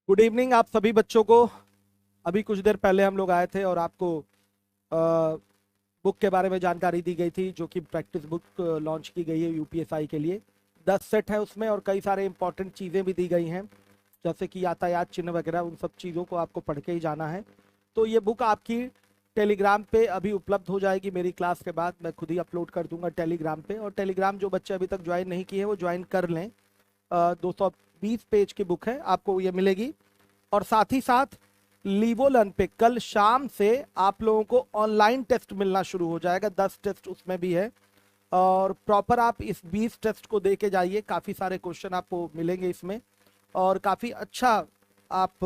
Good evening आप सभी बच्चों को। अभी कुछ देर पहले हम लोग आए थे और आपको बुक के बारे में जानकारी दी गई थी, जो कि प्रैक्टिस बुक लॉन्च की गई है यूपीएसआई के लिए। 10 सेट है उसमें और कई सारे इंपॉर्टेंट चीज़ें भी दी गई हैं, जैसे कि यातायात चिन्ह वगैरह। उन सब चीज़ों को आपको पढ़ के ही जाना है। तो ये बुक आपकी टेलीग्राम पे अभी उपलब्ध हो जाएगी। मेरी क्लास के बाद मैं खुद ही अपलोड कर दूंगा टेलीग्राम पे, और टेलीग्राम जो बच्चे अभी तक ज्वाइन नहीं किए हैं वो ज्वाइन कर लें। 220 पेज की बुक है, आपको ये मिलेगी। और साथ ही साथ लीवोलन पे कल शाम से आप लोगों को ऑनलाइन टेस्ट मिलना शुरू हो जाएगा। 10 टेस्ट उसमें भी है, और प्रॉपर आप इस 20 टेस्ट को दे के जाइए। काफ़ी सारे क्वेश्चन आपको मिलेंगे इसमें, और काफ़ी अच्छा आप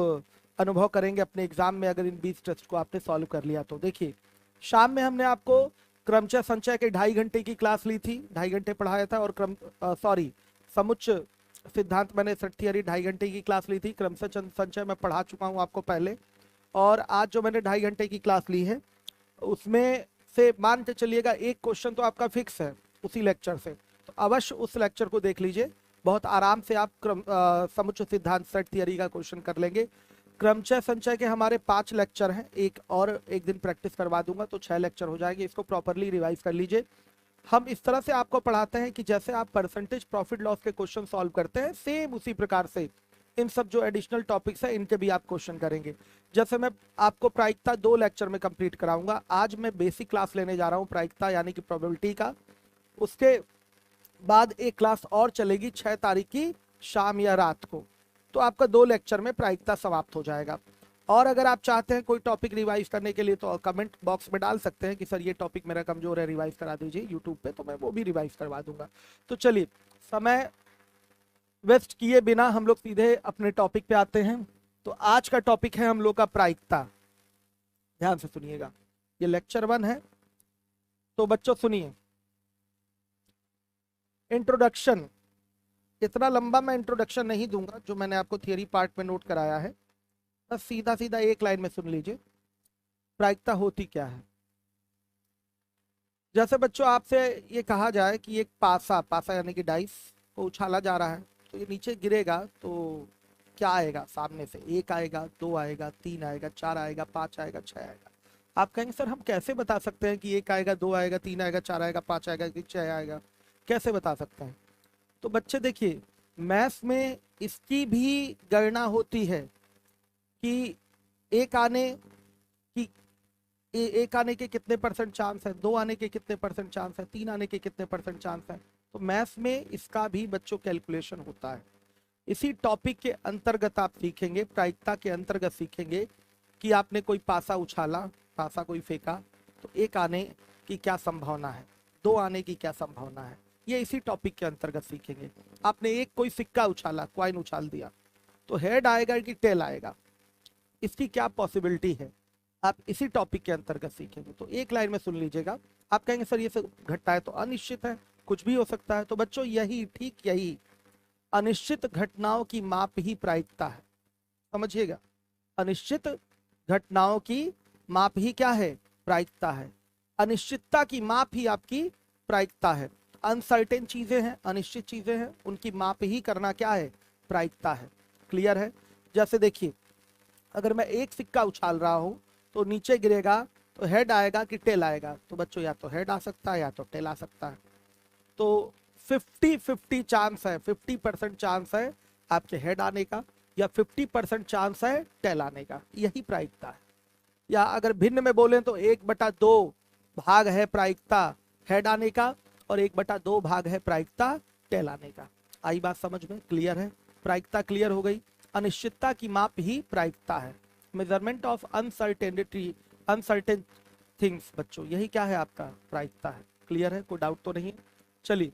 अनुभव करेंगे अपने एग्जाम में अगर इन 20 टेस्ट को आपने सॉल्व कर लिया तो। देखिए, शाम में हमने आपको क्रमचय संचय के 2.5 घंटे की क्लास ली थी, 2.5 घंटे पढ़ाया था। और समुच्च सिद्धांत मैंने सेट थियरी 2.5 घंटे की क्लास ली थी। क्रमशः संचय मैं पढ़ा चुका हूँ आपको पहले। और आज जो मैंने 2.5 घंटे की क्लास ली है उसमें से मान के चलिएगा एक क्वेश्चन तो आपका फिक्स है उसी लेक्चर से, तो अवश्य उस लेक्चर को देख लीजिए। बहुत आराम से आप समुच्च सिद्धांत सेट थियरी का क्वेश्चन कर लेंगे। क्रमचय संचय के हमारे 5 लेक्चर हैं, एक दिन प्रैक्टिस करवा दूंगा तो 6 लेक्चर हो जाएंगे। इसको प्रॉपरली रिवाइज कर लीजिए। हम इस तरह से आपको पढ़ाते हैं कि जैसे आप परसेंटेज प्रॉफिट लॉस के क्वेश्चन सॉल्व करते हैं, सेम उसी प्रकार से इन सब जो एडिशनल टॉपिक्स है इनके भी आप क्वेश्चन करेंगे। जैसे मैं आपको प्रायिकता 2 लेक्चर में कंप्लीट कराऊंगा। आज मैं बेसिक क्लास लेने जा रहा हूं प्रायिकता यानी कि प्रोबेबिलिटी का। उसके बाद एक क्लास और चलेगी 6 तारीख की शाम या रात को। तो आपका 2 लेक्चर में प्रायिकता समाप्त हो जाएगा। और अगर आप चाहते हैं कोई टॉपिक रिवाइज करने के लिए तो कमेंट बॉक्स में डाल सकते हैं कि सर ये टॉपिक मेरा कमजोर है, रिवाइज करा दीजिए यूट्यूब पे, तो मैं वो भी रिवाइज करवा दूंगा। तो चलिए, समय वेस्ट किए बिना हम लोग सीधे अपने टॉपिक पे आते हैं। तो आज का टॉपिक है हम लोग का प्रायिकता। ध्यान से सुनिएगा, ये लेक्चर 1 है। तो बच्चों सुनिए, इंट्रोडक्शन। इतना लंबा मैं इंट्रोडक्शन नहीं दूंगा जो मैंने आपको थियरी पार्ट में नोट कराया है। बस सीधा सीधा एक लाइन में सुन लीजिए, प्रायिकता होती क्या है। जैसे बच्चों आपसे ये कहा जाए कि एक पासा पासा यानी कि डाइस को उछाला जा रहा है, तो ये नीचे गिरेगा तो क्या आएगा सामने से? 1 आएगा, 2 आएगा, 3 आएगा, 4 आएगा, 5 आएगा, 6 आएगा। आप कहेंगे सर हम कैसे बता सकते हैं कि 1 आएगा, 2 आएगा, 3 आएगा, 4 आएगा, 5 आएगा कि 6 आएगा? कैसे बता सकते हैं? तो बच्चे देखिए, मैथ्स में इसकी भी गणना होती है कि एक आने की एक आने के कितने परसेंट चांस है, 2 आने के कितने परसेंट चांस है, 3 आने के कितने परसेंट चांस है। तो मैथ्स में इसका भी बच्चों कैलकुलेशन होता है। इसी टॉपिक के अंतर्गत आप सीखेंगे, प्रायिकता के अंतर्गत सीखेंगे कि आपने कोई पासा उछाला, पासा कोई फेंका, तो 1 आने की क्या संभावना है, 2 आने की क्या संभावना है। ये इसी टॉपिक के अंतर्गत सीखेंगे। आपने एक कोई सिक्का उछाला, क्वाइन उछाल दिया, तो हेड आएगा कि टेल आएगा, इसकी क्या पॉसिबिलिटी है, आप इसी टॉपिक के अंतर्गत सीखेंगे। तो एक लाइन में सुन लीजिएगा। आप कहेंगे सर ये सब घटना है तो अनिश्चित है, कुछ भी हो सकता है। तो बच्चों यही, ठीक यही अनिश्चित घटनाओं की माप ही प्रायिकता है। समझिएगा, अनिश्चित घटनाओं की माप ही क्या है? प्रायिकता है। अनिश्चितता की माप ही आपकी प्रायिकता है। अनसर्टेन चीजें हैं, अनिश्चित चीजें हैं, उनकी माप ही करना क्या है? प्रायिकता है। क्लियर है? जैसे देखिए, अगर मैं एक सिक्का उछाल रहा हूं तो नीचे गिरेगा तो हेड आएगा कि टेल आएगा? तो बच्चों या तो हेड आ सकता है या तो टेल आ सकता है। तो 50-50 चांस है, 50% चांस है आपके हेड आने का, या 50% चांस है टेल आने का। यही प्रायिकता है। या अगर भिन्न में बोलें तो 1/2 भाग है प्रायिकता हेड आने का, और 1/2 भाग है प्रायिकता टेल आने का। आई बात समझ में? क्लियर है? प्रायिकता क्लियर हो गई। अनिश्चितता की माप ही प्रायिकता है। Measurement of uncertainty, uncertain things. बच्चों यही क्या है? आपका प्रायिकता है। क्लियर है? कोई डाउट तो नहीं? चलिए,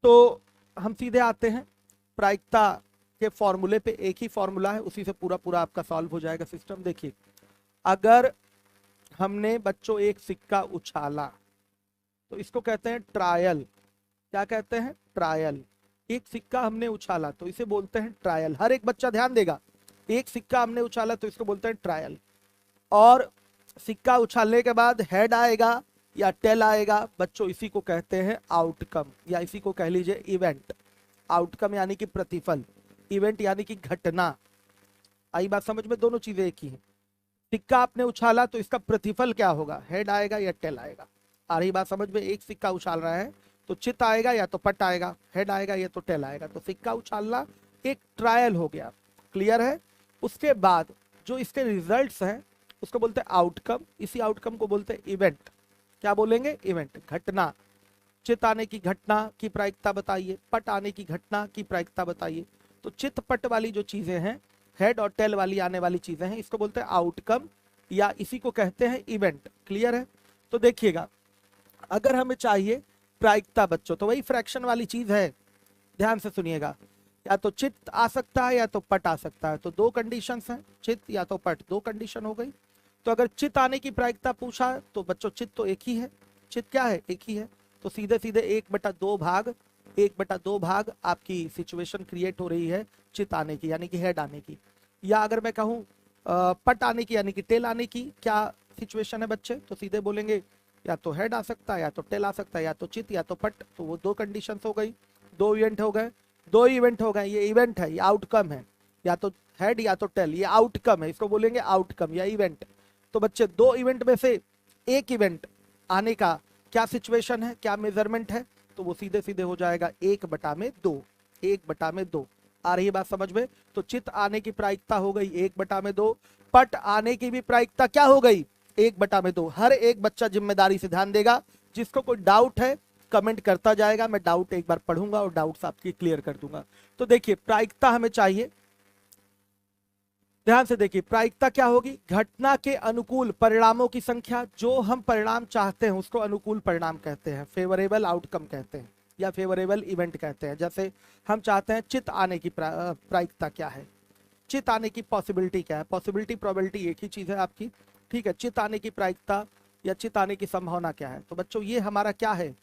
तो हम सीधे आते हैं प्रायिकता के फॉर्मूले पे। एक ही फॉर्मूला है, उसी से पूरा पूरा आपका सॉल्व हो जाएगा सिस्टम। देखिए, अगर हमने बच्चों एक सिक्का उछाला तो इसको कहते हैं ट्रायल। क्या कहते हैं? ट्रायल। एक सिक्का हमने उछाला तो इसे बोलते हैं ट्रायल। हर एक बच्चा ध्यान देगा, एक सिक्का हमने उछाला तो इसको बोलते हैं ट्रायल। और सिक्का उछालने के बाद हेड आएगा या टेल आएगा, बच्चों इसी को कहते हैं आउटकम, या इसी को कह लीजिए इवेंट। आउटकम यानी कि प्रतिफल, इवेंट यानी कि घटना। आई बात समझ में, दोनों चीजें एक ही है। सिक्का आपने उछाला तो इसका प्रतिफल क्या होगा, हेड आएगा या टेल आएगा। आ रही बात समझ में, एक सिक्का उछाल रहा है तो चित आएगा या तो पट आएगा, हेड आएगा या तो टेल आएगा। तो सिक्का उछालना एक ट्रायल हो गया, क्लियर है। उसके बाद जो इसके रिजल्ट्स हैं उसको बोलते हैं आउटकम, इसी आउटकम को बोलते हैं इवेंट। क्या बोलेंगे, इवेंट, घटना। चित आने की घटना की प्रायिकता बताइए, पट आने की घटना की प्रायिकता बताइए। तो चित पट वाली जो चीजें हैं, हेड और टेल वाली आने वाली चीजें हैं, इसको बोलते हैं आउटकम या इसी को कहते हैं इवेंट, क्लियर है। तो देखिएगा, अगर हमें चाहिए प्रायिकता बच्चों, तो वही फ्रैक्शन वाली चीज है, ध्यान से सुनिएगा। या तो चित आ सकता है या तो पट आ सकता है, तो दो कंडीशंस हैं, चित या तो पट, दो कंडीशन हो गई। तो अगर चित आने की प्रायिकता पूछा तो बच्चों चित तो एक ही है, चित क्या है, एक ही है। तो सीधे सीधे 1/2 भाग, 1/2 भाग आपकी सिचुएशन क्रिएट हो रही है चित आने की, यानी कि हेड आने की। या अगर मैं कहूँ पट आने की, यानी कि टेल आने की, क्या सिचुएशन है बच्चे, तो सीधे बोलेंगे या तो हेड आ सकता है या तो टेल आ सकता है, या तो चित या तो पट। तो वो दो कंडीशंस हो गई, दो इवेंट हो गए, दो इवेंट हो गए। ये इवेंट है, ये आउटकम है, या तो हेड या तो टेल, ये आउटकम है, इसको बोलेंगे आउटकम या इवेंट। तो बच्चे दो इवेंट में से एक इवेंट आने का क्या सिचुएशन है, क्या मेजरमेंट है, तो वो सीधे सीधे हो जाएगा 1/2, 1/2। आ रही बात समझ में। तो चित आने की प्रायिकता हो गई 1/2, पट आने की भी प्रायिकता क्या हो गई, 1/2। हर एक बच्चा जिम्मेदारी से ध्यान देगा, जिसको कोई डाउट है कमेंट करता जाएगा, मैं डाउट एक बार पढ़ूंगा और डाउट्स आपकी क्लियर कर दूंगा। तो देखिए प्रायिकता हमें चाहिए, ध्यान से देखिए, प्रायिकता क्या होगी, घटना के अनुकूल परिणामों की संख्या, जो हम परिणाम चाहते हैं उसको अनुकूल परिणाम कहते हैं, फेवरेबल आउटकम कहते हैं या फेवरेबल इवेंट कहते हैं। जैसे हम चाहते हैं चित आने की प्रायिकता क्या है, चित आने की पॉसिबिलिटी क्या है, पॉसिबिलिटी प्रोबेबिलिटी एक ही चीज है आपकी, ठीक है। चित आने की प्रायिकता या चित आने की संभावना क्या है, तो बच्चों ये हमारा क्या है,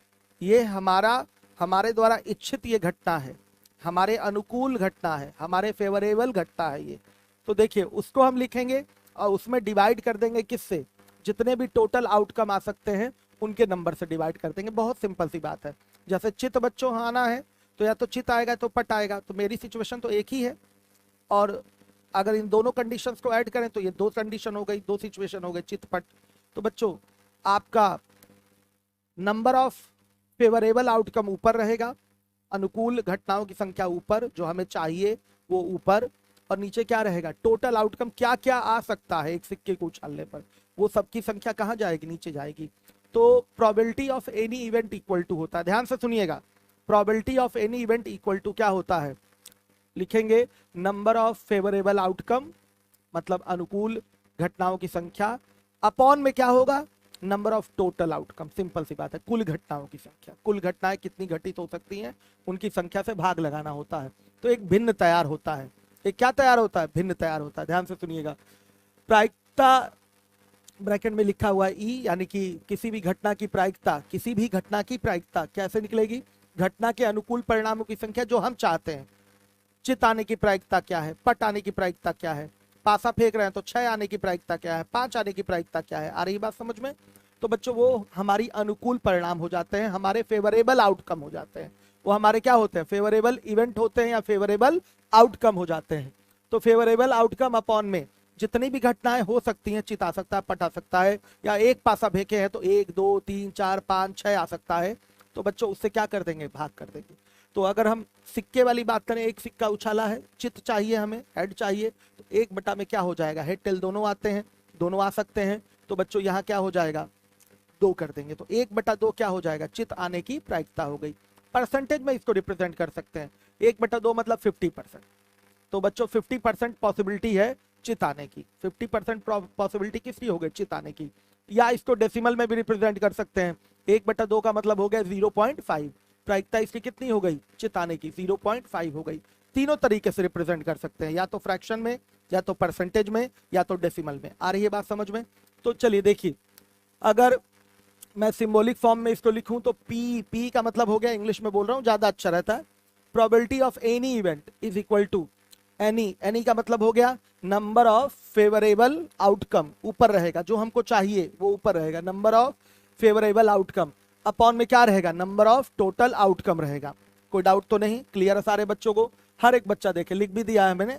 ये हमारे द्वारा इच्छित ये घटना है, हमारे अनुकूल घटना है, हमारे फेवरेबल घटना है ये। तो देखिए उसको हम लिखेंगे और उसमें डिवाइड कर देंगे किससे, जितने भी टोटल आउटकम आ सकते हैं उनके नंबर से डिवाइड कर देंगे। बहुत सिंपल सी बात है। जैसे चित बच्चों आना है तो या तो चित आएगा तो पट आएगा, तो मेरी सिचुएशन तो एक ही है। और अगर इन दोनों कंडीशंस को ऐड करें तो ये दो कंडीशन हो गई, दो सिचुएशन हो गई, चित पट। तो बच्चों आपका नंबर ऑफ फेवरेबल आउटकम ऊपर रहेगा, अनुकूल घटनाओं की संख्या ऊपर, जो हमें चाहिए वो ऊपर, और नीचे क्या रहेगा, टोटल आउटकम क्या क्या आ सकता है एक सिक्के को उछालने पर, वो सबकी संख्या कहाँ जाएगी, नीचे जाएगी। तो probability of any event equal to होता है, ध्यान से सुनिएगा, probability of any event equal to क्या होता है, लिखेंगे नंबर ऑफ फेवरेबल आउटकम, मतलब अनुकूल घटनाओं की संख्या, अपॉन में क्या होगा, number of total outcome. Simple सी बात है, कुल घटनाओं की संख्या, कुल घटनाएं कितनी घटित हो सकती हैं उनकी संख्या से भाग लगाना होता है। तो एक भिन्न तैयार होता है, एक क्या तैयार होता है, भिन्न तैयार होता है। ध्यान से सुनिएगा, प्रायिकता ब्रैकेट में लिखा हुआ है ई, यानी कि किसी भी घटना की प्रायिकता, किसी भी घटना की प्रायिकता कैसे निकलेगी, घटना के अनुकूल परिणामों की संख्या जो हम चाहते हैं। चित आने की प्रायिकता क्या है, पट आने की प्रायिकता क्या है, पासा फेंक रहे हैं तो 6 आने की प्रायिकता क्या है, 5 आने की प्रायिकता क्या है। आ रही बात समझ में। तो बच्चों वो हमारी अनुकूल परिणाम हो जाते हैं, हमारे फेवरेबल आउटकम हो जाते हैं, वो हमारे क्या होते हैं, फेवरेबल इवेंट होते हैं या फेवरेबल आउटकम हो जाते हैं। तो फेवरेबल आउटकम अपॉन में जितनी भी घटनाएं हो सकती हैं, चित आ सकता है, पट आ सकता है, या एक पासा फेंके हैं तो 1 2 3 4 5 6 आ सकता है। तो बच्चों उससे क्या कर देंगे, भाग कर देंगे। तो अगर हम सिक्के वाली बात करें, एक सिक्का उछाला है, चित चाहिए हमें, हेड चाहिए, तो 1 में क्या हो जाएगा, हेड टेल दोनों आते हैं, दोनों आ सकते हैं। तो बच्चों यहाँ क्या हो जाएगा, 2 कर देंगे, तो 1/2 क्या हो जाएगा, चित आने की प्रायिकता हो गई। परसेंटेज में इसको रिप्रेजेंट कर सकते हैं, 1/2 मतलब 50%। तो बच्चों 50% पॉसिबिलिटी है चित आने की, 50% पॉसिबिलिटी किसकी हो गई, चित आने की। या इसको डेसिमल में भी रिप्रेजेंट कर सकते हैं, 1/2 का मतलब हो गया 0.5, प्रायिकता इसकी कितनी हो गई, चित आने की 0.5 हो गई। तीनों तरीके से रिप्रेजेंट कर सकते हैं, या तो फ्रैक्शन में, या तो परसेंटेज में, या तो डेसिमल में। आ रही है बात समझ में। तो चलिए देखिए, अगर मैं सिंबॉलिक फॉर्म में इसको लिखूं तो पी का मतलब हो गया, इंग्लिश में बोल रहा हूं ज्यादा अच्छा रहता है, probability of any event is equal to NE का मतलब हो गया नंबर ऑफ फेवरेबल आउटकम, ऊपर रहेगा, जो हमको चाहिए वो ऊपर रहेगा, number of favourable outcome, upon में क्या रहेगा, नंबर ऑफ टोटल आउटकम रहेगा। कोई डाउट तो नहीं, क्लियर है सारे बच्चों को, हर एक बच्चा देखे, लिख भी दिया है मैंने,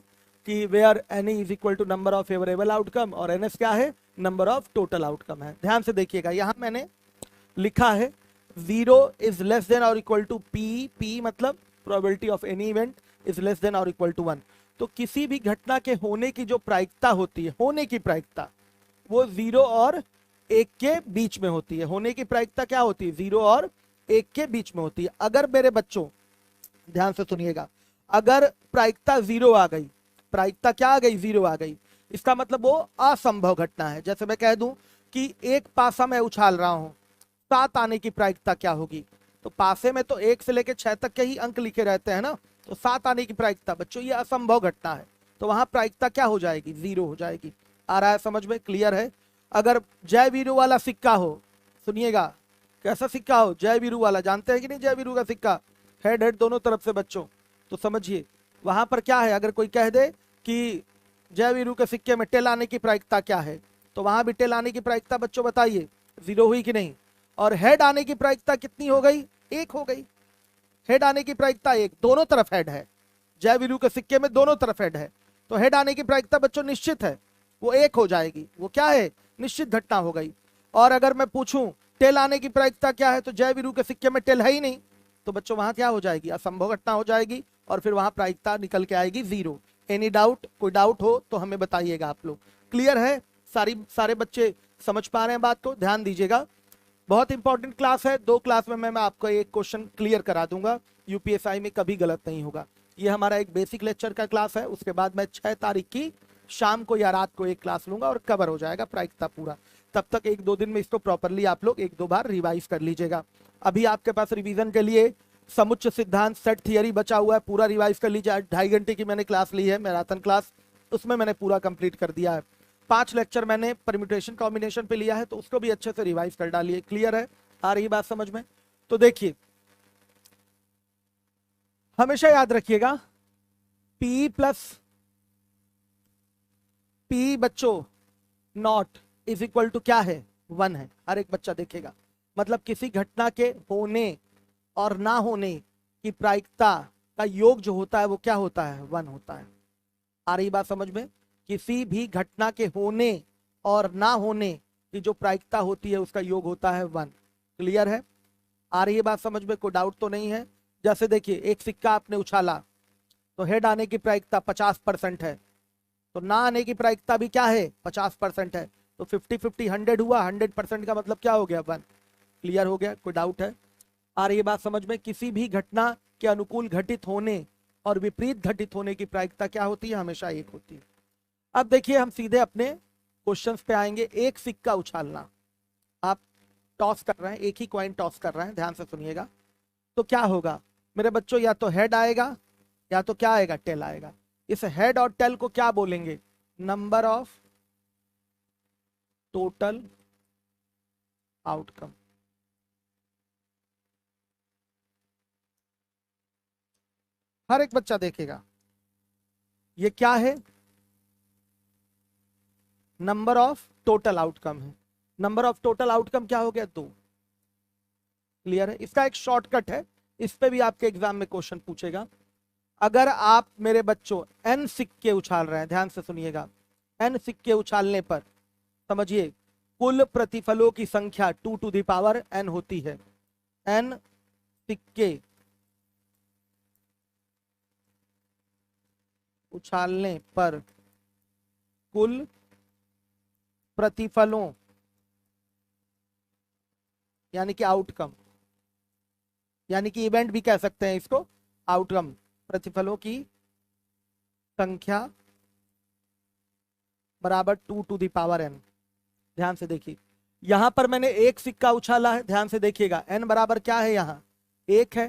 कि where N is equal to number of favourable outcome और एन एस क्या है, नंबर ऑफ टोटल आउटकम है। ध्यान से देखिएगा, यहां मैंने लिखा है 0 इज लेस देन और इक्वल टू पी, पी मतलब probability of any event is less than और इक्वल टू 1। तो किसी भी घटना के होने की जो प्रायिकता होती है, होने की प्रायिकता, वो 0 और 1 के बीच में होती है। होने की प्रायिकता क्या होती है, 0 और 1 के बीच में होती है। अगर मेरे बच्चों ध्यान से सुनिएगा, अगर प्रायिकता 0 आ गई, प्रायिकता क्या आ गई, 0 आ गई, इसका मतलब वो असंभव घटना है। जैसे मैं कह दूं कि एक पासा मैं उछाल रहा हूं, 7 आने की प्रायिकता क्या होगी, तो पासे में तो 1 से लेकर 6 तक के ही अंक लिखे रहते हैं ना, तो 7 आने की प्रायिकता बच्चों ये असंभव घटना है, तो वहां प्रायिकता क्या हो जाएगी, 0 हो जाएगी। आ रहा है समझ में, क्लियर है। अगर जय वीरू वाला सिक्का हो, सुनिएगा, कैसा सिक्का हो, जय वीरू वाला, जानते हैं कि नहीं जय वीरू का सिक्का, हेड हेड दोनों तरफ से बच्चों, तो समझिए वहां पर क्या है, अगर कोई कह दे कि जय वीरू के सिक्के में टेल आने की प्रायिकता क्या है, तो वहां भी टेल आने की प्रायिकता बच्चों बताइए 0 हुई कि नहीं। और हेड आने की प्रायिकता कितनी हो गई, 1 हो गई। हेड आने की प्रायिकता 1, दोनों तरफ हेड है, जय वीरू के सिक्के में दोनों तरफ हेड है, तो हेड आने की प्रायिकता बच्चों निश्चित है, वो 1 हो जाएगी, वो क्या है, निश्चित घटना हो गई। और अगर मैं पूछूं टेल आने की प्रायिकता क्या है, तो जय वीरू के सिक्के में टेल है ही नहीं, तो बच्चों वहां क्या हो जाएगी, असंभव घटना हो जाएगी, और फिर वहां प्रायिकता निकल के आएगी 0। एनी डाउट, कोई डाउट हो तो हमें बताइएगा आप लोग। क्लियर है, सारे बच्चे समझ पा रहे हैं बात को, ध्यान दीजिएगा। बहुत इंपॉर्टेंट क्लास है, 2 क्लास में मैं आपको एक क्वेश्चन क्लियर करा दूंगा, यूपीएसआई में कभी गलत नहीं होगा। ये हमारा एक बेसिक लेक्चर का क्लास है, उसके बाद मैं 6 तारीख की शाम को या रात को एक क्लास लूंगा और कवर हो जाएगा प्रायिकता पूरा। तब तक 1-2 दिन में इसको प्रॉपरली आप लोग 1-2 बार रिवाइज कर लीजिएगा। अभी आपके पास रिवीजन के लिए समुच्चय सिद्धांत, सेट थियरी बचा हुआ है, पूरा रिवाइज कर लीजिए। 2.5 घंटे की मैंने क्लास ली है, मैराथन क्लास, उसमें मैंने पूरा कंप्लीट कर दिया है। 5 लेक्चर मैंने परम्यूटेशन कॉम्बिनेशन पे लिया है, तो उसको भी अच्छे से रिवाइज कर डालिए। क्लियर है, आ रही बात समझ में। तो देखिए हमेशा याद रखिएगा, P प्लस P बच्चों नॉट इज इक्वल टू क्या है, 1 है। हर एक बच्चा देखेगा, मतलब किसी घटना के होने और ना होने की प्रायिकता का योग जो होता है वो क्या होता है, 1 होता है। आ रही बात समझ में, किसी भी घटना के होने और ना होने की जो प्रायिकता होती है उसका योग होता है 1। क्लियर है, आ रही है बात समझ में, कोई डाउट तो नहीं है। जैसे देखिए एक सिक्का आपने उछाला, तो हेड आने की प्रायिकता 50% है, तो ना आने की प्रायिकता भी क्या है, 50% है, तो 50-50 100 हुआ, 100% का मतलब क्या हो गया, 1। क्लियर हो गया, कोई डाउट है, आ रही है बात समझ में। किसी भी घटना के अनुकूल घटित होने और विपरीत घटित होने की प्रायिकता क्या होती है, हमेशा 1 होती है। अब देखिए हम सीधे अपने क्वेश्चंस पे आएंगे। एक सिक्का उछालना, आप टॉस कर रहे हैं, एक ही कॉइन टॉस कर रहे हैं, ध्यान से सुनिएगा, तो क्या होगा मेरे बच्चों, या तो हेड आएगा या तो क्या आएगा, टेल आएगा। इस हेड और टेल को क्या बोलेंगे, नंबर ऑफ टोटल आउटकम। हर एक बच्चा देखेगा, ये क्या है, नंबर ऑफ टोटल आउटकम है। नंबर ऑफ टोटल आउटकम क्या हो गया, 2। क्लियर है, इसका एक शॉर्टकट है, इस पे भी आपके एग्जाम में क्वेश्चन पूछेगा। अगर आप मेरे बच्चों n सिक्के उछाल रहे हैं, ध्यान से सुनिएगा, n सिक्के उछालने पर समझिए कुल प्रतिफलों की संख्या 2 टू द पावर n होती है। n सिक्के उछालने पर कुल प्रतिफलों यानी कि आउटकम, यानी कि इवेंट भी कह सकते हैं इसको, आउटकम, प्रतिफलों की संख्या बराबर 2 टू द पावर n। ध्यान से देखिए, यहां पर मैंने एक सिक्का उछाला है, ध्यान से देखिएगा, n बराबर क्या है, यहां 1 है,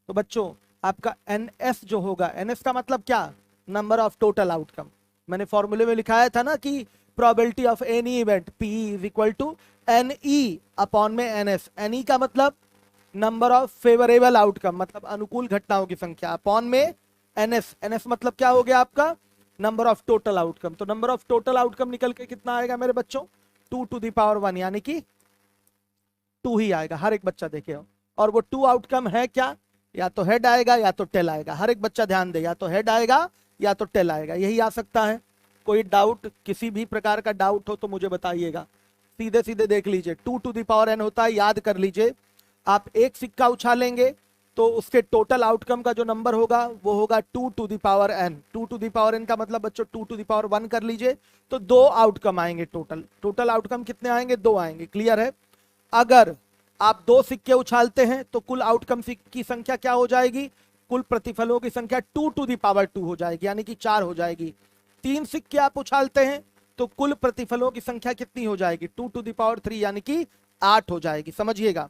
तो बच्चों आपका ns जो होगा, ns का मतलब क्या, नंबर ऑफ टोटल आउटकम। मैंने फॉर्मूले में लिखाया था ना कि probability of any event P is equal to NE upon में NS। NE का मतलब नंबर ऑफ फेवरेबल आउटकम, मतलब अनुकूल घटनाओं की संख्या, अपॉन में NS। NS मतलब क्या हो गया आपका, नंबर ऑफ टोटल आउटकम। तो नंबर ऑफ टोटल आउटकम निकल के कितना आएगा मेरे बच्चों, 2 टू द पावर 1, यानी कि 2 ही आएगा। हर एक बच्चा देखे, और वो 2 आउटकम है क्या, या तो हेड आएगा या तो टेल आएगा। हर एक बच्चा ध्यान दे, या तो हेड आएगा या तो टेल आएगा, यही आ सकता है। कोई डाउट, किसी भी प्रकार का डाउट हो तो मुझे बताइएगा। सीधे सीधे देख लीजिए, 2 टू द पावर n होता है, याद कर लीजिए। आप एक सिक्का उछालेंगे तो उसके टोटल आउटकम का जो नंबर होगा वो होगा 2 to the power n। 2 to the power n का मतलब बच्चों 2 टू द पावर 1 कर लीजिए, तो 2 आउटकम आएंगे। टोटल आउटकम कितने आएंगे? 2 आएंगे। क्लियर है? अगर आप 2 सिक्के उछालते हैं तो कुल आउटकम की संख्या क्या हो जाएगी? कुल प्रतिफलों की संख्या 2 टू द पावर 2 हो जाएगी, यानी कि 4 हो जाएगी। 3 सिक्के आप उछालते हैं तो कुल प्रतिफलों की संख्या कितनी हो जाएगी? 2 टू द पावर 3, यानी कि 8 हो जाएगी। समझिएगा,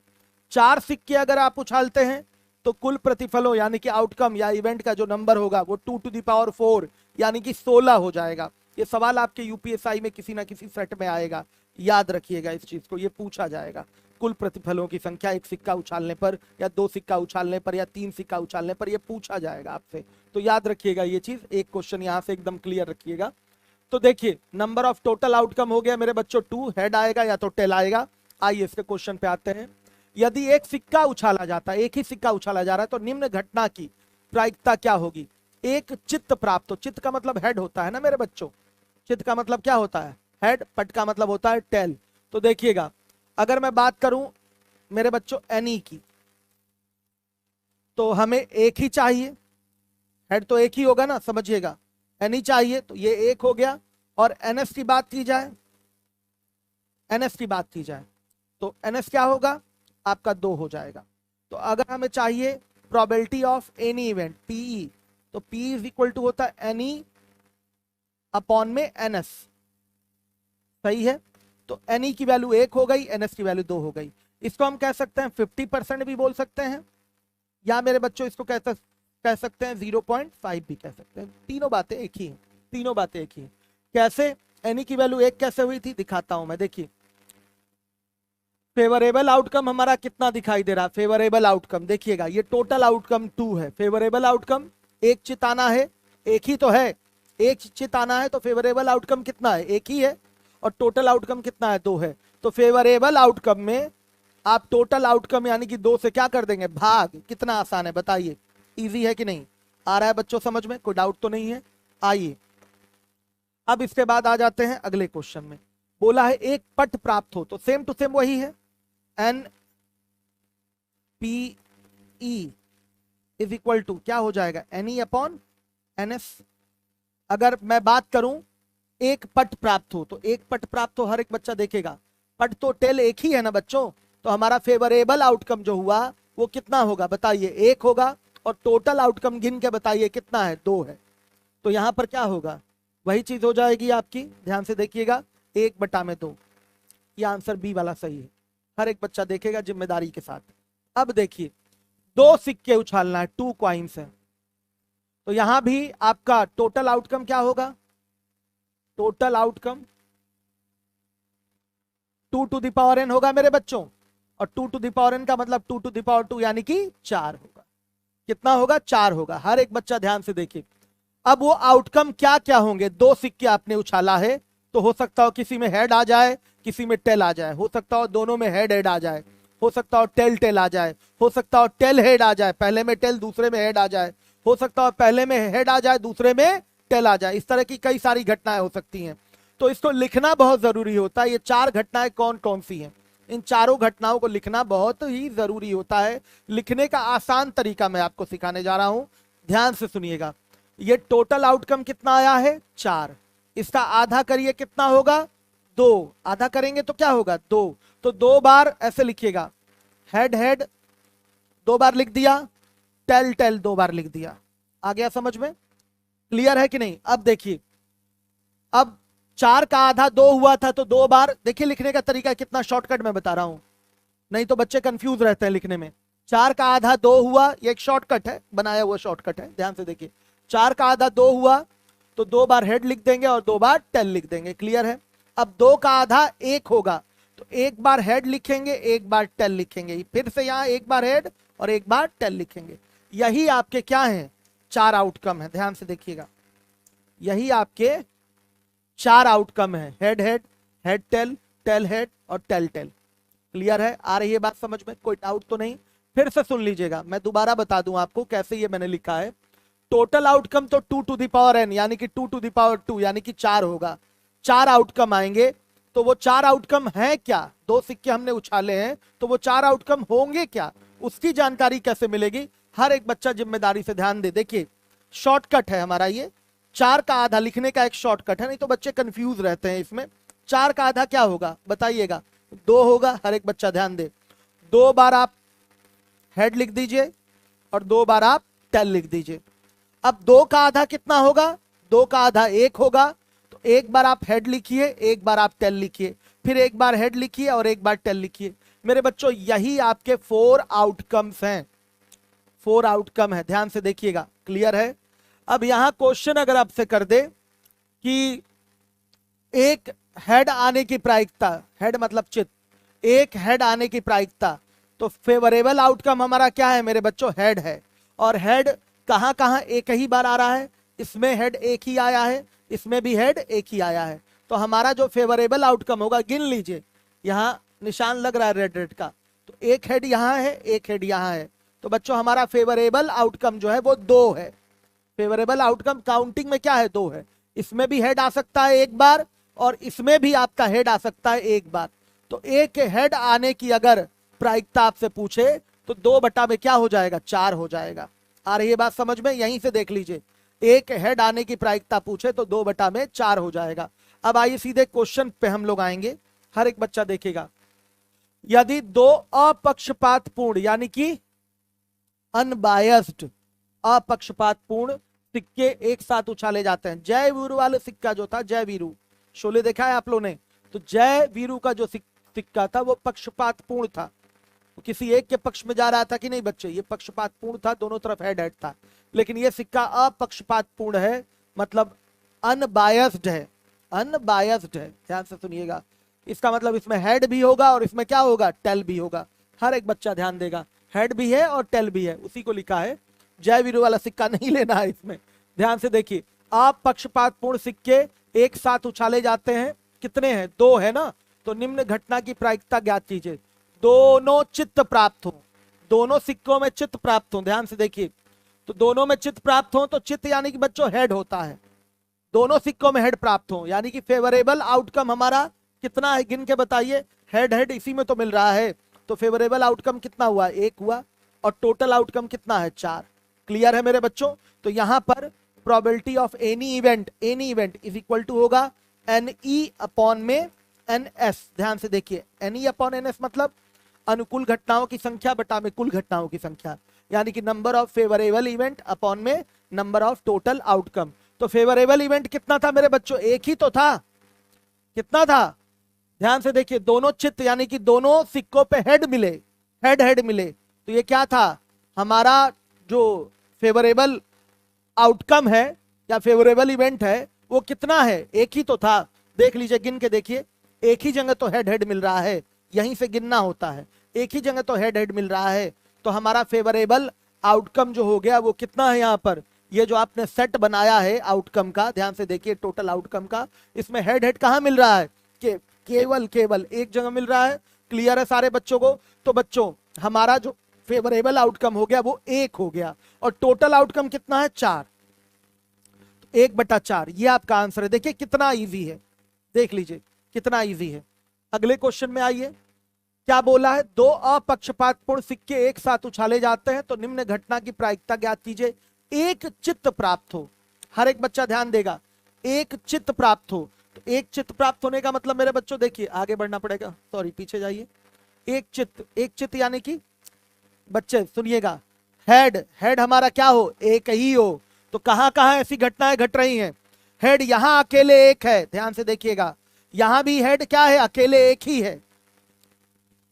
4 सिक्के अगर आप उछालते हैं तो कुल प्रतिफलों यानी कि आउटकम या इवेंट का जो नंबर होगा वो 2 टू द पावर 4 यानी कि 16 हो जाएगा। ये सवाल आपके यूपीएसआई में किसी ना किसी सेट में आएगा, याद रखिएगा इस चीज को, ये पूछा जाएगा। कुल प्रतिफलों की संख्या एक सिक्का उछालने पर या 2 सिक्का उछालने पर या 3 सिक्का उछालने पर, ये पूछा जाएगा आपसे, तो याद रखिएगा ये चीज। एक क्वेश्चन यहां से एकदम क्लियर रखिएगा। तो देखिए, नंबर ऑफ टोटल आउटकम हो गया मेरे बच्चों 2, हेड आएगा या तो टेल आएगा। आइए इसके क्वेश्चन पे आते हैं। यदि एक सिक्का उछाला जाता है, एक ही सिक्का उछाला जा रहा है, तो निम्न घटना की प्रायिकता क्या होगी? एक चित्त प्राप्त हो, चित्त का मतलब हेड होता है ना मेरे बच्चों, चित्त का मतलब क्या होता है? हेड। पट का मतलब होता है टेल। तो देखिएगा, अगर मैं बात करूं मेरे बच्चों एनी की, तो हमें एक ही चाहिए, हेड तो एक ही होगा ना, समझिएगा। एनी चाहिए तो ये एक हो गया, और एनएस की बात की जाए, एनएस की बात की जाए तो एनएस क्या होगा? आपका 2 हो जाएगा। तो अगर हमें चाहिए probability of any event PE, तो पी इज इक्वल टू होता है एनी अपॉन में एनएस। सही है? तो एनी की वैल्यू 1 हो गई, एनएस की वैल्यू 2 हो गई। इसको हम कह सकते हैं 50% भी बोल सकते हैं, या मेरे बच्चों इसको कह सकते हैं 0.5 भी कह सकते हैं। तीनों बातें एक ही हैं, तीनों बातें एक ही हैं। कैसे? एनी की वैल्यू 1 कैसे हुई थी दिखाता हूं मैं। देखिए, फेवरेबल आउटकम हमारा कितना दिखाई दे रहा है? फेवरेबल आउटकम देखिएगा, ये टोटल आउटकम 2 है। फेवरेबल आउटकम एक चित आना है, एक ही तो है, एक चित आना है, तो फेवरेबल आउटकम कितना है? एक ही है। और टोटल आउटकम कितना है? 2 है। तो फेवरेबल आउटकम में आप टोटल आउटकम यानी कि 2 से क्या कर देंगे? भाग। कितना आसान है बताइए, इजी है कि नहीं? आ रहा है बच्चों समझ में? कोई डाउट तो नहीं है? आइए अब इसके बाद आ जाते हैं अगले क्वेश्चन में। बोला है एक पट प्राप्त हो, तो सेम टू सेम वही है, N P E is equal to क्या हो जाएगा? N E upon N S. अगर मैं बात करूं एक पट प्राप्त हो, तो एक पट प्राप्त हो हर एक बच्चा देखेगा, पट तो टेल एक ही है ना बच्चों, तो हमारा फेवरेबल आउटकम जो हुआ वो कितना होगा बताइए? 1 होगा। और टोटल आउटकम गिन के बताइए कितना है? 2 है। तो यहां पर क्या होगा? वही चीज हो जाएगी आपकी, ध्यान से देखिएगा, 1/2। ये आंसर बी वाला सही है, हर एक बच्चा देखेगा जिम्मेदारी के साथ। अब देखिए, 2 सिक्के उछालना है, 2 कॉइन्स है, तो यहां भी आपका टोटल आउटकम क्या होगा? Total outcome 2 to the power n होगा मेरे बच्चों, और 2 टू द पावर n का मतलब 2 टू द पावर 2 यानी कि 4 होगा। कितना होगा? 4 होगा। हर एक बच्चा ध्यान से देखिए। अब वो आउटकम क्या क्या होंगे? 2 सिक्के आपने उछाला है, तो हो सकता हो किसी में हेड आ जाए, किसी में टेल आ जाए, हो सकता हो दोनों में हेड हेड आ जाए, हो सकता हो टेल टेल आ जाए, हो सकता हो टेल हेड आ जाए, पहले में टेल दूसरे में हेड आ जाए, हो सकता हो पहले में हेड आ जाए दूसरे में टेल आ जाए। इस तरह की कई सारी घटनाएं हो सकती हैं, तो इसको लिखना बहुत जरूरी होता है। ये 4 घटनाएं कौन कौन सी हैं, इन चारों घटनाओं को लिखना बहुत ही जरूरी होता है। लिखने का आसान तरीका मैं आपको सिखाने जा रहा हूं, ध्यान से सुनिएगा। ये टोटल आउटकम कितना आया है? 4। इसका आधा करिए, कितना होगा? 2। आधा करेंगे तो क्या होगा? 2। तो 2 बार ऐसे लिखिएगा, हेड हेड 2 बार लिख दिया, टेल टेल 2 बार लिख दिया। आ गया समझ में? क्लियर है कि नहीं? अब देखिए, अब 4 का आधा 2 हुआ था, तो 2 बार, देखिए लिखने का तरीका कितना शॉर्टकट में बता रहा हूं, नहीं तो बच्चे कंफ्यूज रहते हैं लिखने में। 4 का आधा 2 हुआ, ये एक शॉर्टकट है, बनाया हुआ शॉर्टकट है, ध्यान से देखिए। 4 का आधा 2 हुआ, तो 2 बार हेड लिख देंगे और 2 बार टेल लिख देंगे। क्लियर है? अब 2 का आधा 1 होगा, तो 1 बार हेड लिखेंगे, 1 बार टेल लिखेंगे, फिर से यहां 1 बार हेड और 1 बार टेल लिखेंगे। यही आपके क्या है? 4 आउटकम है, ध्यान से देखिएगा, यही आपके 4 आउटकम है, head head, head tail, tail head और टेल टेल। क्लियर है? आ रही है बात समझ में? कोई डाउट तो नहीं? फिर से सुन लीजिएगा, मैं दोबारा बता दूं आपको कैसे ये मैंने लिखा है। टोटल आउटकम तो 2 टू द पावर n यानी कि 2 टू द पावर 2 यानी कि 4 होगा। 4 आउटकम आएंगे, तो वो 4 आउटकम है क्या? 2 सिक्के हमने उछाले हैं, तो वो 4 आउटकम होंगे क्या, उसकी जानकारी कैसे मिलेगी? हर एक बच्चा जिम्मेदारी से ध्यान दे। देखिए शॉर्टकट है हमारा ये, 4 का आधा लिखने का एक शॉर्टकट है, नहीं तो बच्चे कंफ्यूज रहते हैं इसमें। 4 का आधा क्या होगा बताइएगा? 2 होगा। हर एक बच्चा ध्यान दे, 2 बार आप हेड लिख दीजिए और 2 बार आप टेल लिख दीजिए। अब 2 का आधा कितना होगा? 2 का आधा 1 होगा, तो एक बार आप हेड लिखिए, एक बार आप टेल लिखिए, फिर एक बार हेड लिखिए और एक बार टेल लिखिए। मेरे बच्चों यही आपके 4 आउटकम्स हैं, 4 आउटकम है, ध्यान से देखिएगा। क्लियर है? अब यहां क्वेश्चन अगर आपसे कर दे कि एक हेड आने की प्रायिकता, हेड मतलब चित्त, एक हेड आने की प्रायिकता, तो फेवरेबल आउटकम हमारा क्या है मेरे बच्चों? हेड है। और हेड कहां कहां एक ही बार आ रहा है? इसमें हेड एक ही आया है, इसमें भी हेड एक ही आया है। तो हमारा जो फेवरेबल आउटकम होगा, गिन लीजिए, यहां निशान लग रहा है रेड रेड का, तो एक हेड यहां है, एक हेड यहां है। तो बच्चों हमारा फेवरेबल आउटकम जो है वो 2 है। फेवरेबल आउटकम काउंटिंग में क्या है? 2 है। इसमें भी हेड आ सकता है एक बार और इसमें भी आपका हेड आ सकता है एक बार। तो एक हेड आने की अगर प्रायिकता आपसे पूछे तो 2 बटा में क्या हो जाएगा? 4 हो जाएगा। आ रही है बात समझ में? यहीं से देख लीजिए, एक हेड आने की प्रायिकता पूछे तो 2 बटा में 4 हो जाएगा। अब आइए सीधे क्वेश्चन पे हम लोग आएंगे, हर एक बच्चा देखेगा। यदि 2 अपक्षपातपूर्ण यानी कि अनबायस्ड, अपक्षपातपूर्ण सिक्के एक साथ उछाले जाते हैं। जय वीरू वाले सिक्का जो था, जय वीरू शोले देखा है आप लोगों ने, तो जय वीरू का जो सिक्का था वो पक्षपातपूर्ण था, तो किसी एक के पक्ष में जा रहा था कि नहीं बच्चे? ये पक्षपातपूर्ण था, दोनों तरफ हेड हेड था। लेकिन ये सिक्का अपक्षपातपूर्ण है, मतलब अनबायस्ड है, अनबायस्ड है। ध्यान से सुनिएगा, इसका मतलब इसमें हेड भी होगा और इसमें क्या होगा? टेल भी होगा। हर एक बच्चा ध्यान देगा, हेड भी है और टेल भी है, उसी को लिखा है। जय वीरू वाला सिक्का नहीं लेना है इसमें। ध्यान से देखिए, अपक्षपातपूर्ण सिक्के एक साथ उछाले जाते हैं, कितने हैं? 2 है ना। तो निम्न घटना की प्रायिकता ज्ञात कीजिए। दोनों चित्त प्राप्त हो, दोनों सिक्कों में चित्त प्राप्त हो। ध्यान से देखिए, तो दोनों में चित्त प्राप्त हो, तो चित्त यानी कि बच्चों हेड होता है, दोनों सिक्कों में हेड प्राप्त हो, यानी कि फेवरेबल आउटकम हमारा कितना है? गिन के बताइए। हेड हेड इसी में तो मिल रहा है, तो फेवरेबल आउटकम कितना हुआ? 1 हुआ। और टोटल आउटकम कितना है? 4। क्लियर है मेरे बच्चों? तो यहां पर probability of any event is equal to होगा NE अपॉन में NS। ध्यान से देखिए, NE अपॉन NS मतलब अनुकूल घटनाओं की संख्या बटा में कुल घटनाओं की संख्या, यानी कि number of favourable event upon में नंबर ऑफ टोटल आउटकम। तो फेवरेबल इवेंट कितना था मेरे बच्चों? 1 ही तो था। कितना था? ध्यान से देखिए, दोनों चित्त यानी कि दोनों सिक्कों पे हेड मिले, हेड हेड मिले, तो ये क्या था? हमारा जो फेवरेबल आउटकम है या फेवरेबल इवेंट है वो कितना है? 1 ही तो था। देख लीजिए, गिन के देखिए, एक ही जगह तो हेड हेड मिल रहा है, यहीं से गिनना होता है, एक ही जगह तो हेड हेड मिल रहा है। तो हमारा फेवरेबल आउटकम जो हो गया वो कितना है? यहाँ पर ये जो आपने सेट बनाया है आउटकम का, ध्यान से देखिए, टोटल आउटकम का, इसमें हेड हेड कहाँ मिल रहा है? केवल एक जगह मिल रहा है। क्लियर है सारे बच्चों को? तो बच्चों हमारा जो फेवरेबल आउटकम हो गया वो 1 हो गया, और टोटल आउटकम कितना है? 4। 1/4 ये आपका आंसर है। देखिए कितना इजी है, देख लीजिए कितना इजी है। अगले क्वेश्चन में आइए, क्या बोला है? 2 अपक्षपातपूर्ण सिक्के एक साथ उछाले जाते हैं, तो निम्न घटना की प्रायिकता ज्ञात कीजिए। एक चित्त प्राप्त हो, हर एक बच्चा ध्यान देगा, एक चित्त प्राप्त हो। तो एक चित्त प्राप्त होने का मतलब मेरे बच्चों देखिए, आगे बढ़ना पड़ेगा, सॉरी पीछे जाइए। एक चित्त यानी कि बच्चे सुनिएगा, हेड हमारा क्या हो? एक ही हो। तो कहां कहां ऐसी घटनाएं घट रही हैं? हेड यहां अकेले एक है, ध्यान से देखिएगा, यहां भी हेड क्या है? अकेले एक ही है।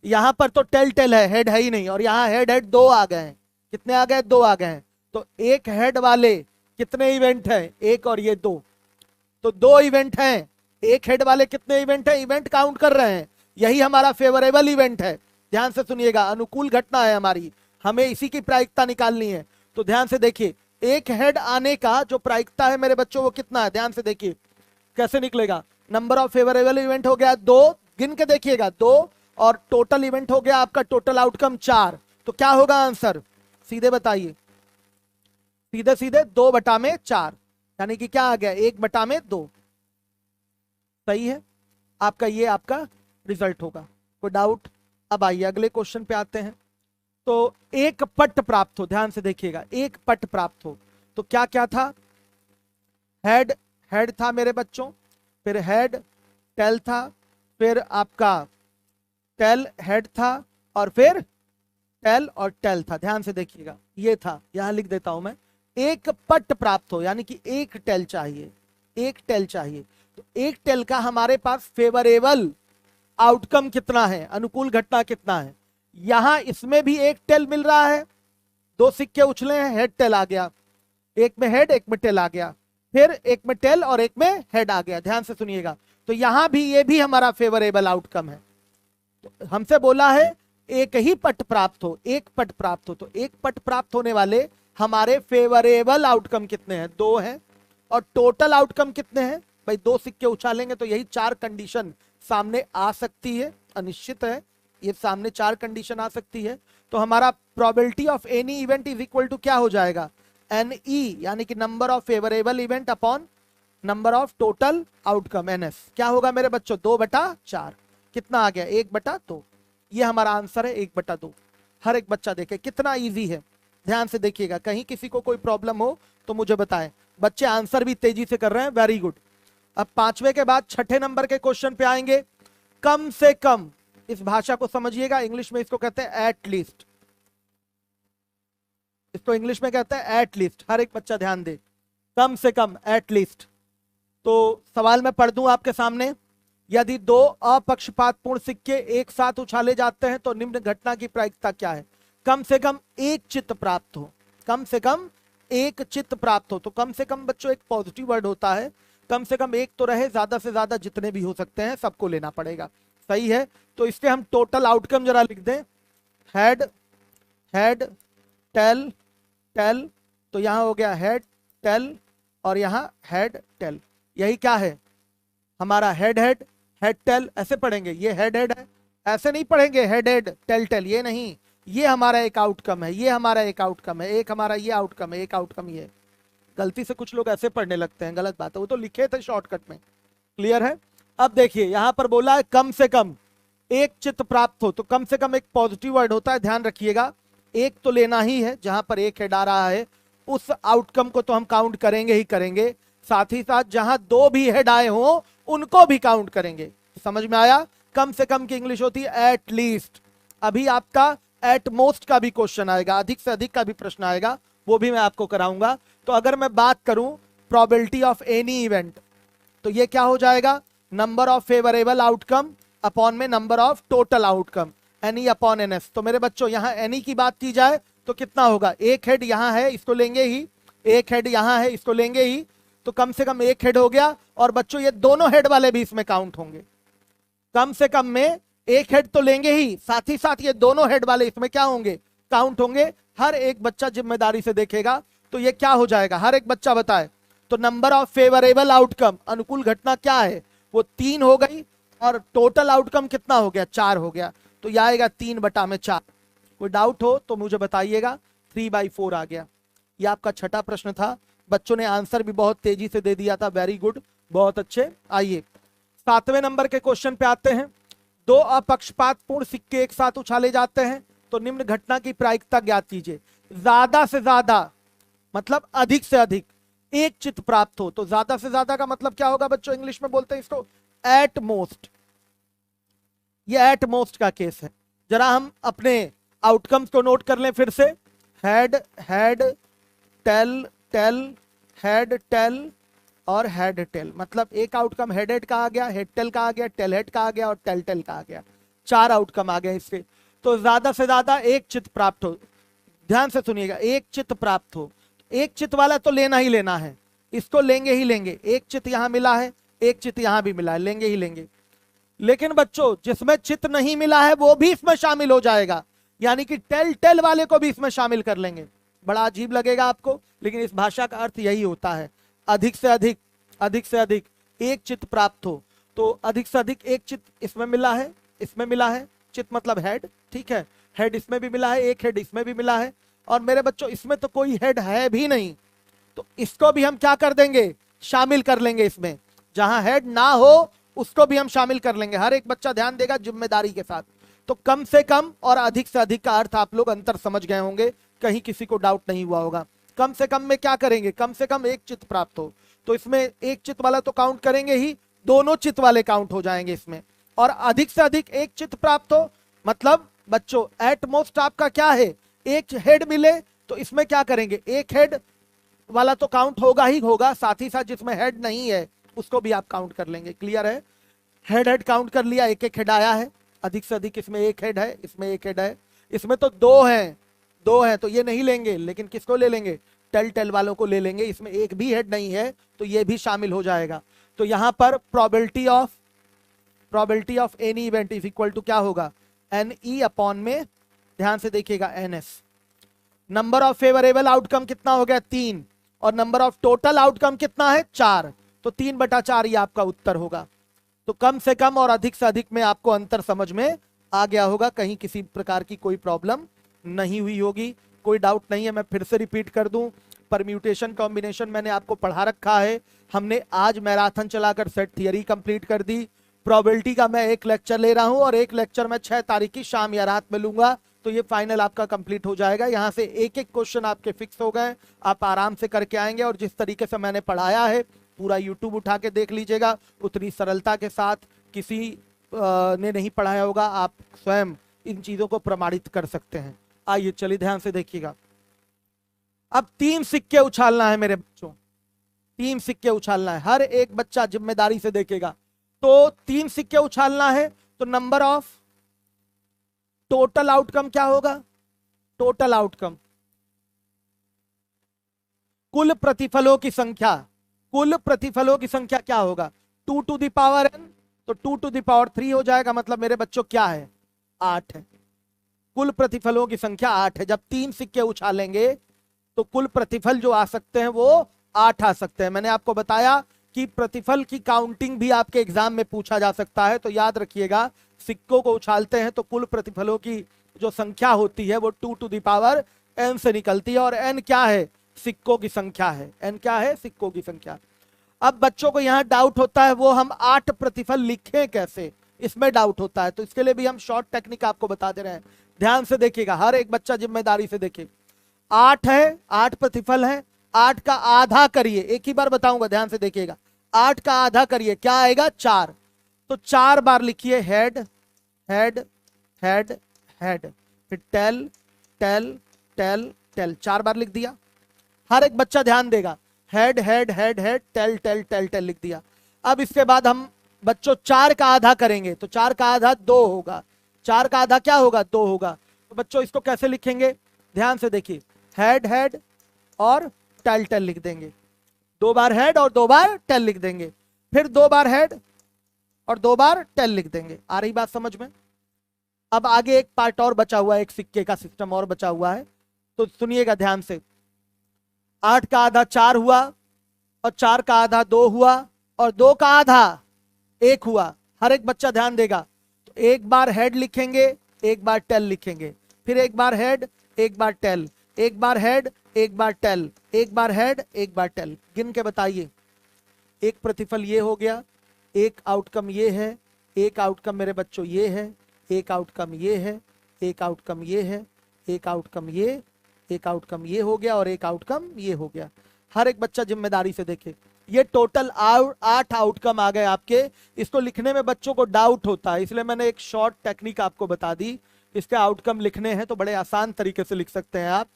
यहां पर तो टेल है, हेड है ही नहीं, और यहां हेड 2 आ गए हैं। कितने आ गए? 2 आ गए हैं। तो एक हेड वाले कितने इवेंट हैं? 1 और ये 2, तो 2 इवेंट हैं। एक हेड वाले कितने इवेंट हैं? इवेंट काउंट कर रहे हैं, यही हमारा फेवरेबल इवेंट है। ध्यान से सुनिएगा, अनुकूल घटना है हमारी, हमें इसी की प्रायिकता निकालनी है। तो ध्यान से देखिए, एक हेड आने का जो प्रायिकता है मेरे बच्चों वो कितना है? ध्यान से देखिए कैसे निकलेगा। नंबर ऑफ फेवरेबल इवेंट हो गया 2, गिन के देखिएगा 2, और टोटल इवेंट हो गया आपका टोटल आउटकम 4। तो क्या होगा आंसर? सीधे बताइए, सीधे सीधे 2/4, यानी कि क्या आ गया 1/2। सही है आपका, ये आपका रिजल्ट होगा। कोई डाउट? अब आइए अगले क्वेश्चन पे आते हैं। तो एक पट प्राप्त हो, ध्यान से देखिएगा, एक पट प्राप्त हो तो क्या क्या था? हेड, हेड था मेरे बच्चों, फिर हेड टेल था, फिर आपका टेल हेड था, और फिर टेल और टेल था। ध्यान से देखिएगा, ये था, यहां लिख देता हूं मैं। एक पट प्राप्त हो यानी कि एक टेल चाहिए, एक टेल चाहिए। तो एक टेल का हमारे पास फेवरेबल आउटकम कितना है, अनुकूल घटना कितना है? यहां इसमें भी एक टेल मिल रहा है, दो सिक्के उछले हैं, हेड टेल आ गया, एक में हेड एक में टेल आ गया, फिर एक में टेल और एक में हेड आ गया। ध्यान से सुनिएगा, तो यहां भी ये भी हमारा फेवरेबल आउटकम है। तो हमसे बोला है एक ही पट प्राप्त हो, एक पट प्राप्त हो, तो एक पट प्राप्त होने वाले हमारे फेवरेबल आउटकम कितने हैं? 2 हैं। और टोटल आउटकम कितने हैं भाई? 2 सिक्के उछालेंगे तो यही 4 कंडीशन सामने आ सकती है, अनिश्चित है, ये सामने 4 कंडीशन आ सकती है। तो हमारा probability of any event is equal to क्या हो जाएगा? NE, यानी कि number of favourable event upon number of total outcome, NF। क्या होगा मेरे बच्चों? 2/4। कितना आ गया? 1/2। ये हमारा आंसर है, 1/2। हर एक बच्चा देखे कितना इजी है। ध्यान से देखिएगा, कहीं किसी को कोई प्रॉब्लम हो तो मुझे बताएं। बच्चे आंसर भी तेजी से कर रहे हैं, वेरी गुड। अब 5वें के बाद 6ठे नंबर के क्वेश्चन पे आएंगे। कम से कम, इस भाषा को समझिएगा, इंग्लिश में इसको कहते हैं एट लीस्ट, इसको इंग्लिश में कहते हैं एट लीस्ट। हर एक बच्चा ध्यान दे, कम से कम, एट लीस्ट। तो सवाल मैं पढ़ दूं आपके सामने। यदि 2 अपक्षपातपूर्ण सिक्के एक साथ उछाले जाते हैं तो निम्न घटना की प्रायिकता क्या है? कम से कम एक चित्त प्राप्त हो, कम से कम एक चित्त प्राप्त हो। तो कम से कम बच्चों एक पॉजिटिव वर्ड होता है, कम से कम एक तो रहे, ज्यादा से ज्यादा जितने भी हो सकते हैं सबको लेना पड़ेगा। सही है, तो इसके हम टोटल आउटकम जरा लिख दें। हेड, हेड टेल टेल, तो यहां हो गया हेड टेल और यहां हेड टेल। यही क्या है हमारा? हेड हेड हेड टेल, ऐसे पढ़ेंगे, ये हेड हेड है, ऐसे नहीं पढ़ेंगे हेड हेड टेल टेल, ये नहीं, ये हमारा एक आउटकम है, ये हमारा एक आउटकम है, एक हमारा ये आउटकम है, एक आउटकम ये। गलती से कुछ लोग ऐसे पढ़ने लगते हैं, गलत बात है, वो तो लिखे थे शॉर्टकट में। क्लियर है? अब देखिए यहां पर बोला है कम से कम एक चित्त प्राप्त हो, तो कम से कम एक पॉजिटिव वर्ड होता है, ध्यान रखिएगा। एक तो लेना ही है, जहां पर एक हेड आ रहा है उस आउटकम को तो हम काउंट करेंगे ही करेंगे, साथ ही साथ जहां 2 भी हेड आए हो उनको भी काउंट करेंगे। समझ में आया? कम से कम की इंग्लिश होती है एट लीस्ट। अभी आपका एट मोस्ट का भी क्वेश्चन आएगा, अधिक से अधिक का भी प्रश्न आएगा, वो भी मैं आपको कराऊंगा। तो अगर मैं बात करूं प्रोबेबिलिटी ऑफ एनी इवेंट, तो ये क्या हो जाएगा? Number of favourable outcome upon में number of total outcome, NE upon NF। तो मेरे बच्चों यहां NE की बात की जाए तो कितना होगा? एक हेड यहां है, इसको लेंगे ही, एक हेड यहां है, इसको लेंगे ही, तो कम से कम एक हेड हो गया। और बच्चों ये दोनों हेड वाले भी इसमें काउंट होंगे, कम से कम में एक हेड तो लेंगे ही, साथ ही साथ ये दोनों हेड वाले इसमें क्या होंगे? काउंट होंगे। हर एक बच्चा जिम्मेदारी से देखेगा, तो ये क्या हो जाएगा? हर एक बच्चा बताए। तो नंबर ऑफ फेवरेबल आउटकम, अनुकूल घटना क्या है? वो 3 हो गई, और टोटल आउटकम कितना हो गया? 4 हो गया। तो यह आएगा 3/4। कोई डाउट हो तो मुझे बताइएगा। 3/4 आ गया। ये आपका 6ठा प्रश्न था। बच्चों ने आंसर भी बहुत तेजी से दे दिया था, वेरी गुड, बहुत अच्छे। आइए 7वें नंबर के क्वेश्चन पे आते हैं। 2 अपक्षपातपूर्ण सिक्के एक साथ उछाले जाते हैं तो निम्न घटना की प्रायिकता ज्ञात कीजिए। ज्यादा से ज्यादा मतलब अधिक से अधिक एक चित्त प्राप्त हो, तो ज्यादा से ज्यादा का मतलब क्या होगा बच्चों? इंग्लिश में बोलते हैं इसको एट मोस्ट। ये एट मोस्ट का केस है। जरा हम अपने आउटकम्स को नोट कर लें फिर से। Head head tail tail head tail और हेड टेल, मतलब एक आउटकम हेड हेड का आ गया, हेड टेल का आ गया, टेल हेड का आ गया और टेल टेल का आ गया। 4 आउटकम आ गए इसके। तो ज्यादा से ज्यादा एक चित्त प्राप्त हो, ध्यान से सुनिएगा, एक चित्त प्राप्त हो। एक चित्त वाला तो लेना ही लेना है, इसको लेंगे ही लेंगे। एक चित्त यहां मिला है, एक चित्त यहां भी मिला है, लेंगे ही लेंगे। लेकिन बच्चों जिसमें चित्त नहीं मिला है वो भी इसमें शामिल हो जाएगा, यानी कि टेल टेल वाले को भी इसमें शामिल कर लेंगे। बड़ा अजीब लगेगा आपको, लेकिन इस भाषा का अर्थ यही होता है। अधिक से अधिक, अधिक से अधिक एक चित्त प्राप्त हो, तो अधिक से अधिक एक चित्त इसमें मिला है, इसमें मिला है, चित्त मतलब हेड, ठीक है, हेड इसमें भी मिला है, एक हेड इसमें भी मिला है। और मेरे बच्चों इसमें तो कोई हेड है भी नहीं, तो इसको भी हम क्या कर देंगे, शामिल कर लेंगे इसमें। जहां हेड ना हो उसको भी हम शामिल कर लेंगे। हर एक बच्चा ध्यान देगा जिम्मेदारी के साथ। तो कम से कम और अधिक से अधिक का अर्थ आप लोग अंतर समझ गए होंगे, कहीं किसी को डाउट नहीं हुआ होगा। कम से कम में क्या करेंगे, कम से कम एक चित्त प्राप्त हो, तो इसमें एक चित्त वाला तो काउंट करेंगे ही, दोनों चित्त वाले काउंट हो जाएंगे इसमें। और अधिक से अधिक एक चित्त प्राप्त हो मतलब बच्चों एट मोस्ट आपका क्या है, एक हेड मिले, तो इसमें क्या करेंगे, एक हेड वाला तो काउंट होगा ही होगा, साथ ही साथ जिसमें हेड नहीं है उसको भी आप काउंट कर लेंगे। क्लियर है? हेड हेड काउंट कर लिया, एक एक हेड आया है। अधिक से अधिक इसमें एक हेड है, इसमें एक हेड है, इसमें तो दो हैं, दो हैं तो ये नहीं लेंगे, लेकिन किसको ले लेंगे, टेल टेल वालों को ले लेंगे। इसमें एक भी हेड नहीं है तो ये भी शामिल हो जाएगा। तो यहां पर probability of any event is equal to क्या होगा, एन ई अपॉन में, ध्यान से देखिएगा, N S. Number of favourable outcome कितना हो गया, 3, और नंबर ऑफ टोटल आउटकम कितना है, 4। तो 3/4 ये आपका उत्तर होगा। तो कम से कम और अधिक से अधिक में आपको अंतर समझ में आ गया होगा, कहीं किसी प्रकार की कोई प्रॉब्लम नहीं हुई होगी, कोई डाउट नहीं है। मैं फिर से रिपीट कर दूं, परम्यूटेशन कॉम्बिनेशन मैंने आपको पढ़ा रखा है। हमने आज मैराथन चलाकर सेट थियरी कंप्लीट कर दी। प्रोबेबिलिटी का मैं एक लेक्चर ले रहा हूं और एक लेक्चर मैं 6 तारीख की शाम या रात में लूंगा, तो ये फाइनल आपका कंप्लीट हो जाएगा। यहाँ से एक एक क्वेश्चन आपके फिक्स हो गए, आप आराम से करके आएंगे। और जिस तरीके से मैंने पढ़ाया है पूरा यूट्यूब उठा के देख लीजिएगा, उतनी सरलता के साथ किसी ने नहीं पढ़ाया होगा, आप स्वयं इन चीजों को प्रमाणित कर सकते हैं। आइए चलिए ध्यान से देखिएगा। अब 3 सिक्के उछालना है मेरे बच्चों, 3 सिक्के उछालना है, हर एक बच्चा जिम्मेदारी से देखेगा। तो 3 सिक्के उछालना है, तो नंबर ऑफ टोटल आउटकम क्या होगा, टोटल आउटकम कुल प्रतिफलों की संख्या, कुल प्रतिफलों की संख्या क्या होगा, 2 टू द पावर n, तो 2 टू द पावर 3 हो जाएगा। मतलब मेरे बच्चों क्या है, 8 है। कुल प्रतिफलों की संख्या 8 है। जब 3 सिक्के उछालेंगे तो कुल प्रतिफल जो आ सकते हैं वो 8 आ सकते हैं। मैंने आपको बताया कि प्रतिफल की काउंटिंग भी आपके एग्जाम में पूछा जा सकता है, तो याद रखिएगा सिक्कों को उछालते हैं तो कुल प्रतिफलों की जो संख्या होती है वो 2 टू द पावर n से निकलती है। और n क्या है, सिक्कों की संख्या है, n क्या है, सिक्कों की संख्या। अब बच्चों को यहाँ डाउट होता है वो हम 8 प्रतिफल लिखें कैसे, इसमें डाउट होता है, तो इसके लिए भी हम शॉर्ट टेक्निक आपको बता दे रहे हैं। ध्यान से देखिएगा, हर एक बच्चा जिम्मेदारी से देखे। 8 है, 8 प्रतिफल है, 8 का आधा करिए, एक ही बार बताऊंगा, ध्यान से देखिएगा। 8 का आधा करिए, क्या आएगा, 4। तो 4 बार लिखिए हेड हेड हेड हेड, फिर टेल टेल टेल टेल, 4 बार लिख दिया। हर एक बच्चा ध्यान देगा, head head head head tail tail tail tail लिख दिया। अब इसके बाद हम बच्चों 4 का आधा करेंगे, तो 4 का आधा 2 होगा। 4 का आधा क्या होगा, 2 होगा। तो बच्चों इसको कैसे लिखेंगे, ध्यान से देखिए, हेड हेड और टेल टेल लिख देंगे। 2 बार हेड और 2 बार टेल लिख देंगे, फिर 2 बार हेड और 2 बार टेल लिख देंगे। आ रही बात समझ में? अब आगे एक पार्ट और बचा हुआ है, एक सिक्के का सिस्टम और बचा हुआ है, तो सुनिएगा ध्यान से। 8 का आधा 4 हुआ, और 4 का आधा 2 हुआ, और 2 का आधा 1 हुआ। हर एक बच्चा ध्यान देगा, तो एक बार हेड लिखेंगे, एक बार टेल लिखेंगे, फिर एक बार हेड, एक बार टेल, एक बार हेड, एक बार टेल, एक बार हेड, एक बार टेल। गिन के बताइए, एक प्रतिफल ये हो गया, एक आउटकम ये है, एक आउटकम मेरे बच्चों ये है, एक आउटकम ये है, एक आउटकम ये है, एक आउटकम ये, एक आउटकम ये हो गया, और एक आउटकम ये हो गया। हर एक बच्चा जिम्मेदारी से देखे। ये टोटल 8 आउटकम आ गए आपके। इसको लिखने में बच्चों को डाउट होता है, इसलिए मैंने एक शॉर्ट टेक्निक आपको बता दी। इसके आउटकम लिखने हैं तो बड़े आसान तरीके से लिख सकते हैं आप।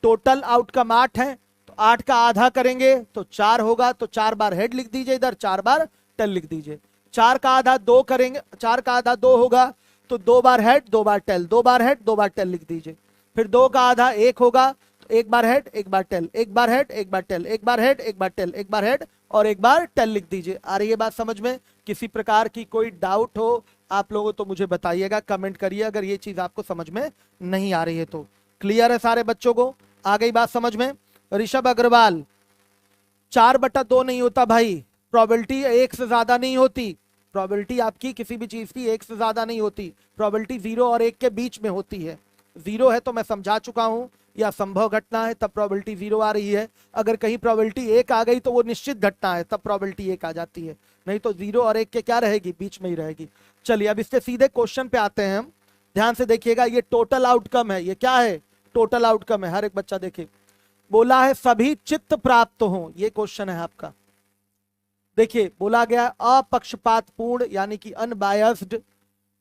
टोटल आउटकम 8 है, तो 8 का आधा करेंगे तो 4 होगा, तो 4 बार हेड लिख दीजिए इधर, 4 बार टेल लिख दीजिए। 4 का आधा 2 करेंगे, 4 का आधा 2 होगा, तो 2 बार हेड 2 बार टेल, 2 बार हेड 2 बार टेल लिख दीजिए। फिर 2 का आधा 1 होगा, तो 1 बार हेड 1 बार टेल, 1 बार हेड 1 बार टेल, 1 बार हेड 1 बार टेल, 1 बार हेड और 1 बार टेल लिख दीजिए। आ रही है बात समझ में? किसी प्रकार की कोई डाउट हो आप लोगों तो मुझे बताइएगा, कमेंट करिए अगर ये चीज आपको समझ में नहीं आ रही है तो। क्लियर है सारे बच्चों को? आ गई बात समझ में? ऋषभ अग्रवाल, 4/2 नहीं होता भाई, प्रोबेबिलिटी 1 से ज्यादा नहीं होती। प्रोबेबिलिटी आपकी किसी भी चीज की 1 से ज्यादा नहीं होती, प्रोबेबिलिटी 0 और 1 के बीच में होती है। 0 है तो मैं समझा चुका हूं, या संभव घटना है तब प्रोबेबिलिटी 0 आ रही है। अगर कहीं प्रोबेबिलिटी 1 आ गई तो वो निश्चित घटना है, तब प्रोबेबिलिटी 1 आ जाती है, नहीं तो 0 और 1 के क्या रहेगी, बीच में ही रहेगी। चलिए अब इसके सीधे क्वेश्चन पे आते हैं हम। ध्यान से देखिएगा, ये टोटल आउटकम है। ये क्या है, टोटल आउटकम है। हर एक बच्चा देखे, बोला है सभी चित्त प्राप्त हो, ये क्वेश्चन है आपका। देखिए बोला गया अपक्षपातपूर्ण यानी कि अनबायस्ड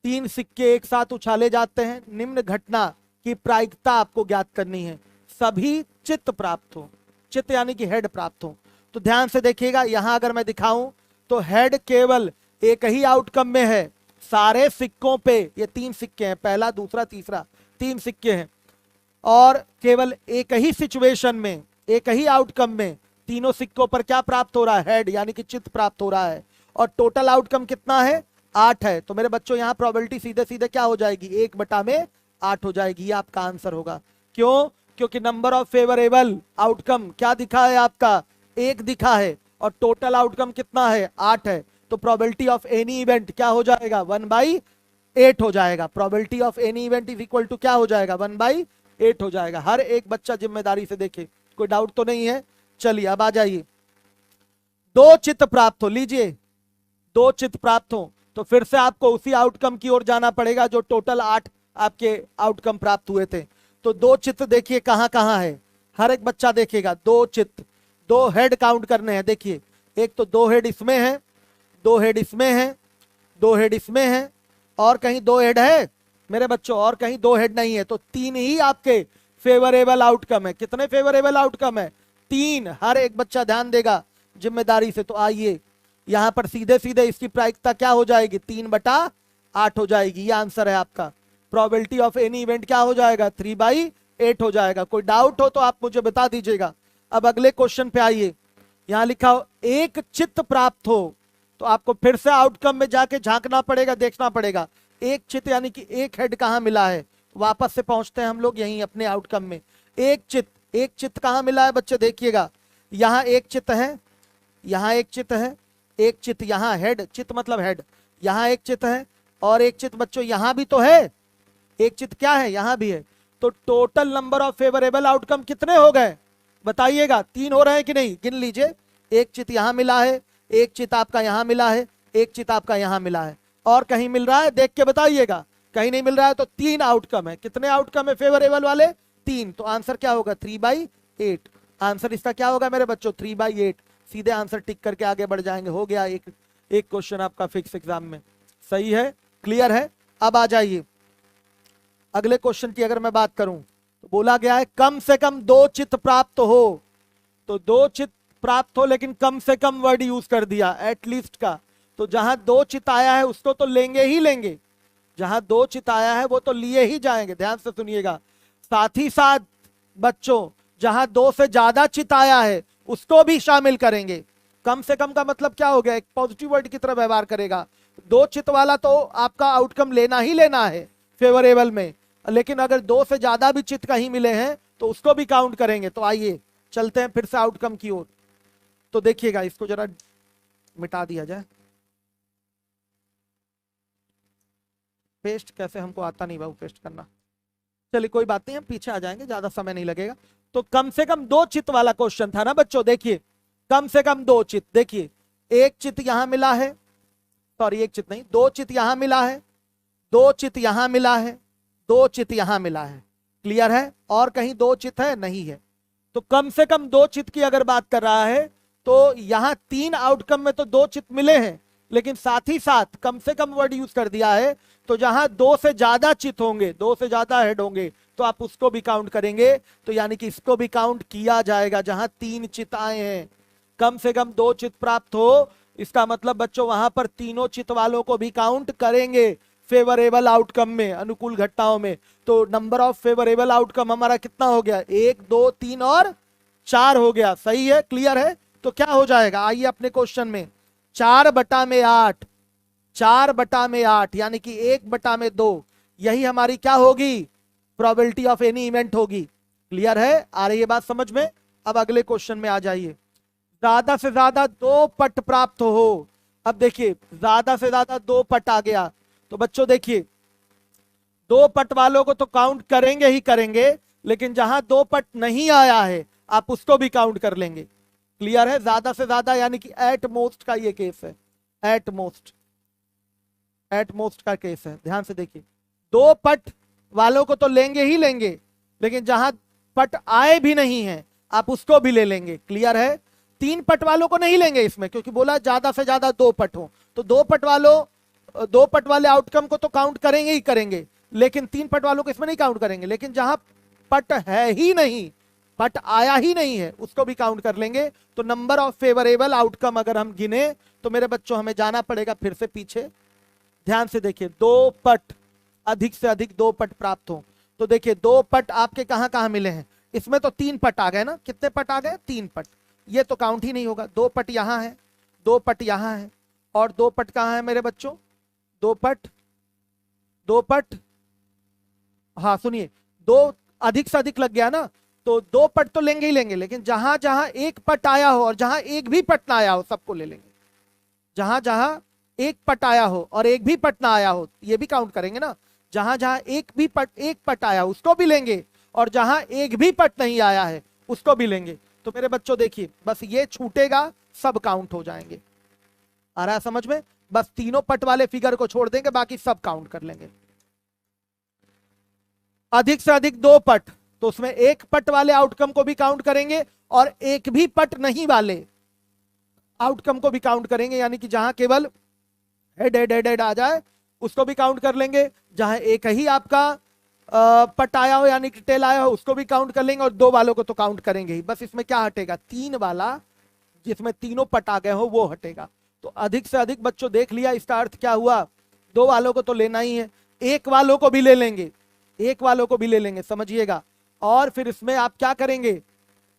3 सिक्के एक साथ उछाले जाते हैं, निम्न घटना की प्रायिकता आपको ज्ञात करनी है। सभी चित्त प्राप्त हो, चित्त यानी कि हेड प्राप्त हो। तो ध्यान से देखिएगा, यहां अगर मैं दिखाऊं तो हेड केवल एक ही आउटकम में है। सारे सिक्कों पे ये 3 सिक्के हैं, पहला दूसरा तीसरा 3 सिक्के हैं, और केवल एक ही सिचुएशन में, एक ही आउटकम में तीनों सिक्कों पर क्या प्राप्त हो रहा है, हेड यानी कि चित्त प्राप्त हो रहा है। और टोटल आउटकम कितना है, 8 है। तो मेरे बच्चों यहाँ प्रोबेबिलिटी सीधे सीधे क्या हो जाएगी, 1/8 हो जाएगी। ये आपका आंसर होगा। क्यों, क्योंकि नंबर ऑफ फेवरेबल आउटकम क्या दिखा है आपका, 1 दिखा है, और टोटल आउटकम कितना है, 8 है। तो प्रोबेबिलिटी ऑफ एनी इवेंट क्या हो जाएगा, 1/8 हो जाएगा। Probability of any event is equal to क्या हो जाएगा, 1/8 हो जाएगा। हर एक बच्चा जिम्मेदारी से देखे, कोई डाउट तो नहीं है। चलिए अब आ जाइए, 2 चित्त प्राप्त हो, लीजिए 2 चित्त प्राप्त हो तो फिर से आपको उसी आउटकम की ओर जाना पड़ेगा जो टोटल 8 आपके आउटकम प्राप्त हुए थे। तो 2 चित्त देखिए कहां कहां है, हर एक बच्चा देखेगा। 2 चित्त, 2 हेड काउंट करने हैं। देखिए एक तो 2 हेड इसमें है, 2 हेड इसमें है, 2 हेड इसमें है, और कहीं 2 हेड है मेरे बच्चों, और कहीं 2 हेड नहीं है। तो 3 ही आपके फेवरेबल आउटकम है। कितने फेवरेबल आउटकम है, 3। हर एक बच्चा ध्यान देगा जिम्मेदारी से। तो आइए यहां पर सीधे सीधे इसकी प्रायिकता क्या हो जाएगी, 3/8 हो जाएगी। ये आंसर है आपका। प्रोबेबिलिटी ऑफ एनी इवेंट क्या हो जाएगा, 3/8 हो जाएगा। कोई डाउट हो तो आप मुझे बता दीजिएगा। अब अगले क्वेश्चन पे आइए, यहां लिखा हो 1 चित्त प्राप्त हो, तो आपको फिर से आउटकम में जाके झांकना पड़ेगा, देखना पड़ेगा 1 चित्त यानी कि 1 हेड कहां मिला है। वापस से पहुंचते हैं हम लोग यहीं अपने आउटकम में। 1 चित्त, 1 चित्त कहां मिला है बच्चे, देखिएगा यहां 1 चित्त है, यहां 1 चित्त है, 1 चित्त यहां, हेड चित्त मतलब हेड, यहां 1 चित्त है, और 1 चित्त बच्चों यहां भी तो है, 1 चित्त क्या है, यहां भी है। तो total number of favourable outcome कितने हो गए बताइएगा, 3 हो रहे हैं कि नहीं, गिन लीजिए। 1 चित्त यहां मिला है, 1 चित्त आपका यहां मिला है, 1 चित्त आपका यहां मिला है, और कहीं मिल रहा है देख के बताइएगा। कहीं नहीं मिल रहा है तो 3 आउटकम है। कितने आउटकम है फेवरेबल वाले, 3। तो आंसर क्या होगा, 3/8। आंसर इसका क्या होगा मेरे बच्चों, 3/8। सीधे आंसर टिक करके आगे बढ़ जाएंगे। हो गया एक क्वेश्चन आपका फिक्स एग्जाम में। सही है, क्लियर है। अब आ जाइए अगले क्वेश्चन की अगर मैं बात करूं तो बोला गया है कम से कम 2 चित्त प्राप्त हो। तो 2 चित्त प्राप्त हो, लेकिन कम से कम वर्ड यूज कर दिया, एटलीस्ट का। तो जहां 2 चित्त आया है उसको तो लेंगे ही लेंगे, जहां 2 चित्त आया है वो तो लिए ही जाएंगे। ध्यान से सुनिएगा। साथ ही साथ बच्चों जहां 2 से ज्यादा चित्त आया है उसको भी शामिल करेंगे। कम से कम का मतलब क्या हो गया, एक पॉजिटिव वर्ड की तरह व्यवहार करेगा। 2 चित्त वाला तो आपका आउटकम लेना ही लेना है फेवरेबल में, लेकिन अगर 2 से ज्यादा भी चित्त कहीं मिले हैं तो उसको भी काउंट करेंगे। तो आइए चलते हैं फिर से आउटकम की ओर। तो देखिएगा, इसको जरा मिटा दिया जाए। पेस्ट कैसे, हमको आता नहीं बाबू पेस्ट करना। चलिए कोई बात नहीं, हम पीछे आ जाएंगे, ज्यादा समय नहीं लगेगा। तो कम से कम 2 चित्त वाला क्वेश्चन था ना बच्चों। देखिए कम से कम 2 चित्त, देखिए 1 चित्त यहां मिला है, सॉरी 1 चित्त नहीं, 2 चित्त यहां मिला है, 2 चित्त यहां मिला है, 2 चित्त यहां मिला है। क्लियर है। और कहीं 2 चित्त है, नहीं है। तो कम से कम 2 चित्त की अगर बात कर रहा है तो यहां 3 आउटकम में तो 2 चित्त मिले हैं, लेकिन साथ ही साथ कम से कम वर्ड यूज कर दिया है। तो जहां 2 से ज्यादा चित्त होंगे, 2 से ज्यादा हेड होंगे, तो आप उसको भी काउंट करेंगे। तो यानी कि इसको भी काउंट किया जाएगा। जहां 3 चित्त आए हैं, कम से कम 2 चित्त प्राप्त हो, इसका मतलब बच्चों वहां पर तीनों चित्त वालों को भी काउंट करेंगे फेवरेबल आउटकम में, अनुकूल घटनाओं में। तो नंबर ऑफ फेवरेबल आउटकम हमारा कितना हो गया, 1 2 3 और 4 हो गया। सही है, क्लियर है। तो क्या हो जाएगा, आइए अपने क्वेश्चन में, 4/8, 4/8 यानी कि 1/2, यही हमारी क्या होगी, प्रोबेबिलिटी ऑफ एनी इवेंट होगी। क्लियर है, आ रही है बात समझ में। अब अगले क्वेश्चन में आ जाइए, ज्यादा से ज्यादा 2 पट प्राप्त हो। अब देखिए ज्यादा से ज्यादा 2 पट आ गया, तो बच्चों देखिए 2 पट वालों को तो काउंट करेंगे ही करेंगे, लेकिन जहां 2 पट नहीं आया है आप उसको भी काउंट कर लेंगे। क्लियर है? ज्यादा से ज्यादा यानी कि एट मोस्ट का ये केस है, एट मोस्ट, एट मोस्ट का केस है। ध्यान से देखिए, 2 पट वालों को तो लेंगे ही लेंगे, लेकिन जहां पट आए भी नहीं है आप उसको भी ले लेंगे। क्लियर है? 3 पट वालों को नहीं लेंगे इसमें, क्योंकि बोला ज्यादा से ज्यादा 2 पट हो, तो 2 पट वालों 2 पट वाले आउटकम को तो काउंट करेंगे ही करेंगे, लेकिन 3 पट वालों को इसमें नहीं काउंट करेंगे। लेकिन जहां पट है ही नहीं, पट आया ही नहीं है, उसको भी काउंट कर लेंगे। तो नंबर ऑफ फेवरेबल आउटकम अगर हम गिने तो मेरे बच्चों हमें जाना पड़ेगा फिर से पीछे। ध्यान से देखिए, 2 पट, अधिक से अधिक 2 पट प्राप्त हो, तो देखिए 2 पट आपके कहां कहां मिले हैं, इसमें तो 3 पट आ गए ना। कितने पट आ गए? 3 पट। ये तो काउंट ही नहीं होगा। 2 पट यहां है, 2 पट यहां है, और 2 पट कहां है मेरे बच्चों? 2 पट, 2 पट, हाँ सुनिए, 2 अधिक से अधिक लग गया ना, तो 2 पट तो लेंगे ही लेंगे, लेकिन जहां जहां 1 पट आया हो और जहां एक भी पट ना आया हो सबको ले लेंगे। जहां जहां 1 पट आया हो और एक भी पट ना आया हो ये भी काउंट करेंगे ना। जहां जहां एक पट आया उसको भी लेंगे, और जहां एक भी पट नहीं आया है उसको भी लेंगे। तो मेरे बच्चों देखिए, बस ये छूटेगा, सब काउंट हो जाएंगे। आ रहा है समझ में? बस तीनों पट वाले फिगर को छोड़ देंगे, बाकी सब काउंट कर लेंगे। अधिक से अधिक 2 पट, तो उसमें 1 पट वाले आउटकम को भी काउंट करेंगे और एक भी पट नहीं वाले आउटकम को भी काउंट करेंगे, यानी कि जहां केवल हेड हेड हेड हेड आ जाए उसको भी काउंट कर लेंगे। जहां एक ही आपका पट आया हो यानी कि टेल आया हो उसको भी काउंट कर लेंगे, और 2 वालों को तो काउंट करेंगे ही। बस इसमें क्या हटेगा? 3 वाला, जिसमें तीनों पट आ गए हो वो हटेगा। तो अधिक से अधिक बच्चों देख लिया, इसका अर्थ क्या हुआ? 2 वालों को तो लेना ही है, 1 वालों को भी ले लेंगे, 1 वालों को भी ले लेंगे, समझिएगा। और फिर इसमें आप क्या करेंगे?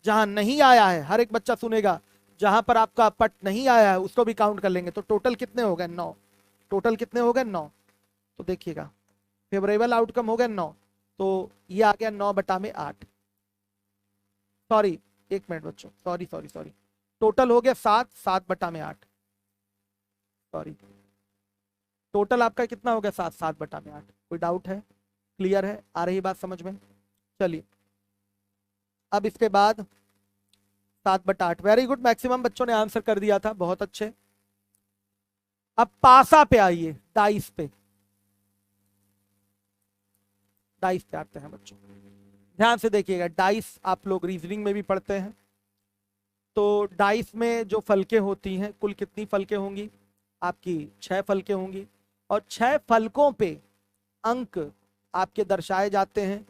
जहां नहीं आया है, हर एक बच्चा सुनेगा, जहां पर आपका पट नहीं आया है उसको भी काउंट कर लेंगे। तो टोटल कितने हो गए? 9। टोटल कितने हो गए? 9। तो देखिएगा, फेवरेबल आउटकम हो गए 9, तो ये आ गया 9/8। सॉरी, 1 मिनट बच्चों, सॉरी सॉरी सॉरी, टोटल हो गया 7, 7/8। सॉरी, टोटल आपका कितना हो गया? 7, 7/8। कोई डाउट है? क्लियर है? आ रही बात समझ में? चलिए, अब इसके बाद 7/8। वेरी गुड, मैक्सिमम बच्चों ने आंसर कर दिया था, बहुत अच्छे। अब पासा पे आइए, डाइस पे, डाइस पे आते हैं बच्चों। ध्यान से देखिएगा, डाइस आप लोग रीजनिंग में भी पढ़ते हैं, तो डाइस में जो फलकें होती हैं, कुल कितनी फलकें होंगी? आपकी 6 फलकें होंगी, और 6 फलकों पे अंक आपके दर्शाए जाते हैं।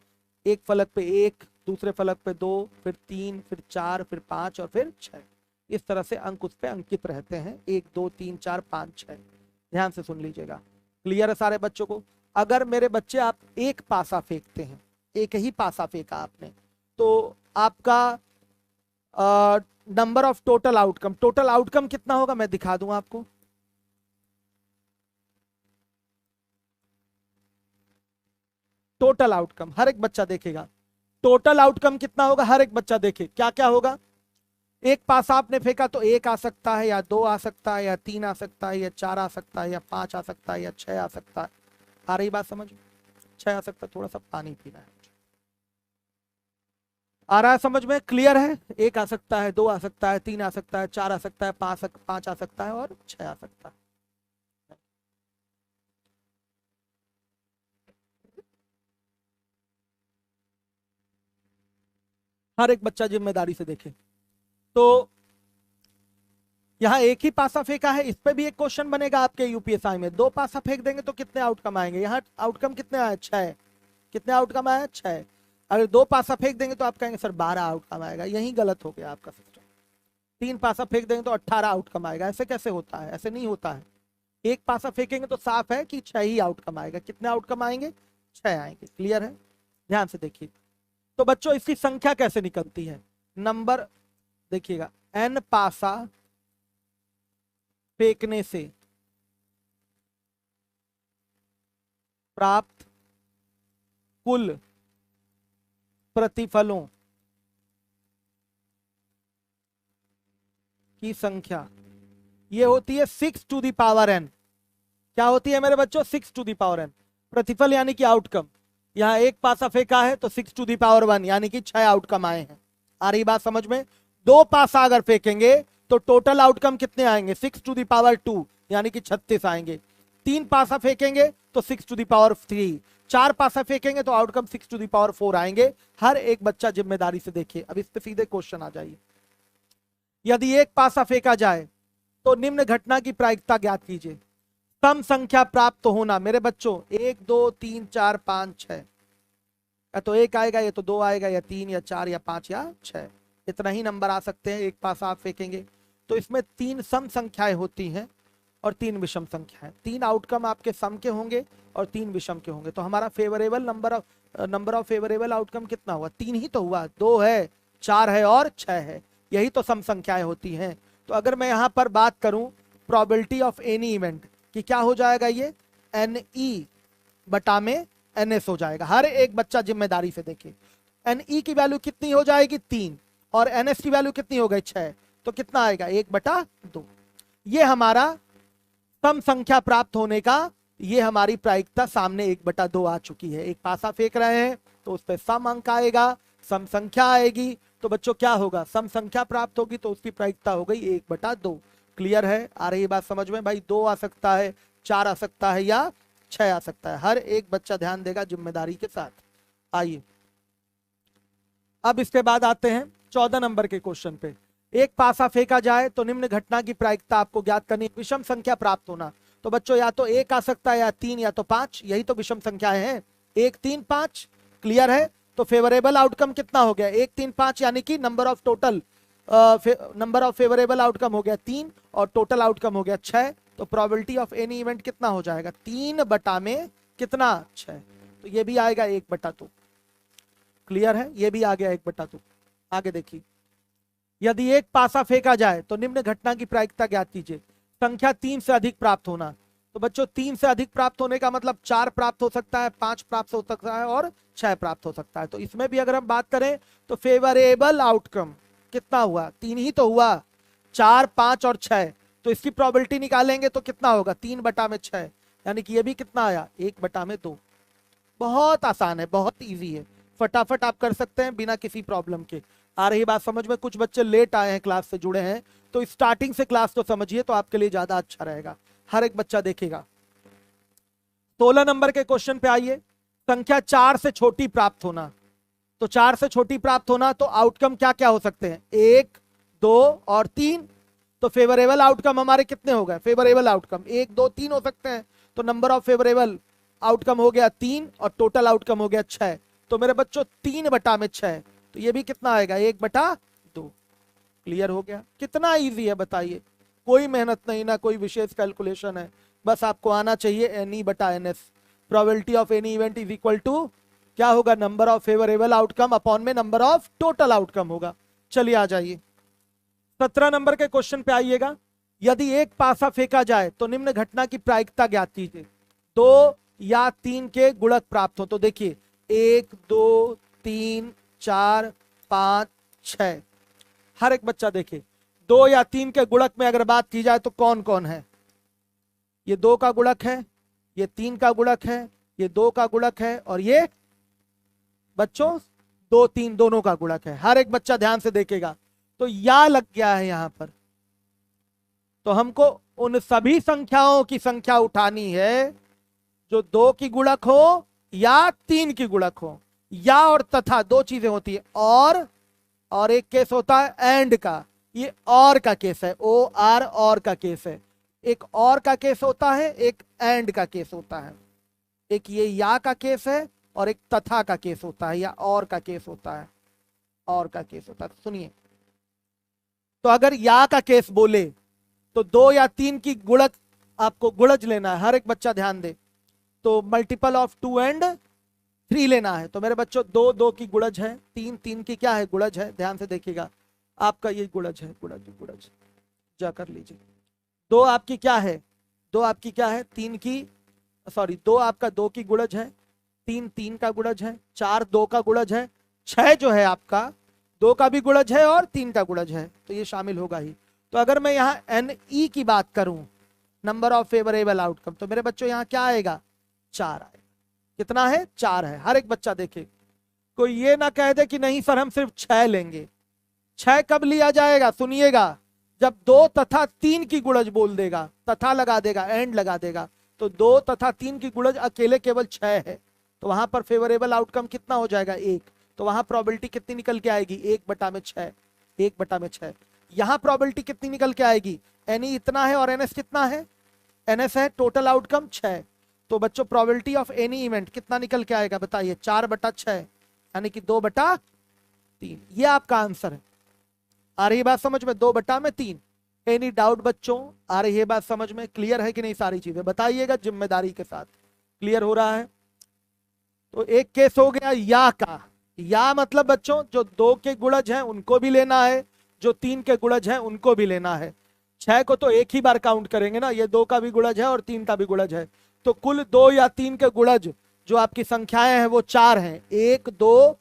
एक फलक पे 1, दूसरे फलक पे 2, फिर 3, फिर 4, फिर 5 और फिर 6। इस तरह से अंक उस पे अंकित रहते हैं, 1 2 3 4 5 6। ध्यान से सुन लीजिएगा। क्लियर है सारे बच्चों को? अगर मेरे बच्चे आप एक पासा फेंकते हैं, एक ही पासा फेंका आपने, तो आपका number of total outcome, total outcome कितना होगा मैं दिखा दूं आपको। टोटल आउटकम हर एक बच्चा देखेगा, टोटल आउटकम कितना होगा हर एक बच्चा देखे। क्या क्या होगा? एक पासा आपने फेंका तो 1 आ सकता है, या 2 आ सकता है, या 3 आ सकता है, या 4 आ सकता है, या 5 आ सकता है, या 6 आ सकता है। आ रही बात समझ? 6 आ सकता है। थोड़ा सा पानी पीना है। आ रहा है समझ में? क्लियर है? 1 आ सकता है, 2 आ सकता है, 3 आ सकता है, 4 आ सकता है, 5 आ सकता है, और 6 आ सकता है। हर एक बच्चा जिम्मेदारी से देखे। तो यहाँ एक ही पासा फेंका है, इस पे भी एक क्वेश्चन बनेगा आपके यूपीएसआई में। 2 पासा फेंक देंगे तो कितने आउटकम आएंगे? यहाँ आउटकम कितने आए? 6। कितने आउटकम आए? 6। अगर 2 पासा फेंक देंगे तो आप कहेंगे सर 12 आउटकम आएगा। यही गलत हो गया आपका सिस्टम। 3 पासा फेंक देंगे तो 18 आउटकम आएगा। ऐसे कैसे होता है? ऐसे नहीं होता है। एक पासा फेंकेंगे तो साफ है कि 6 ही आउटकम आएगा। कितने आउटकम आएंगे? 6 आएंगे। क्लियर है? ध्यान से देखिए। तो बच्चों इसकी संख्या कैसे निकलती है? नंबर देखिएगा, n पासा फेंकने से प्राप्त कुल प्रतिफलों की संख्या, ये होती है 6 टू द पावर n। क्या होती है मेरे बच्चों? 6 टू द पावर n। प्रतिफल यानी कि आउटकम, यहाँ एक पासा फेंका है तो 6 टू द पावर 1 यानी कि 6 आउटकम आए हैं। आ रही बात समझ में? दो पासा अगर फेंकेंगे तो टोटल आउटकम कितने आएंगे? 6 टू द पावर 2 यानी कि 36 आएंगे। तीन पासा फेंकेंगे तो 6 टू द पावर 3, चार पासा फेंकेंगे तो आउटकम 6 टू द पावर 4 आएंगे। हर एक बच्चा जिम्मेदारी से देखे। अब इस पे सीधे क्वेश्चन आ जाइए। यदि एक पासा फेंका जाए तो निम्न घटना की प्रायिकता ज्ञात कीजिए। सम संख्या प्राप्त होना मेरे बच्चों 1 2 3 4 5 6, या तो एक आएगा या तो दो आएगा या तीन या चार या पांच या छह, इतना ही नंबर आ सकते हैं एक पासा आप फेंकेंगे। तो इसमें तीन सम संख्याएं होती हैं और तीन विषम संख्याएं। तीन आउटकम आपके सम के होंगे और तीन विषम के होंगे। तो हमारा favourable number of favourable outcome कितना हुआ? तीन ही तो हुआ। दो है, चार है और छह है, यही तो सम संख्याएं होती हैं। तो अगर मैं यहाँ पर बात करूं प्रोबेबिलिटी ऑफ एनी इवेंट कि क्या हो जाएगा, ये NE बटा में NS हो जाएगा। हर एक बच्चा जिम्मेदारी से देखे। NE की वैल्यू कितनी हो जाएगी? 3, और NS की वैल्यू कितनी हो गई? 6। तो कितना आएगा? 1/2। ये हमारा सम संख्या प्राप्त होने का, ये हमारी प्रायिकता सामने 1/2 आ चुकी है। एक पासा फेंक रहे हैं तो उस पर सम अंक आएगा, सम संख्या आएगी। तो बच्चों क्या होगा? सम संख्या प्राप्त होगी तो उसकी प्रायिकता हो गई 1/2। क्लियर है? आ रही बात समझ में? भाई 2 आ सकता है, 4 आ सकता है या 6 आ सकता है। हर एक बच्चा ध्यान देगा जिम्मेदारी के साथ। आइए अब इसके बाद आते हैं 14 नंबर के क्वेश्चन पे। एक पासा फेंका जाए तो निम्न घटना की प्रायिकता आपको ज्ञात करनी है। विषम संख्या प्राप्त होना, तो बच्चों या तो 1 आ सकता है या 3 या तो 5, यही तो विषम संख्याएं हैं। 1 3 5। क्लियर है? तो फेवरेबल आउटकम कितना हो गया? 1 3 5 यानी कि नंबर ऑफ फेवरेबल आउटकम हो गया 3 और टोटल आउटकम हो गया 6। तो प्रोबेबिलिटी ऑफ एनी इवेंट कितना हो जाएगा? 3 बटा में कितना? 6। तो ये भी आएगा 1/2। क्लियर है? ये भी आ गया 1/2। आगे देखिए, यदि एक पासा फेंका जाए तो निम्न घटना की प्रायिकता ज्ञात कीजिए। संख्या 3 से अधिक प्राप्त होना, तो बच्चों 3 से अधिक प्राप्त होने का मतलब 4 प्राप्त हो सकता है, 5 प्राप्त हो सकता है और 6 प्राप्त हो सकता है। तो इसमें भी अगर हम बात करें तो फेवरेबल आउटकम कितना हुआ? 3 ही तो हुआ। 4 5 और 6, तो इसकी प्रोबेबिलिटी निकालेंगे तो कितना होगा? 3 बटा में 6, यानी कि ये भी कितना आया? 1/2। बहुत आसान है, बहुत ईजी है, फटाफट आप कर सकते हैं बिना किसी प्रॉब्लम के। आ रही बात समझ में? कुछ बच्चे लेट आए हैं, क्लास से जुड़े हैं, तो स्टार्टिंग से क्लास तो समझिए तो आपके लिए ज्यादा अच्छा रहेगा। हर एक बच्चा देखेगा। 16 नंबर के क्वेश्चन पे आइए। संख्या 4 से छोटी प्राप्त होना, तो 4 से छोटी प्राप्त होना तो आउटकम क्या क्या हो सकते हैं? 1 2 और 3। तो फेवरेबल आउटकम हमारे कितने हो गए? फेवरेबल आउटकम 1 2 3 हो सकते हैं। तो नंबर ऑफ फेवरेबल आउटकम हो गया 3 और टोटल आउटकम हो गया 6। तो मेरे बच्चों 3 बटा में 6, तो ये भी कितना आएगा? 1/2। क्लियर हो गया? कितना इजी है बताइए। कोई मेहनत नहीं, ना कोई विशेष कैलकुलेशन है, बस आपको आना चाहिए NE बटा NS। Probability of any event is equal to क्या होगा? Number of favourable outcome upon में नंबर ऑफ टोटल आउटकम होगा। चलिए आ जाइए 17 नंबर के क्वेश्चन पे आइएगा। यदि एक पासा फेंका जाए तो निम्न घटना की प्रायिकता ज्ञात कीजिए। 2 या 3 के गुणक प्राप्त हो, तो देखिए 1 2 3 4 5 6। हर एक बच्चा देखे 2 या 3 के गुणक में अगर बात की जाए तो कौन कौन है? ये 2 का गुणक है, ये 3 का गुणक है, ये 2 का गुणक है और ये बच्चों 2 3 दोनों का गुणक है। हर एक बच्चा ध्यान से देखेगा। तो या लग गया है यहां पर, तो हमको उन सभी संख्याओं की संख्या उठानी है जो 2 की गुणक हो या 3 की गुणक हो। या और तथा दो चीजें होती है, और एक केस होता है एंड का। ये और का केस है, OR और का केस है। एक और का केस होता है, एक एंड का केस होता है। एक ये या का केस है और एक तथा का केस होता है, या और का केस होता है, और का केस होता है। सुनिए, तो अगर या का केस बोले तो 2 या 3 की गुणक आपको गुणज लेना है। हर एक बच्चा ध्यान दे। तो मल्टीपल ऑफ 2 एंड 3 लेना है। तो मेरे बच्चों 2 2 की गुणज है, 3 3 की क्या है? गुणज है। ध्यान से देखिएगा, आपका ये गुणज है, गुणज जा कर लीजिए। 2 आपकी क्या है? 2 आपकी क्या है? 3 की, सॉरी 2 आपका 2 की गुणज है, 3 3 का गुणज है, 4 2 का गुणज है, 6 जो है आपका 2 का भी गुणज है और 3 का गुणज है, तो ये शामिल होगा ही। तो अगर मैं यहाँ NE की बात करूं, नंबर ऑफ फेवरेबल आउटकम, तो मेरे बच्चों यहाँ क्या आएगा? 4 आएगा। कितना है? 4 है। हर एक बच्चा देखे, कोई ये ना कह दे कि नहीं सर हम सिर्फ 6 लेंगे। 6 कब लिया जाएगा? सुनिएगा, जब 2 तथा 3 की गुणज बोल देगा, तथा लगा देगा, एंड लगा देगा, तो 2 तथा 3 की गुणज अकेले केवल 6 है, तो वहां पर फेवरेबल आउटकम कितना हो जाएगा? 1। तो वहां प्रोबेबिलिटी कितनी निकल के आएगी? 1/6। 1/6। यहां प्रोबेबिलिटी कितनी निकल के आएगी? एनी इतना है और एनएस कितना है? एनएस है, टोटल आउटकम 6। तो बच्चों प्रोबेबिलिटी ऑफ एनी इवेंट कितना निकल के आएगा बताइए? 4/6 यानी कि 2/3। ये आपका आंसर है। आ रही बात समझ में? 2/3। एनी डाउट बच्चों? आ रही है बात समझ में? क्लियर है कि नहीं? सारी चीजें बताइएगा जिम्मेदारी के साथ। क्लियर हो रहा है? तो एक केस हो गया या का। या मतलब बच्चों जो 2 के गुणज हैं उनको भी लेना है, जो 3 के गुणज हैं उनको भी लेना है। 6 को तो एक ही बार काउंट करेंगे ना, ये 2 का भी गुणज है और 3 का भी गुणज है, तो कुल 2 या 3 के गुणज जो आपकी संख्याएं हैं वो 4 हैं। 1 2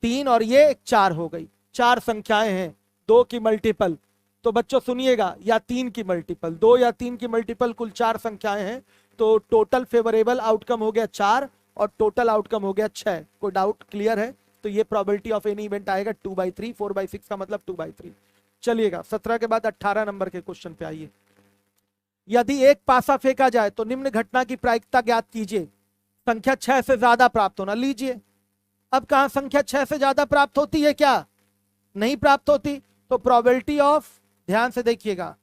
3 और ये 4 हो गई। 4 संख्याएं हैं, 2 की मल्टीपल। तो बच्चों सुनिएगा, या 3 की मल्टीपल, 2 या 3 की मल्टीपल, कुल 4 संख्याएं हैं, तो टोटल फेवरेबल आउटकम हो गया 4 और टोटल आउटकम हो गया 6। कोई डाउट? क्लियर है? तो ये प्रोबेबिलिटी ऑफ एनी इवेंट आएगा 2/3। 4/6 का मतलब 2/3। चलिएगा 17 के बाद 18 नंबर के क्वेश्चन पे आइए। यदि एक पासा फेंका जाए तो निम्न घटना की प्रायिकता ज्ञात कीजिए। संख्या 6 से ज्यादा प्राप्त होना। लीजिए, अब कहा संख्या 6 से ज्यादा प्राप्त होती है क्या? नहीं प्राप्त होती। तो प्रोबेबिलिटी ऑफ, ध्यान से देखिएगा,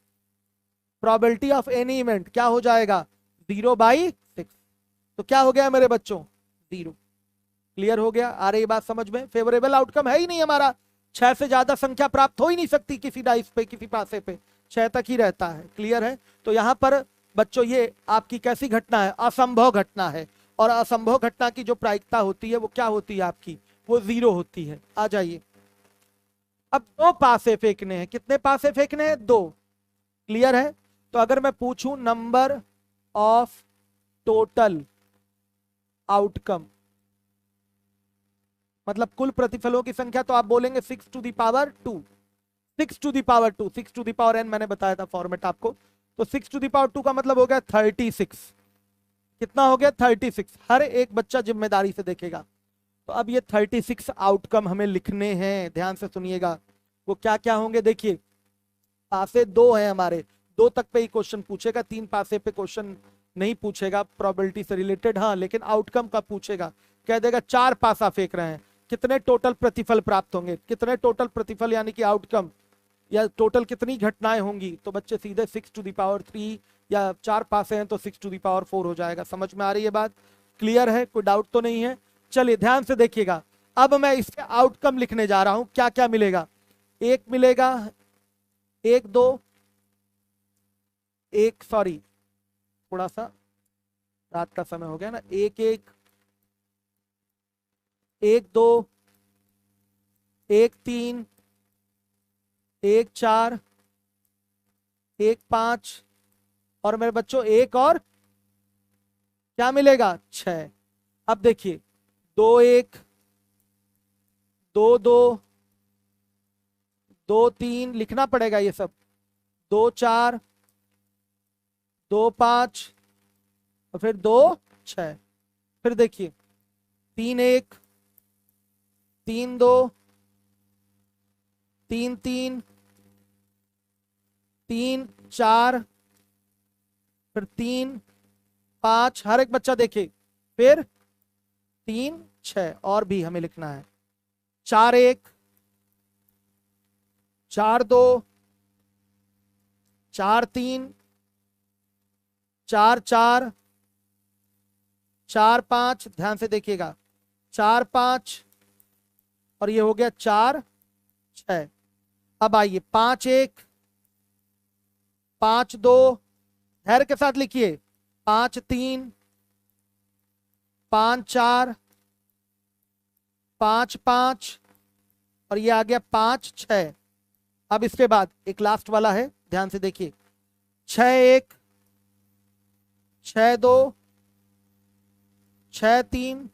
प्रोबेबिलिटी ऑफ एनी इवेंट क्या हो जाएगा? 0/6। तो क्या हो गया मेरे बच्चों? 0। क्लियर हो गया? आ रही बात समझ में? फेवरेबल आउटकम है ही नहीं हमारा, 6 से ज्यादा संख्या प्राप्त हो ही नहीं सकती किसी डाइस पे, किसी पासे पे, 6 तक ही रहता है। क्लियर है? तो यहां पर बच्चों ये आपकी कैसी घटना है? असंभव घटना है। और असंभव घटना की जो प्रायिकता होती है वो क्या होती है आपकी? वो 0 होती है। आ जाइए, अब 2 पासे फेंकने हैं। कितने पासे फेंकने हैं? 2। क्लियर है? तो अगर मैं पूछूं नंबर ऑफ टोटल आउटकम, मतलब कुल प्रतिफलों की संख्या, तो आप बोलेंगे 6 to the power 2। 6 to the power 2, 6 to the power n मैंने बताया था फॉर्मेट आपको। तो 6 टू द पावर 2 का मतलब हो गया 36। कितना हो गया? 36। हर एक बच्चा जिम्मेदारी से देखेगा। तो अब ये 36 आउटकम हमें लिखने हैं, ध्यान से सुनिएगा। वो क्या क्या होंगे देखिए। पासे 2 हैं हमारे, 2 तक पे ही क्वेश्चन पूछेगा, 3 पासे पे क्वेश्चन नहीं पूछेगा प्रोबेबिलिटी से रिलेटेड। हाँ, लेकिन आउटकम का पूछेगा। कह देगा 4 पासा फेंक रहे हैं, कितने टोटल प्रतिफल प्राप्त होंगे? कितने टोटल प्रतिफल यानी कि आउटकम, या टोटल कितनी घटनाएं होंगी? तो बच्चे सीधे 6 टू द पावर 3, या 4 पासे हैं तो 6 टू द पावर 4 हो जाएगा। समझ में आ रही है बात? क्लियर है? कोई डाउट तो नहीं है? चलिए ध्यान से देखिएगा। अब मैं इसके आउटकम लिखने जा रहा हूं। क्या क्या मिलेगा? 1 मिलेगा, 1 2 1, सॉरी थोड़ा सा रात का समय हो गया ना। 1 1 1 2 1 3 1 4 1 5 और मेरे बच्चों 1 और क्या मिलेगा? 6। अब देखिए 2 1 2 2 2 3 लिखना पड़ेगा ये सब, 2 4 2 5 और फिर 2 6। फिर देखिए 3 1 3 2 3 3 3 4 फिर 3 5। हर एक बच्चा देखे। फिर 3 6 और भी हमें लिखना है। 4 1 4 2 4 3 4 4 4 5। ध्यान से देखिएगा, 4 5 और ये हो गया 4 6। अब आइए 5 1 5 2, धैर्य के साथ लिखिए, 5 3 5 4 5 5 और ये आ गया 5 6। अब इसके बाद एक लास्ट वाला है, ध्यान से देखिए, 6 1 6 2 6 3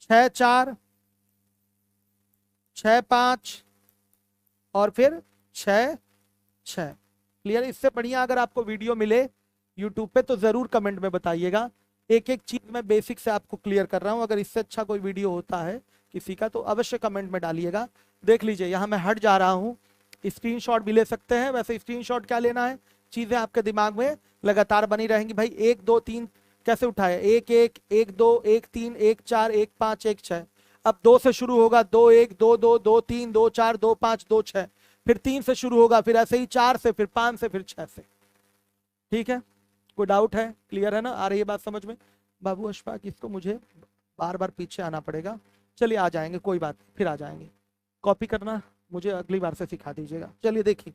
6 4 6 5 और फिर 6 6। क्लियर? इससे बढ़िया अगर आपको वीडियो मिले यूट्यूब पे तो जरूर कमेंट में बताइएगा। एक एक चीज मैं बेसिक से आपको क्लियर कर रहा हूं। अगर इससे अच्छा कोई वीडियो होता है किसी का तो अवश्य कमेंट में डालिएगा। देख लीजिए, यहाँ मैं हट जा रहा हूँ, स्क्रीनशॉट भी ले सकते हैं। वैसे स्क्रीनशॉट क्या लेना है, चीजें आपके दिमाग में लगातार बनी रहेंगी। भाई 1 2 3 कैसे उठाए, 1 1 1 2 1 3 1 4 1 5 1 6। अब 2 से शुरू होगा, 2 1 2 2 2 3 2 4 2 5 2 6। फिर 3 से शुरू होगा, फिर ऐसे ही 4 से, फिर 5 से, फिर 6 से। ठीक है, कोई डाउट है? क्लियर है ना? आ रही है बात समझ में? बाबू अशफाक, इसको मुझे बार बार पीछे आना पड़ेगा। चलिए आ जाएंगे, कोई बात नहीं, फिर आ जाएंगे। कॉपी करना मुझे अगली बार से सिखा दीजिएगा। चलिए देखिए,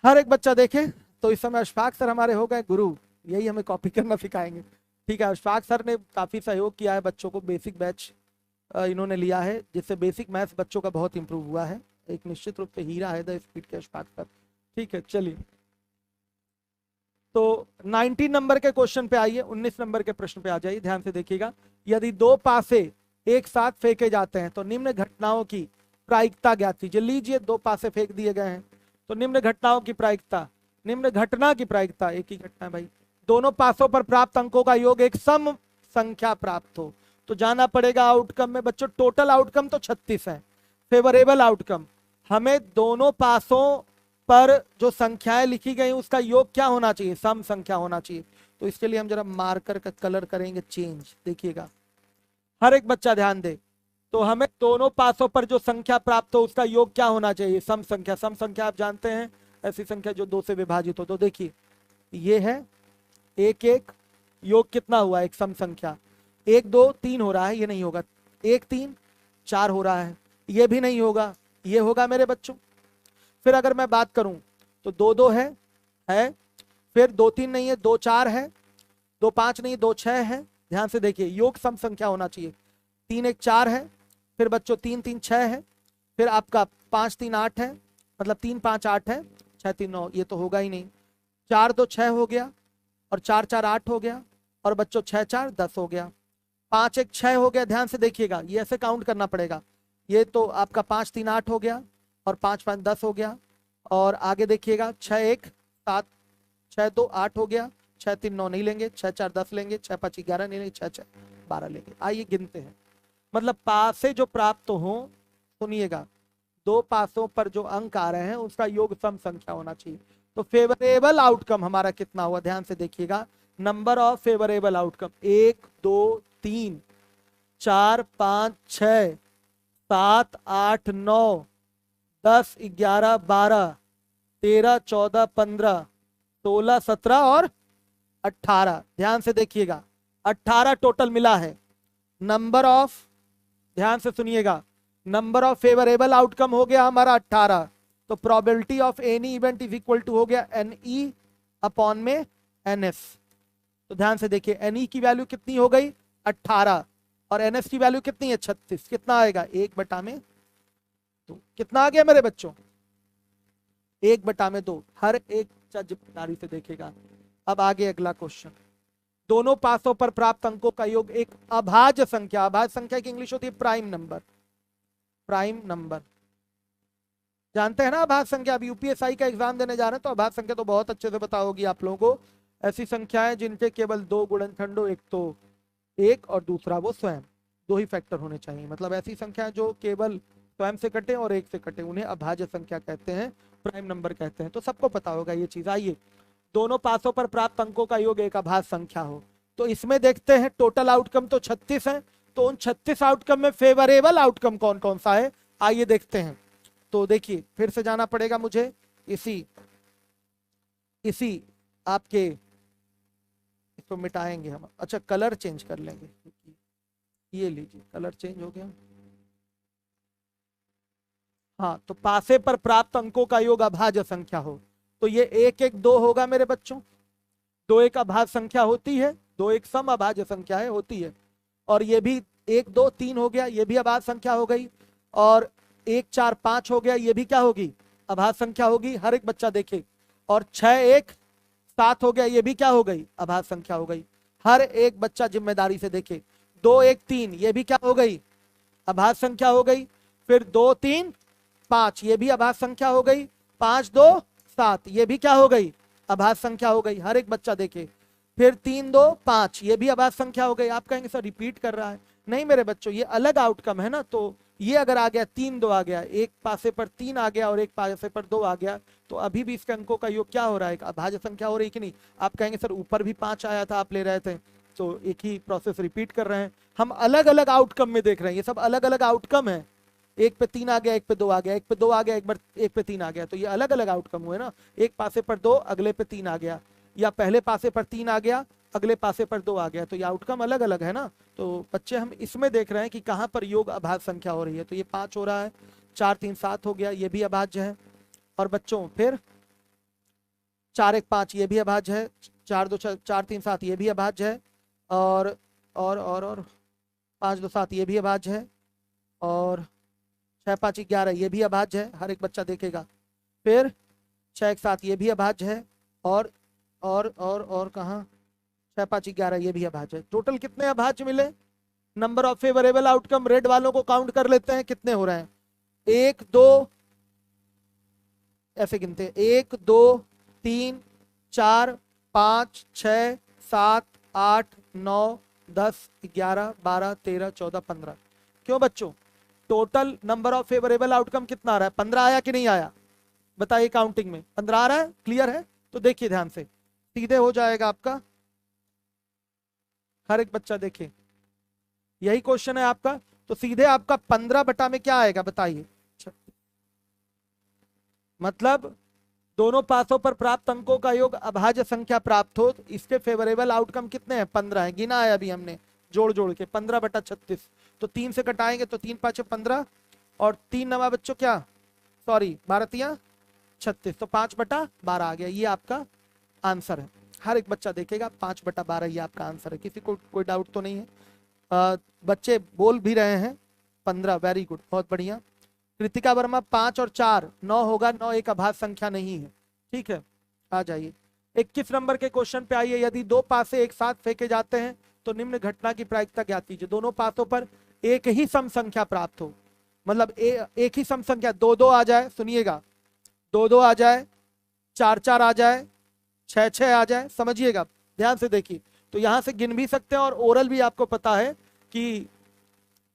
हर एक बच्चा देखे। तो इस समय अशफाक सर हमारे हो गए गुरु, यही हमें कॉपी करना सिखाएंगे। ठीक है, अशफाक सर ने काफी सहयोग किया है बच्चों को, बेसिक बैच इन्होंने लिया है, जिससे बेसिक मैथ्स बच्चों का बहुत इंप्रूव हुआ है। एक निश्चित रूप से हीरा है द स्पीड के अशफाक सर। ठीक है, चलिए तो 19 नंबर के क्वेश्चन पे आइए, 19 नंबर के प्रश्न पे आ जाइए। ध्यान से देखिएगा, यदि दो पासे एक साथ फेंके जाते हैं तो निम्न घटनाओं की प्रायिकता ज्ञात कीजिए। लीजिए, दो पासे फेंक दिए गए हैं, तो निम्न घटनाओं की प्रायिकता, निम्न घटना की प्रायिकता, एक ही घटना है भाई, दोनों पासों पर प्राप्त अंकों का योग एक सम संख्या प्राप्त हो। तो जाना पड़ेगा आउटकम में बच्चों। टोटल आउटकम तो 36 है, फेवरेबल आउटकम, हमें दोनों पासों पर जो संख्याएं लिखी गई उसका योग क्या होना चाहिए, सम संख्या होना चाहिए। तो इसके लिए हम जरा मार्कर का कलर करेंगे चेंज। देखिएगा, हर एक बच्चा ध्यान दे। तो हमें दोनों पासों पर जो संख्या प्राप्त हो उसका योग क्या होना चाहिए, सम संख्या। सम संख्या आप जानते हैं, ऐसी संख्या जो 2 से विभाजित हो। तो देखिए, ये है 1 1, योग कितना हुआ, एक सम संख्या। 1 2 3 हो रहा है, ये नहीं होगा। 1 3 4 हो रहा है, ये भी नहीं होगा, ये होगा मेरे बच्चों। फिर अगर मैं बात करूं तो 2 2 है, फिर 2 3 नहीं है, 2 4 है, 2 5 नहीं, 2 6 है। ध्यान से देखिए, योग सम संख्या होना चाहिए। 3 1 4 है, फिर बच्चों 3 3 6 है, फिर आपका 5 3 8 है, मतलब 3 5 8 है, 6 3 9, ये तो होगा ही नहीं। 4 2 6 हो गया, और 4 4 8 हो गया, और बच्चों 6 4 10 हो गया। 5 1 6 हो गया। ध्यान से देखिएगा, ये ऐसे काउंट करना पड़ेगा। ये तो आपका 5 3 8 हो गया, और 5 5 10 हो गया। और आगे देखिएगा, 6 1 7, 6 2 8 हो गया, 6 3 9 नहीं लेंगे, 6 4 10 लेंगे, 6 5 11 नहीं लेंगे, 6 6 12 लेंगे। आइए गिनते हैं, मतलब पासे जो प्राप्त हो, सुनिएगा, दो पासों पर जो अंक आ रहे हैं उसका योग सम संख्या होना चाहिए। तो फेवरेबल आउटकम हमारा कितना हुआ, ध्यान से देखिएगा। नंबर ऑफ फेवरेबल आउटकम 1 2 3 4 5 6 7 8 9 10 11 12 13 14 15 16 17 और 18। ध्यान से देखिएगा, 18 टोटल मिला है। नंबर ऑफ, ध्यान से सुनिएगा, नंबर ऑफ फेवरेबल आउटकम हो गया हमारा 18। तो probability of any event is equal to हो गया NE अपॉन में NS। तो ध्यान से देखिए, NE की वैल्यू कितनी हो गई 18, और NS की वैल्यू कितनी है 36। कितना आएगा, 1/2। तो कितना आ गया मेरे बच्चों, 1/2। हर एक जिम्मेदारी से देखेगा। अब आगे अगला क्वेश्चन, दोनों पासों पर प्राप्त अंकों का योग एक अभाज्य संख्या। अभाज्य संख्या की इंग्लिश होती है प्राइम नंबर। प्राइम नंबर जानते हैं ना अभाज्य संख्या। अब यूपीएसआई का एग्जाम देने जा रहे हैं तो अभाज्य संख्या तो बहुत अच्छे से पता होगी आप लोगों को। ऐसी संख्याएं जिनके केवल 2 गुणनखंड हो, एक तो 1 और दूसरा वो स्वयं, 2 ही फैक्टर होने चाहिए। मतलब ऐसी संख्याएं जो केवल स्वयं से कटे और 1 से कटे, उन्हें अभाज्य संख्या कहते हैं, प्राइम नंबर कहते हैं। तो सबको पता होगा ये चीज। आइए, दोनों पासों पर प्राप्त अंकों का योग एक अभाज्य संख्या हो। तो इसमें देखते हैं, टोटल आउटकम तो 36 है, तो उन 36 आउटकम में फेवरेबल आउटकम कौन कौन सा है, आइए देखते हैं। तो देखिए, फिर से जाना पड़ेगा मुझे इसी आपके, इसको मिटाएंगे हम। अच्छा, कलर चेंज कर लेंगे, ये लीजिए, कलर चेंज हो गया। हाँ, तो पासे पर प्राप्त अंकों का योग अभाज्य संख्या हो, तो ये 1 1 2 होगा मेरे बच्चों। 2 1 अभाज्य संख्या होती है, 2 1 सम अभाज्य संख्या है, होती है। और ये भी 1 2 3 हो गया, ये भी अभाज्य संख्या हो गई। और 1 4 5 हो गया, ये भी क्या होगी, अभाज्य संख्या होगी। हर एक बच्चा देखे। और 6 1 7 हो गया, ये भी क्या हो गई, अभाज्य संख्या हो गई। हर एक बच्चा जिम्मेदारी से देखे। 2 1 3, ये भी क्या हो गई, अभाज्य संख्या हो गई। फिर 2 3 5, ये भी अभाज्य संख्या हो गई। 5 2 7, ये भी क्या हो गई, अभाज्य संख्या हो गई। हर एक बच्चा देखे। फिर 3 2 5, ये भी अभाज्य संख्या हो गई। आप कहेंगे सर रिपीट कर रहा है। नहीं मेरे बच्चों, ये अलग आउटकम है ना। तो ये अगर आ गया 3 2 आ गया, एक पासे पर 3 आ गया और एक पासे पर 2 आ गया, तो अभी भी इसके अंकों का योग क्या हो रहा है, अभाज्य संख्या हो रही है कि नहीं। आप कहेंगे सर ऊपर भी 5 आया था, आप ले रहे थे, तो एक ही प्रोसेस रिपीट कर रहे हैं। हम अलग अलग आउटकम में देख रहे हैं, ये सब अलग अलग आउटकम है। एक पे 3 आ गया, एक पे 2 आ गया, एक पे 2 आ गया, एक पे 3 आ गया, तो ये अलग अलग आउटकम हुए ना। एक पासे पर 2, अगले पे 3 आ गया, या पहले पासे पर 3 आ गया, अगले पासे पर 2 आ गया, तो ये आउटकम अलग अलग है ना। तो बच्चे हम इसमें देख रहे हैं कि कहाँ पर योग अभाज्य संख्या हो रही है। तो ये 5 हो रहा है, 4 3 7 हो गया, ये भी अभाज्य है। और बच्चों फिर 4 1 5 ये भी अभाज्य है, 4 2 4 3 7 ये भी अभाज्य है, और 5 2 7 ये भी अभाज्य है, और 6 5 11 ये भी अभाज्य है। हर एक बच्चा देखेगा। फिर 6 1 7 ये भी अभाज्य है, और कहाँ 6 5 11 ये भी अभाज्य है। टोटल कितने अभाज्य मिले? Number of favourable outcome, red वालों को काउंट कर लेते हैं कितने हो रहे हैं। 1 2, ऐसे गिनते हैं, 1 2 3 4 5 6 7 8 9 10 11 12 13 14 15। क्यों बच्चों, total number of favourable outcome कितना आ रहा है? 15 आया कि नहीं आया? बताइए, काउंटिंग में 15 आ रहा है। क्लियर है? तो देखिए ध्यान से, सीधे हो जाएगा आपका। हर एक बच्चा देखे, यही क्वेश्चन है आपका। तो सीधे आपका 15 बटा में क्या आएगा बताइए। मतलब दोनों पासों पर प्राप्त अंकों का योग अभाज्य संख्या प्राप्त हो, तो इसके फेवरेबल आउटकम कितने हैं? 15 है। गिना है अभी हमने जोड़ जोड़ के, 15 बटा 36। तो 3 से कटाएंगे तो 3 5 15, और 3 नवा बच्चों क्या, सॉरी 12 36, तो 5 बटा 12 आ गया। ये आपका आंसर है। हर एक बच्चा देखेगा, 5 बटा 12 ये आपका आंसर है। किसी को कोई डाउट तो नहीं है? बच्चे बोल भी रहे हैं 15, वेरी गुड, बहुत बढ़िया। कृतिका वर्मा 5 और 4 9 होगा, 9 एक अभाज्य संख्या नहीं है। ठीक है, आ जाइए 21 नंबर के क्वेश्चन पे आइए। यदि दो पासे एक साथ फेंके जाते हैं तो निम्न घटना की प्रायिकता ज्ञात कीजिए। दोनों पासों पर एक ही सम संख्या प्राप्त हो, मतलब एक ही सम संख्या 2 2 आ जाए, सुनिएगा, 2 2 आ जाए, 4 4 आ जाए, 6 6 आ जाए, समझिएगा, ध्यान से देखिए। तो यहां से गिन भी सकते हैं, और ओरल भी आपको पता है कि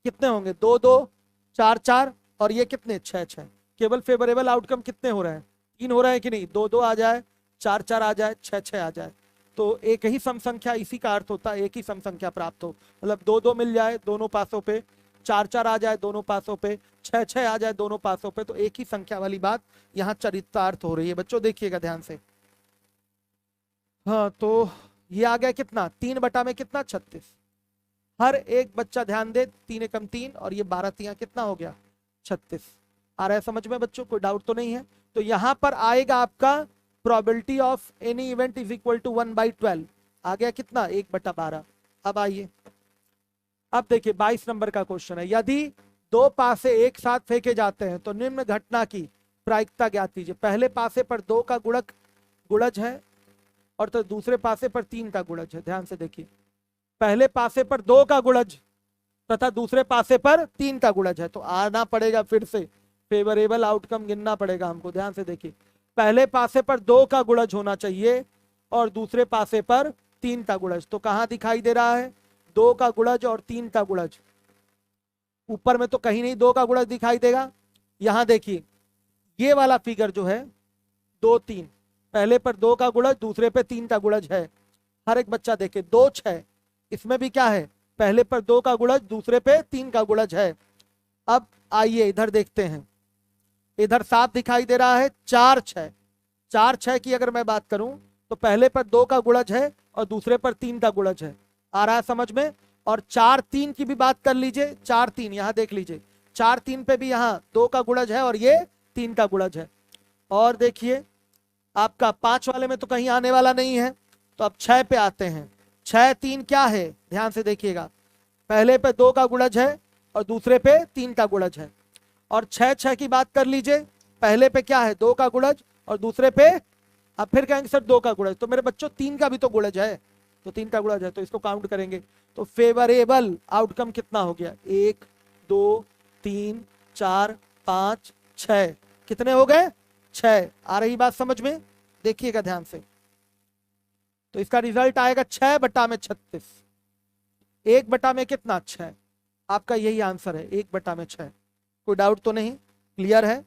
कितने होंगे, 2 2 4 4, और ये कितने 6 6। केवल फेवरेबल आउटकम कितने हो रहे हैं? 3 हो रहे हैं कि नहीं? 2 2 आ जाए, 4 4 आ जाए, 6 6 आ जाए, तो एक ही सम संख्या, इसी का अर्थ होता है एक ही सम संख्या प्राप्त हो। मतलब 2 2 मिल जाए दोनों पासों पे, 4 4 आ जाए दोनों पासों पे, 6 6 आ जाए दोनों पासों पे, तो एक ही संख्या वाली बात यहाँ चरितार्थ हो रही है। बच्चों देखिएगा ध्यान से। हाँ, तो ये आ गया कितना, 3 बटा में कितना, 36। हर एक बच्चा ध्यान दे, 3 एकम 3, और ये 12 तिया कितना हो गया, 36। आ रहा है समझ में बच्चों? कोई डाउट तो नहीं है? तो यहां पर आएगा आपका probability of any event is equal to 1/12। आ गया कितना, 1/12। अब आइए, अब देखिए 22 नंबर का क्वेश्चन है। यदि दो पासे एक साथ फेंके जाते हैं तो निम्न घटना की प्रायिकता ज्ञात कीजिए। पहले पासे पर 2 का गुणक गुणज है, और तो दूसरे पासे पर 3 का गुणज है। ध्यान से देखिए, पहले पासे पर 2 का गुणज तथा दूसरे पासे पर 3 का गुणज है, तो आना पड़ेगा फिर से, फेवरेबल आउटकम गिनना पड़ेगा हमको। ध्यान से देखिए, पहले पासे पर 2 का गुणज होना चाहिए और दूसरे पासे पर 3 का गुणज। तो कहां दिखाई दे रहा है 2 का गुणज और 3 का गुणज? ऊपर में तो कहीं नहीं 2 का गुणज दिखाई देगा। यहां देखिए, ये वाला फिगर जो है 2 3, पहले पर 2 का गुणज, दूसरे पे 3 का गुणज है। हर एक बच्चा देखे, 2 6, इसमें भी क्या है, पहले पर 2 का गुणज, दूसरे पे 3 का गुणज है। अब आइए इधर देखते हैं, इधर साफ दिखाई दे रहा है 4 6। 4 6 की अगर मैं बात करूं तो पहले पर 2 का गुणज है और दूसरे पर 3 का गुणज है। आ रहा है समझ में? और 4 3 की भी बात कर लीजिए, 4 3 यहां देख लीजिए, 4 3 पे भी यहां 2 का गुणज है और ये 3 का गुणज है। और देखिए आपका 5 वाले में तो कहीं आने वाला नहीं है, तो अब 6 पे आते हैं। 6 3 क्या है, ध्यान से देखिएगा, पहले पे 2 का गुणज है और दूसरे पे 3 का गुणज है। और 6 6 की बात कर लीजिए, पहले पे क्या है 2 का गुणज और दूसरे पे, अब फिर कहेंगे सर 2 का गुणज, तो मेरे बच्चों 3 का भी तो गुणज है, तो 3 का गुणज है, तो इसको काउंट करेंगे। तो फेवरेबल आउटकम कितना हो गया, 1 2 3 4 5 6, कितने हो गए, 6। आ रही बात समझ में? देखिएगा ध्यान से। तो इसका रिजल्ट आएगा 6/36। 1/, में कितना? 6। आपका यही आंसर है, 1/6। कोई डाउट तो नहीं? क्लियर है?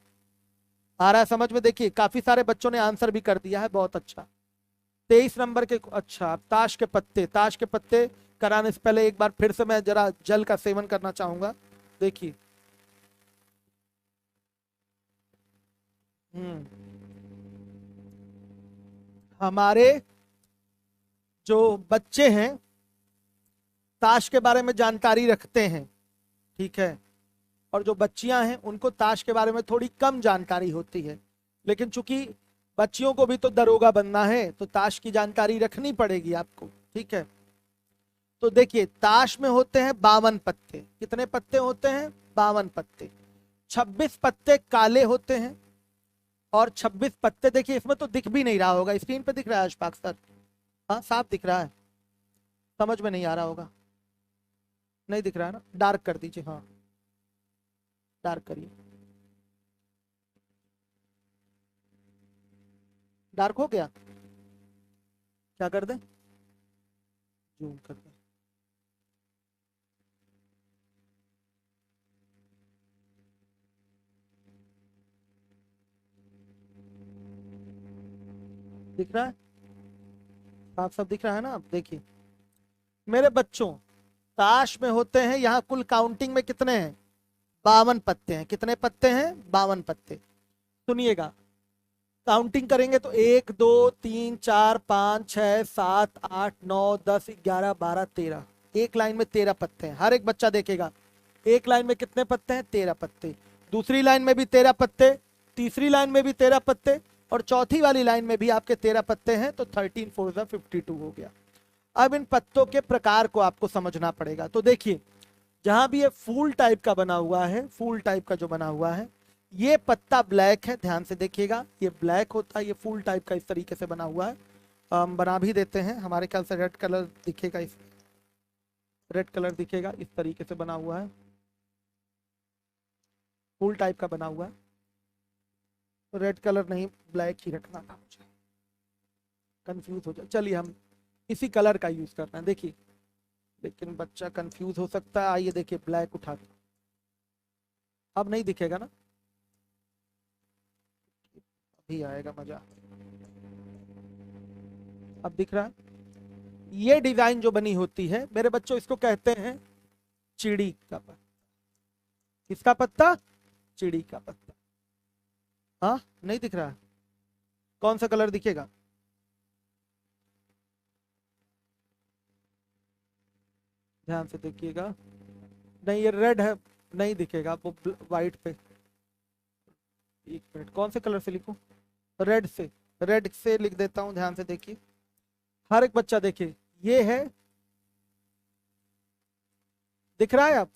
आ रहा है समझ में? देखिए काफी सारे बच्चों ने आंसर भी कर दिया है, बहुत अच्छा। 23 नंबर के, अच्छा ताश के पत्ते, ताश के पत्ते कराने से पहले एक बार फिर से मैं जरा जल का सेवन करना चाहूंगा। देखिए हमारे जो बच्चे हैं ताश के बारे में जानकारी रखते हैं, ठीक है, और जो बच्चियां हैं उनको ताश के बारे में थोड़ी कम जानकारी होती है, लेकिन चूंकि बच्चियों को भी तो दरोगा बनना है तो ताश की जानकारी रखनी पड़ेगी आपको, ठीक है। तो देखिए ताश में होते हैं 52 पत्ते। कितने पत्ते होते हैं? 52 पत्ते। 26 पत्ते काले होते हैं और 26 पत्ते, देखिए इसमें तो दिख भी नहीं रहा होगा, स्क्रीन पे दिख रहा है अशफाक सर? हाँ साफ दिख रहा है, समझ में नहीं आ रहा होगा, नहीं दिख रहा है ना? डार्क कर दीजिए, हाँ डार्क करिए। डार्क हो गया? क्या कर दें? जूम कर दें। दिख रहा है? साफ साफ दिख रहा है ना? आप देखिए मेरे बच्चों, ताश में होते हैं यहाँ कुल काउंटिंग में कितने हैं? 52 पत्ते हैं। कितने पत्ते हैं? 52 पत्ते। सुनिएगा, काउंटिंग करेंगे तो 1 2 3 4 5 6 7 8 9 10 11 12 13। एक लाइन में 13 पत्ते हैं। हर एक बच्चा देखेगा एक लाइन में कितने पत्ते हैं? 13 पत्ते। दूसरी लाइन में भी 13 पत्ते, तीसरी लाइन में भी 13 पत्ते, और चौथी वाली लाइन में भी आपके 13 पत्ते हैं। तो 13 4 52 हो गया। अब इन पत्तों के प्रकार को आपको समझना पड़ेगा। तो देखिए जहां भी ये फूल टाइप का बना हुआ है, फूल टाइप का जो बना हुआ है, ये पत्ता ब्लैक है, ध्यान से देखिएगा, ये ब्लैक होता है, ये फूल टाइप का इस तरीके से बना हुआ है। हम बना भी देते हैं, हमारे ख्याल से रेड कलर दिखेगा, इस रेड कलर दिखेगा, इस तरीके से बना हुआ है, फूल टाइप का बना हुआ है। तो रेड कलर नहीं, ब्लैक ही रखना था, मुझे कंफ्यूज हो जाए। चलिए हम इसी कलर का यूज करते हैं। देखिए लेकिन बच्चा कंफ्यूज हो सकता है। आइए देखिए ब्लैक उठा के, अब नहीं दिखेगा ना? अभी आएगा मजा। अब दिख रहा है? ये डिजाइन जो बनी होती है मेरे बच्चों, इसको कहते हैं चिड़ी का पत्ता। किसका पत्ता? चिड़ी का पत्ता। हाँ नहीं दिख रहा है? कौन सा कलर दिखेगा? ध्यान से देखिएगा। नहीं ये रेड है, नहीं दिखेगा, वो व्हाइट पे। एक मिनट, कौन से कलर से लिखूं? रेड से, रेड से लिख देता हूं। ध्यान से देखिए, हर एक बच्चा देखिए, ये है, दिख रहा है आप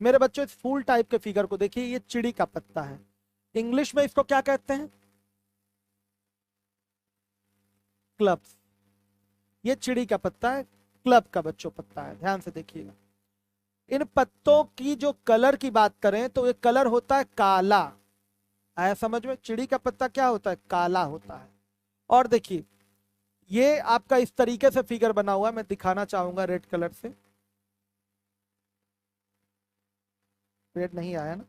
मेरे बच्चों? इस फूल टाइप के फिगर को देखिए, ये चिड़ी का पत्ता है। इंग्लिश में इसको क्या कहते हैं? क्लब्स। ये चिड़ी का पत्ता है, क्लब का बच्चों पत्ता है। ध्यान से देखिएगा। इन पत्तों की जो कलर की बात करें तो ये कलर होता है काला। आया समझ में? चिड़ी का पत्ता क्या होता है? काला होता है। और देखिए ये आपका इस तरीके से फिगर बना हुआ है, मैं दिखाना चाहूंगा रेड कलर से। रेड नहीं आया ना?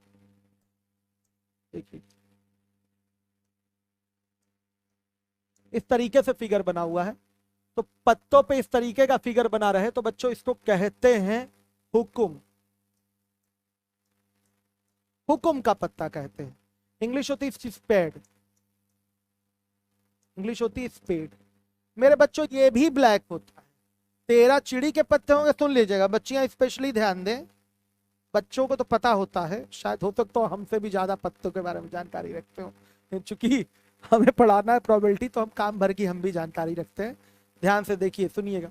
देखिए इस तरीके से फिगर बना हुआ है। तो पत्तों पे इस तरीके का फिगर बना रहे तो बच्चों इसको कहते हैं हुकुम। हुकुम का पत्ता कहते हैं। इंग्लिश होती है स्पेड, इंग्लिश होती है स्पेड। मेरे बच्चों ये भी ब्लैक होता है। 13 चिड़ी के पत्ते होंगे, सुन लीजिएगा बच्चियां स्पेशली ध्यान दें, बच्चों को तो पता होता है, शायद हो सकता तो हमसे भी ज्यादा पत्तों के बारे में जानकारी रखते हो, चूंकि हमें पढ़ाना है प्रोबेबिलिटी, तो हम काम भर की हम भी जानकारी रखते हैं। ध्यान से देखिए, सुनिएगा।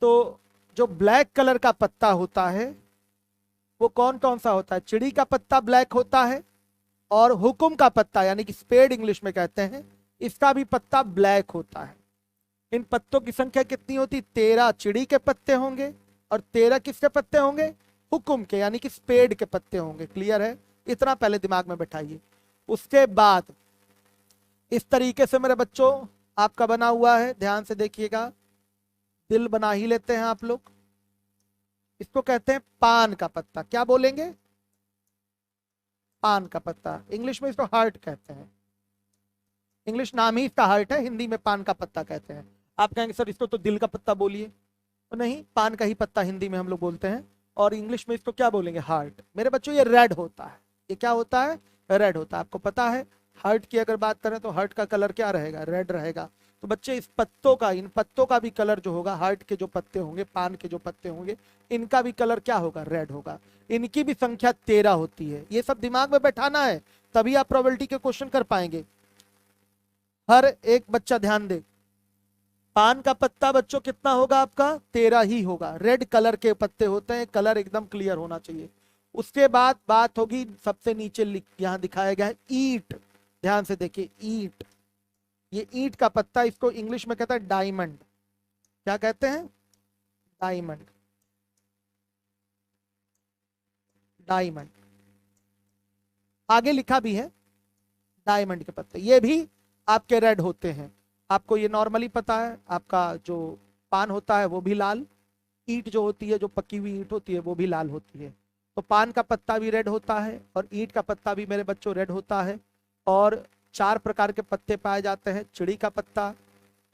तो जो ब्लैक कलर का पत्ता होता है वो कौन कौन सा होता है? चिड़ी का पत्ता ब्लैक होता है, और हुकुम का पत्ता यानी कि स्पेड इंग्लिश में कहते हैं, इसका भी पत्ता ब्लैक होता है। इन पत्तों की संख्या कितनी होती? 13 चिड़ी के पत्ते होंगे और 13 किसके पत्ते होंगे? हुकुम के, यानी कि स्पेड के पत्ते होंगे। क्लियर है? इतना पहले दिमाग में बैठाइए। उसके बाद इस तरीके से मेरे बच्चों आपका बना हुआ है, ध्यान से देखिएगा, दिल बना ही लेते हैं आप लोग। इसको कहते हैं पान का पत्ता। क्या बोलेंगे? पान का पत्ता। इंग्लिश में इसको हार्ट कहते हैं। इंग्लिश नाम ही इसका हार्ट है, हिंदी में पान का पत्ता कहते हैं। आप कहेंगे सर इसको तो दिल का पत्ता बोलिए, तो नहीं, पान का ही पत्ता हिंदी में हम लोग बोलते हैं, और इंग्लिश में इसको क्या बोलेंगे? हार्ट। मेरे बच्चों ये रेड होता है। ये क्या होता है? रेड होता है। आपको पता है हार्ट की अगर बात करें तो हार्ट का कलर क्या रहेगा? रेड रहेगा। तो बच्चे इस पत्तों का, इन पत्तों का भी कलर जो होगा, हार्ट के जो पत्ते होंगे, पान के जो पत्ते होंगे, इनका भी कलर क्या होगा? रेड होगा। इनकी भी संख्या 13 होती है। ये सब दिमाग में बैठाना है, तभी आप प्रोबेबिलिटी के क्वेश्चन कर पाएंगे। हर एक बच्चा ध्यान दे, पान का पत्ता बच्चों कितना होगा आपका? 13 ही होगा। रेड कलर के पत्ते होते हैं, कलर एकदम क्लियर होना चाहिए। उसके बाद बात होगी सबसे नीचे यहां दिखाया गया है ईट। ध्यान से देखिए, ईट। ये ईट का पत्ता, इसको इंग्लिश में कहता है डायमंड। क्या कहते हैं? डायमंड। डायमंड आगे लिखा भी है, डायमंड के पत्ते ये भी आपके रेड होते हैं। आपको ये नॉर्मली पता है। आपका जो पान होता है वो भी लाल, ईंट जो होती है, जो पकी हुई ईंट होती है, वो भी लाल होती है। तो पान का पत्ता भी रेड होता है और ईंट का पत्ता भी मेरे बच्चों रेड होता है। और 4 प्रकार के पत्ते पाए जाते हैं। चिड़ी का पत्ता,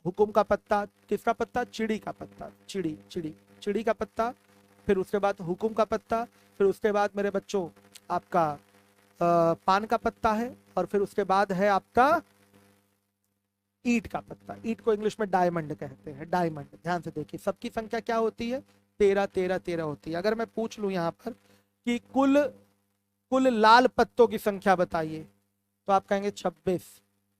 हुकुम का पत्ता, किसका पत्ता? चिड़ी का पत्ता। चिड़ी चिड़ी चिड़ी का पत्ता, फिर उसके बाद हुकुम का पत्ता, फिर उसके बाद मेरे बच्चों आपका पान का पत्ता है, और फिर उसके बाद है आपका ईट का पत्ता। ईट को इंग्लिश में डायमंड कहते हैं। डायमंड। ध्यान से देखिए, सबकी संख्या क्या होती है? 13 13 13 होती है। अगर मैं पूछ लूं यहाँ पर कि कुल कुल लाल पत्तों की संख्या बताइए, तो आप कहेंगे 26।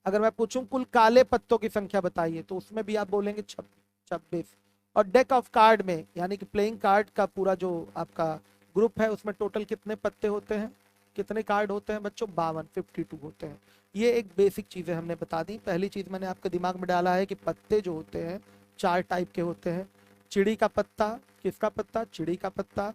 अगर मैं पूछूं कुल काले पत्तों की संख्या बताइए, तो उसमें भी आप बोलेंगे 26। और डेक ऑफ कार्ड में, यानी कि प्लेइंग कार्ड का पूरा जो आपका ग्रुप है, उसमें टोटल कितने पत्ते होते हैं, कितने कार्ड होते हैं बच्चों? 52, 52 होते हैं। ये एक बेसिक चीज़ें हमने बता दी। पहली चीज़ मैंने आपके दिमाग में डाला है कि पत्ते जो होते हैं 4 टाइप के होते हैं। चिड़ी का पत्ता, किसका पत्ता? चिड़ी का पत्ता।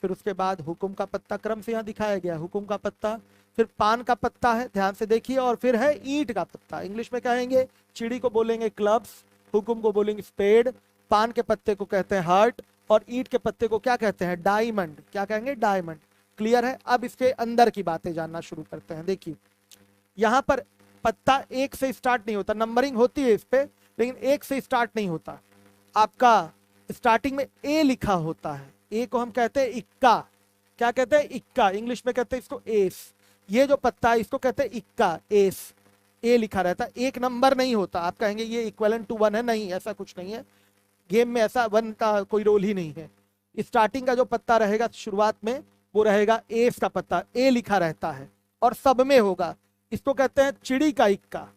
फिर उसके बाद हुकुम का पत्ता, क्रम से यहाँ दिखाया गया, हुकुम का पत्ता। फिर पान का पत्ता है, ध्यान से देखिए, और फिर है ईंट का पत्ता। इंग्लिश में कहेंगे, चिड़ी को बोलेंगे क्लब्स, हुकुम को बोलेंगे स्पेड, पान के पत्ते को कहते हैं हार्ट, और ईंट के पत्ते को क्या कहते हैं? डायमंड। क्या कहेंगे? डायमंड। क्लियर है? अब इसके अंदर की बातें जानना शुरू करते हैं। देखिए, यहाँ पर पत्ता 1 से स्टार्ट नहीं होता, नंबरिंग होती है इस पे, लेकिन 1 से स्टार्ट नहीं होता। आपका स्टार्टिंग में ए लिखा होता है। ए को हम कहते हैं इक्का। क्या कहते हैं? इक्का। इंग्लिश में कहते हैं इसको एस। ये जो पत्ता है इसको कहते हैं इक्का, एस। ए लिखा रहता है, एक नंबर नहीं होता। आप कहेंगे ये इक्वलेंट टू 1 है, नहीं, ऐसा कुछ नहीं है। गेम में ऐसा 1 का कोई रोल ही नहीं है। स्टार्टिंग का जो पत्ता रहेगा शुरुआत में, वो रहेगा एस का पत्ता, ए लिखा रहता है, और सब में होगा। इसको कहते हैं चिड़ी का इक्का।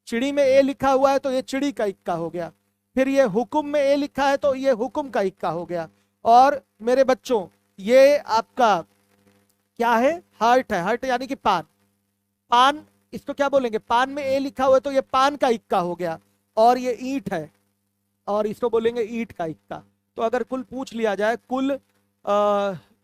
चिड़ी में ए लिखा हुआ है तो ये चिड़ी का इक्का हो गया। फिर ये हुकुम में ए लिखा है तो ये हुकुम का इक्का हो गया। और मेरे बच्चों ये आपका क्या है? हार्ट है। हार्ट यानी कि पान। पान, इसको क्या बोलेंगे? पान में ए लिखा हुआ है तो ये पान का इक्का हो गया। और ये ईंट है, और इसको बोलेंगे ईंट का इक्का। तो अगर कुल पूछ लिया जाए कुल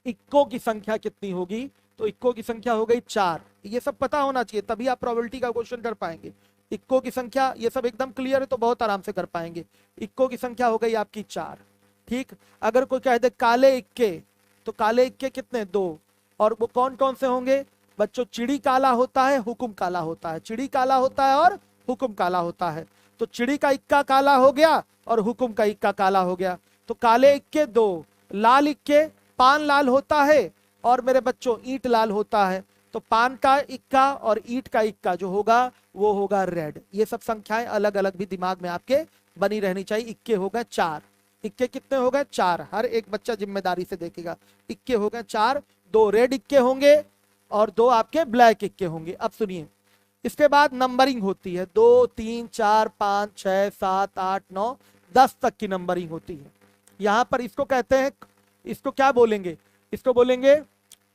इक्कों की संख्या कितनी होगी, तो इक्कों की संख्या हो गई 4। ये सब पता होना चाहिए, तभी आप प्रोबेबिलिटी का क्वेश्चन कर पाएंगे। इक्को की संख्या, ये सब एकदम क्लियर है तो बहुत आराम से कर पाएंगे। इक्को की संख्या हो गई आपकी 4। ठीक। अगर कोई कह दे काले इक्के, तो काले इक्के कितने? 2। और वो कौन कौन से होंगे बच्चों? चिड़ी काला होता है, हुकुम काला होता है। चिड़ी काला होता है और हुकुम काला होता है। तो चिड़ी का इक्का काला हो गया और हुकुम का इक्का काला हो गया। तो काले इक्के 2, लाल इक्के, पान लाल होता है और मेरे बच्चों ईंट लाल होता है। तो पान का इक्का और ईंट का इक्का जो होगा वो होगा रेड। ये सब संख्याएं अलग अलग भी दिमाग में आपके बनी रहनी चाहिए। इक्के हो गए 4। इक्के कितने हो गए? 4। हर एक बच्चा जिम्मेदारी से देखेगा। इक्के हो गए 4, 2 रेड इक्के होंगे और 2 आपके ब्लैक इक्के होंगे। अब सुनिए, इसके बाद नंबरिंग होती है। 2 3 4 5 6 7 8 9 10 तक की नंबरिंग होती है। यहाँ पर इसको कहते हैं, इसको क्या बोलेंगे? इसको बोलेंगे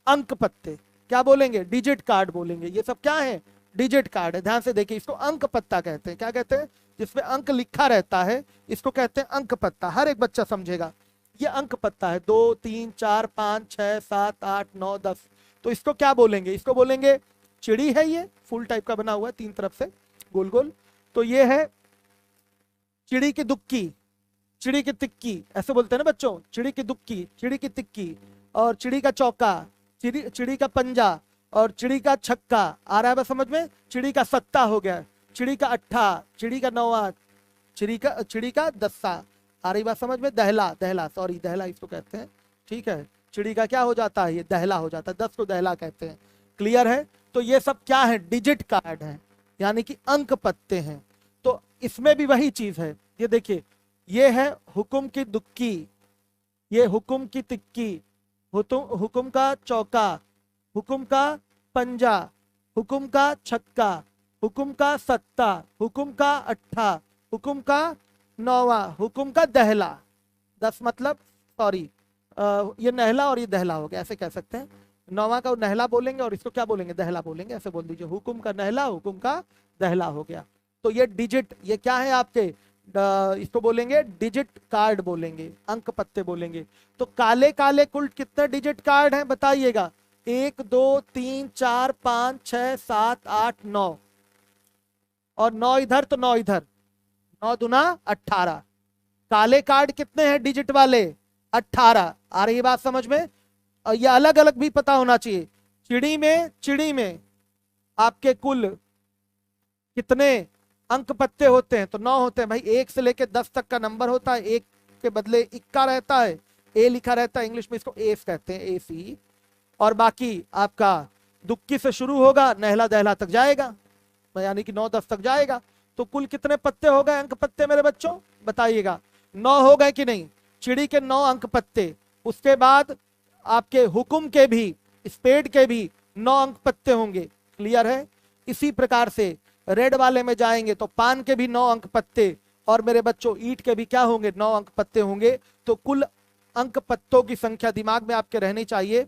अंक पत्ते। क्या बोलेंगे? डिजिट कार्ड बोलेंगे। ये सब क्या है? डिजिट कार्ड है। ध्यान से देखिए, इसको अंक पत्ता कहते हैं। क्या कहते हैं? जिसमें अंक लिखा रहता है इसको कहते हैं अंक पत्ता। हर एक बच्चा समझेगा, ये अंक पत्ता है। 2 3 4 5 6 7 8 9 10। तो इसको क्या बोलेंगे? इसको बोलेंगे चिड़ी है। ये फुल टाइप का बना हुआ है, 3 तरफ से गोल गोल। तो ये है चिड़ी की दुक्की, चिड़ी की तिक्की, ऐसे बोलते हैं ना बच्चों, चिड़ी की दुक्की, चिड़ी की तिक्की, और चिड़ी का चौका, चिड़ी चिड़ी का पंजा, और चिड़ी का छक्का। आ रहा है बस समझ में? चिड़ी का सत्ता हो गया, चिड़ी का अट्ठा, चिड़ी का नौवा, चिड़ी का दस्ता। आ रही बात समझ में? दहला, दहला, सॉरी दहला इसको कहते हैं, ठीक है। चिड़ी का क्या हो जाता है? ये दहला हो जाता है, 10 को दहला कहते हैं। क्लियर है? तो ये सब क्या है? डिजिट कार्ड है, यानी कि अंक पत्ते हैं। तो इसमें भी वही चीज है, ये देखिए, ये है हुकुम की दुक्की, ये हुकुम की तिक्की, हुकुम का चौका, हुकुम का पंजा, हुकुम का छक्का, हुकुम का सत्ता, हुकुम का अट्ठा, हुकुम का नौवा, हुकुम का दहला। 10 मतलब, सॉरी, ये नहला और ये दहला हो गया, ऐसे कह सकते हैं। नौवा का नहला बोलेंगे और इसको क्या बोलेंगे? दहला बोलेंगे, ऐसे बोल दीजिए, हुकुम का नहला, हुकुम का दहला हो गया। तो ये डिजिट, ये क्या है आपके? इसको बोलेंगे डिजिट कार्ड बोलेंगे, अंक पत्ते बोलेंगे। तो काले काले कुल कितने डिजिट कार्ड हैं बताइएगा? 1 2 3 4 5 6 7 8 9, और 9 इधर तो 9 इधर, 9 दूना 18। काले कार्ड कितने हैं डिजिट वाले? 18। आ रही बात समझ में? और ये अलग अलग भी पता होना चाहिए। चिड़ी में आपके कुल कितने अंक पत्ते होते हैं? तो 9 होते हैं भाई। 1 से लेके 10 तक का नंबर होता है, 1 के बदले इक्का रहता है, ए लिखा रहता है, इंग्लिश में इसको एस कहते हैं, ए सी। और बाकी आपका दुक्की से शुरू होगा, नहला दहला तक जाएगा, यानी कि 9 10 तक जाएगा। तो कुल कितने पत्ते हो गए, अंक पत्ते मेरे बच्चों? बताइएगा। 9 हो गए कि नहीं? चिड़ी के 9 अंक पत्ते। उसके बाद आपके हुकुम के भी, स्पेड के भी 9 अंक पत्ते होंगे। क्लियर है? इसी प्रकार से रेड वाले में जाएंगे तो पान के भी 9 अंक पत्ते, और मेरे बच्चों ईंट के भी क्या होंगे? 9 अंक पत्ते होंगे। तो कुल अंक पत्तों की संख्या दिमाग में आपके रहनी चाहिए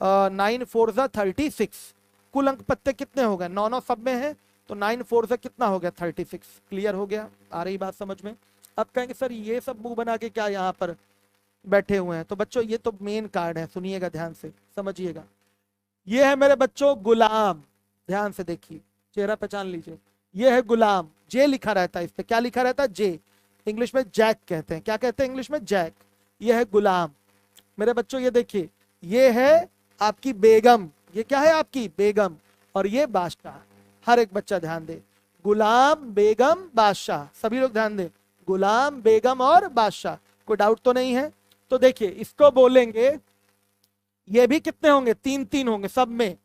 9 4 36। कुल अंक पत्ते कितने हो गए? 9 9 सब में है, तो 9 4 से कितना हो गया? 36। क्लियर हो गया? आ रही बात समझ में? अब कहेंगे सर ये सब मुंह बना के क्या यहाँ पर बैठे हुए हैं? तो बच्चों ये तो मेन कार्ड है, सुनिएगा ध्यान से, समझिएगा। ये है मेरे बच्चों गुलाम, ध्यान से देखिए, चेहरा पहचान लीजिए। ये है गुलाम, जे लिखा रहता है इस पे, क्या लिखा रहता है? जे। इंग्लिश में जैक कहते हैं, क्या कहते हैं इंग्लिश में? जैक। ये है गुलाम। मेरे बच्चों ये देखिए, ये है आपकी बेगम, ये क्या है आपकी? बेगम। और ये बादशाह। हर एक बच्चा ध्यान दे, गुलाम, बेगम, बादशाह, सभी लोग ध्यान दे, गुलाम, बेगम और बादशाह। कोई डाउट तो नहीं है? तो देखिए इसको बोलेंगे, ये भी कितने होंगे? 3 3 होंगे सब में,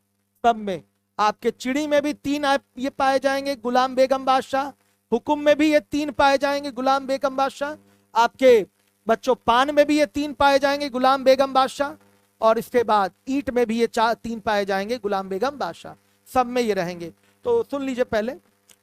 सब में। आपके चिड़ी में भी 3 ये पाए जाएंगे, गुलाम, बेगम, बादशाह। हुकुम में भी ये 3 पाए जाएंगे, गुलाम, बेगम, बादशाह। आपके बच्चों पान में भी ये 3 पाए जाएंगे, गुलाम, बेगम, बादशाह। और इसके बाद ईंट में भी ये 3 पाए जाएंगे, गुलाम, बेगम, बादशाह। सब में ये रहेंगे। तो सुन लीजिए, पहले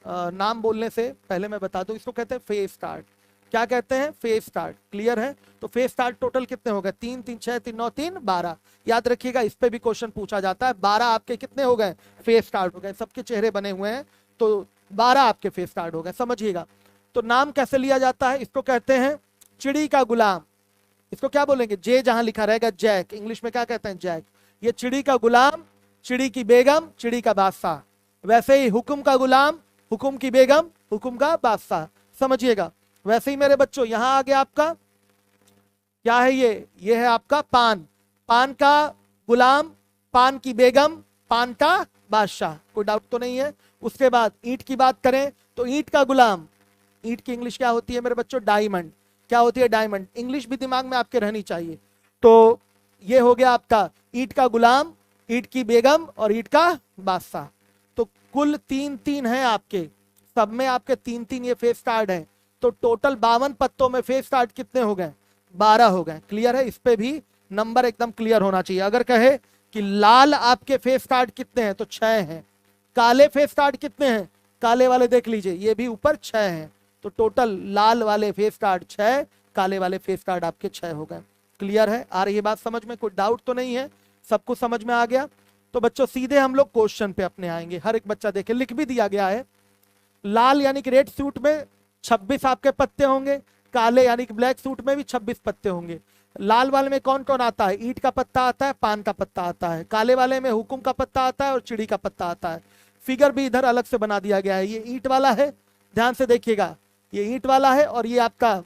नाम बोलने से पहले मैं बता दूं, इसको कहते हैं फेस कार्ड। क्या कहते हैं? Face card. क्लियर है? तो फेस कार्ड टोटल कितने हो गए? 3 3 6 3 9 3 12। याद रखिएगा, इस पे भी क्वेश्चन पूछा जाता है। 12 आपके कितने हो गए? फेस कार्ड हो गए। सबके चेहरे बने हुए हैं, तो 12 आपके फेस कार्ड हो गए, समझिएगा। तो नाम कैसे लिया जाता है? इसको कहते हैं चिड़ी का गुलाम। इसको क्या बोलेंगे? जे जहां लिखा रहेगा जैक, इंग्लिश में क्या कहते हैं? जैक। ये चिड़ी का गुलाम, चिड़ी की बेगम, चिड़ी का बादशाह। वैसे ही हुकुम का गुलाम, हुकुम की बेगम, हुकुम का बादशाह, समझिएगा। वैसे ही मेरे बच्चों यहां आ गया आपका, क्या है ये है आपका पान। पान का गुलाम, पान की बेगम, पान का बादशाह। कोई डाउट तो नहीं है? उसके बाद ईंट की बात करें तो ईंट का गुलाम, ईंट की इंग्लिश क्या होती है मेरे बच्चों? डायमंड। क्या होती है? डायमंड। इंग्लिश भी दिमाग में आपके रहनी चाहिए। तो ये हो गया आपका ईंट का गुलाम, ईंट की बेगम और ईंट का बादशाह। तो कुल 3 3 है आपके, सब में आपके 3 3 ये फेस कार्ड है। तो टोटल 52 पत्तों में फेस कार्ड कितने हो गए? 12 हो गए। क्लियर है? इस पे भी नंबर एकदम क्लियर होना चाहिए। अगर कहे कि लाल आपके फेस कार्ड कितने हैं, तो 6 हैं। काले फेस कार्ड कितने हैं? काले वाले देख लीजिए, ये भी ऊपर 6 हैं। तो टोटल लाल वाले फेस कार्ड 6, काले वाले फेस कार्ड आपके 6 हो गए। क्लियर है? आ रही है बात समझ में? कोई डाउट तो नहीं है? सबको समझ में आ गया? तो बच्चों सीधे हम लोग क्वेश्चन पे अपने आएंगे। हर एक बच्चा देखे, लिख भी दिया गया है। लाल यानी कि रेड सूट में 26 आपके पत्ते होंगे, काले यानी कि ब्लैक सूट में भी 26 पत्ते होंगे। लाल वाले में कौन कौन आता है? ईंट का पत्ता आता है, पान का पत्ता आता है। काले वाले में हुकुम का पत्ता आता है और चिड़ी का पत्ता आता है। फिगर भी इधर अलग से बना दिया गया है, ये ईंट वाला है, ध्यान से देखिएगा। ये ईंट वाला है और ये आपका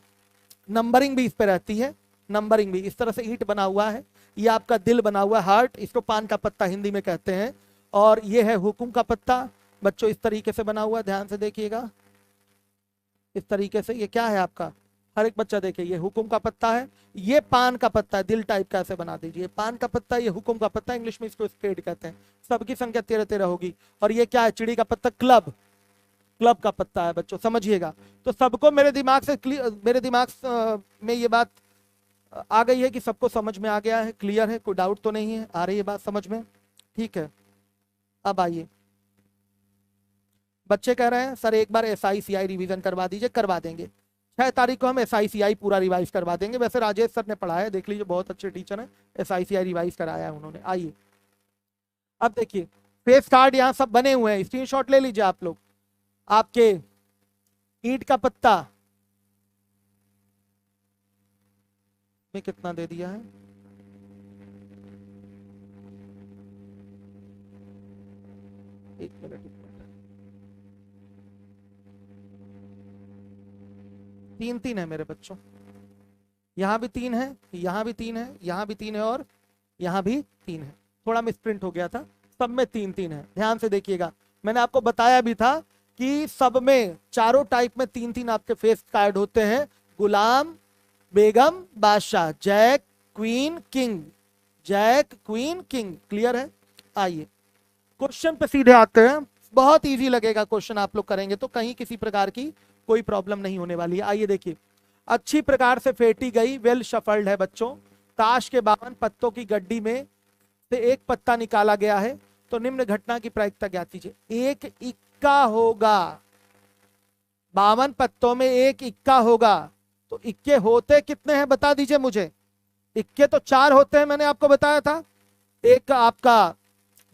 नंबरिंग भी इस पे रहती है, नंबरिंग भी इस तरह से ईंट बना हुआ है। ये आपका दिल बना हुआ है, हार्ट, इसको पान का पत्ता हिंदी में कहते हैं। और ये है हुकुम का पत्ता बच्चों, इस तरीके से बना हुआ, ध्यान से देखिएगा इस तरीके से। ये क्या है आपका, हर एक बच्चा देखे, ये हुकुम का पत्ता है, ये पान का पत्ता है, दिल टाइप का ऐसे बना दीजिए, पान का पत्ता, ये हुकुम का पत्ता, इंग्लिश में इसको स्पेड कहते हैं। सबकी संख्या 13-13 होगी। और ये क्या है, चिड़ी का पत्ता, क्लब, क्लब का पत्ता है बच्चों, समझिएगा। तो सबको मेरे दिमाग से में ये बात आ गई है कि सबको समझ में आ गया है, क्लियर है, कोई डाउट तो नहीं है, आ रही है बात समझ में? ठीक है, अब आइए, बच्चे कह रहे हैं सर एक बार SICI रिवीजन करवा दीजिए। करवा देंगे, 6 तारीख को हम SICI पूरा रिवाइज करवा देंगे। वैसे राजेश सर ने पढ़ाया है, देख लीजिए, बहुत अच्छे टीचर हैं, SICI रिवाइज कराया है उन्होंने। आइए अब देखिए, फेस कार्ड यहाँ सब बने हुए हैं, स्क्रीनशॉट ले लीजिए आप लोग। आपके ईंट का पत्ता में कितना दे दिया है, एक मिनट, 3-3 है मेरे बच्चों, यहाँ भी 3 है, यहाँ भी 3 है, यहाँ भी 3 है और यहाँ भी 3 है। थोड़ा मिसप्रिंट हो गया था, सब में 3-3 है, ध्यान से देखिएगा। मैंने आपको बताया भी था कि सब में, चारों टाइप में 3-3 आपके फेस कार्ड होते हैं, गुलाम, बेगम, बादशाह, jack, queen, king, jack, queen, king. Clear है? आइए क्वेश्चन पे सीधे आते हैं, बहुत इजी लगेगा क्वेश्चन, आप लोग करेंगे तो कहीं किसी प्रकार की कोई प्रॉब्लम नहीं होने वाली है। आइए देखिए, अच्छी प्रकार से फेंटी गई, वेल शफल्ड है बच्चों, ताश के 52 पत्तों की गड्डी में से एक पत्ता निकाला गया है, तो निम्न घटना की प्रायिकता ज्ञात कीजिए। एक इक्का होगा, 52 पत्तों में एक इक्का होगा, तो इक्के होते कितने हैं बता दीजिए मुझे। इक्के तो 4 होते हैं, मैंने आपको बताया था। एक आपका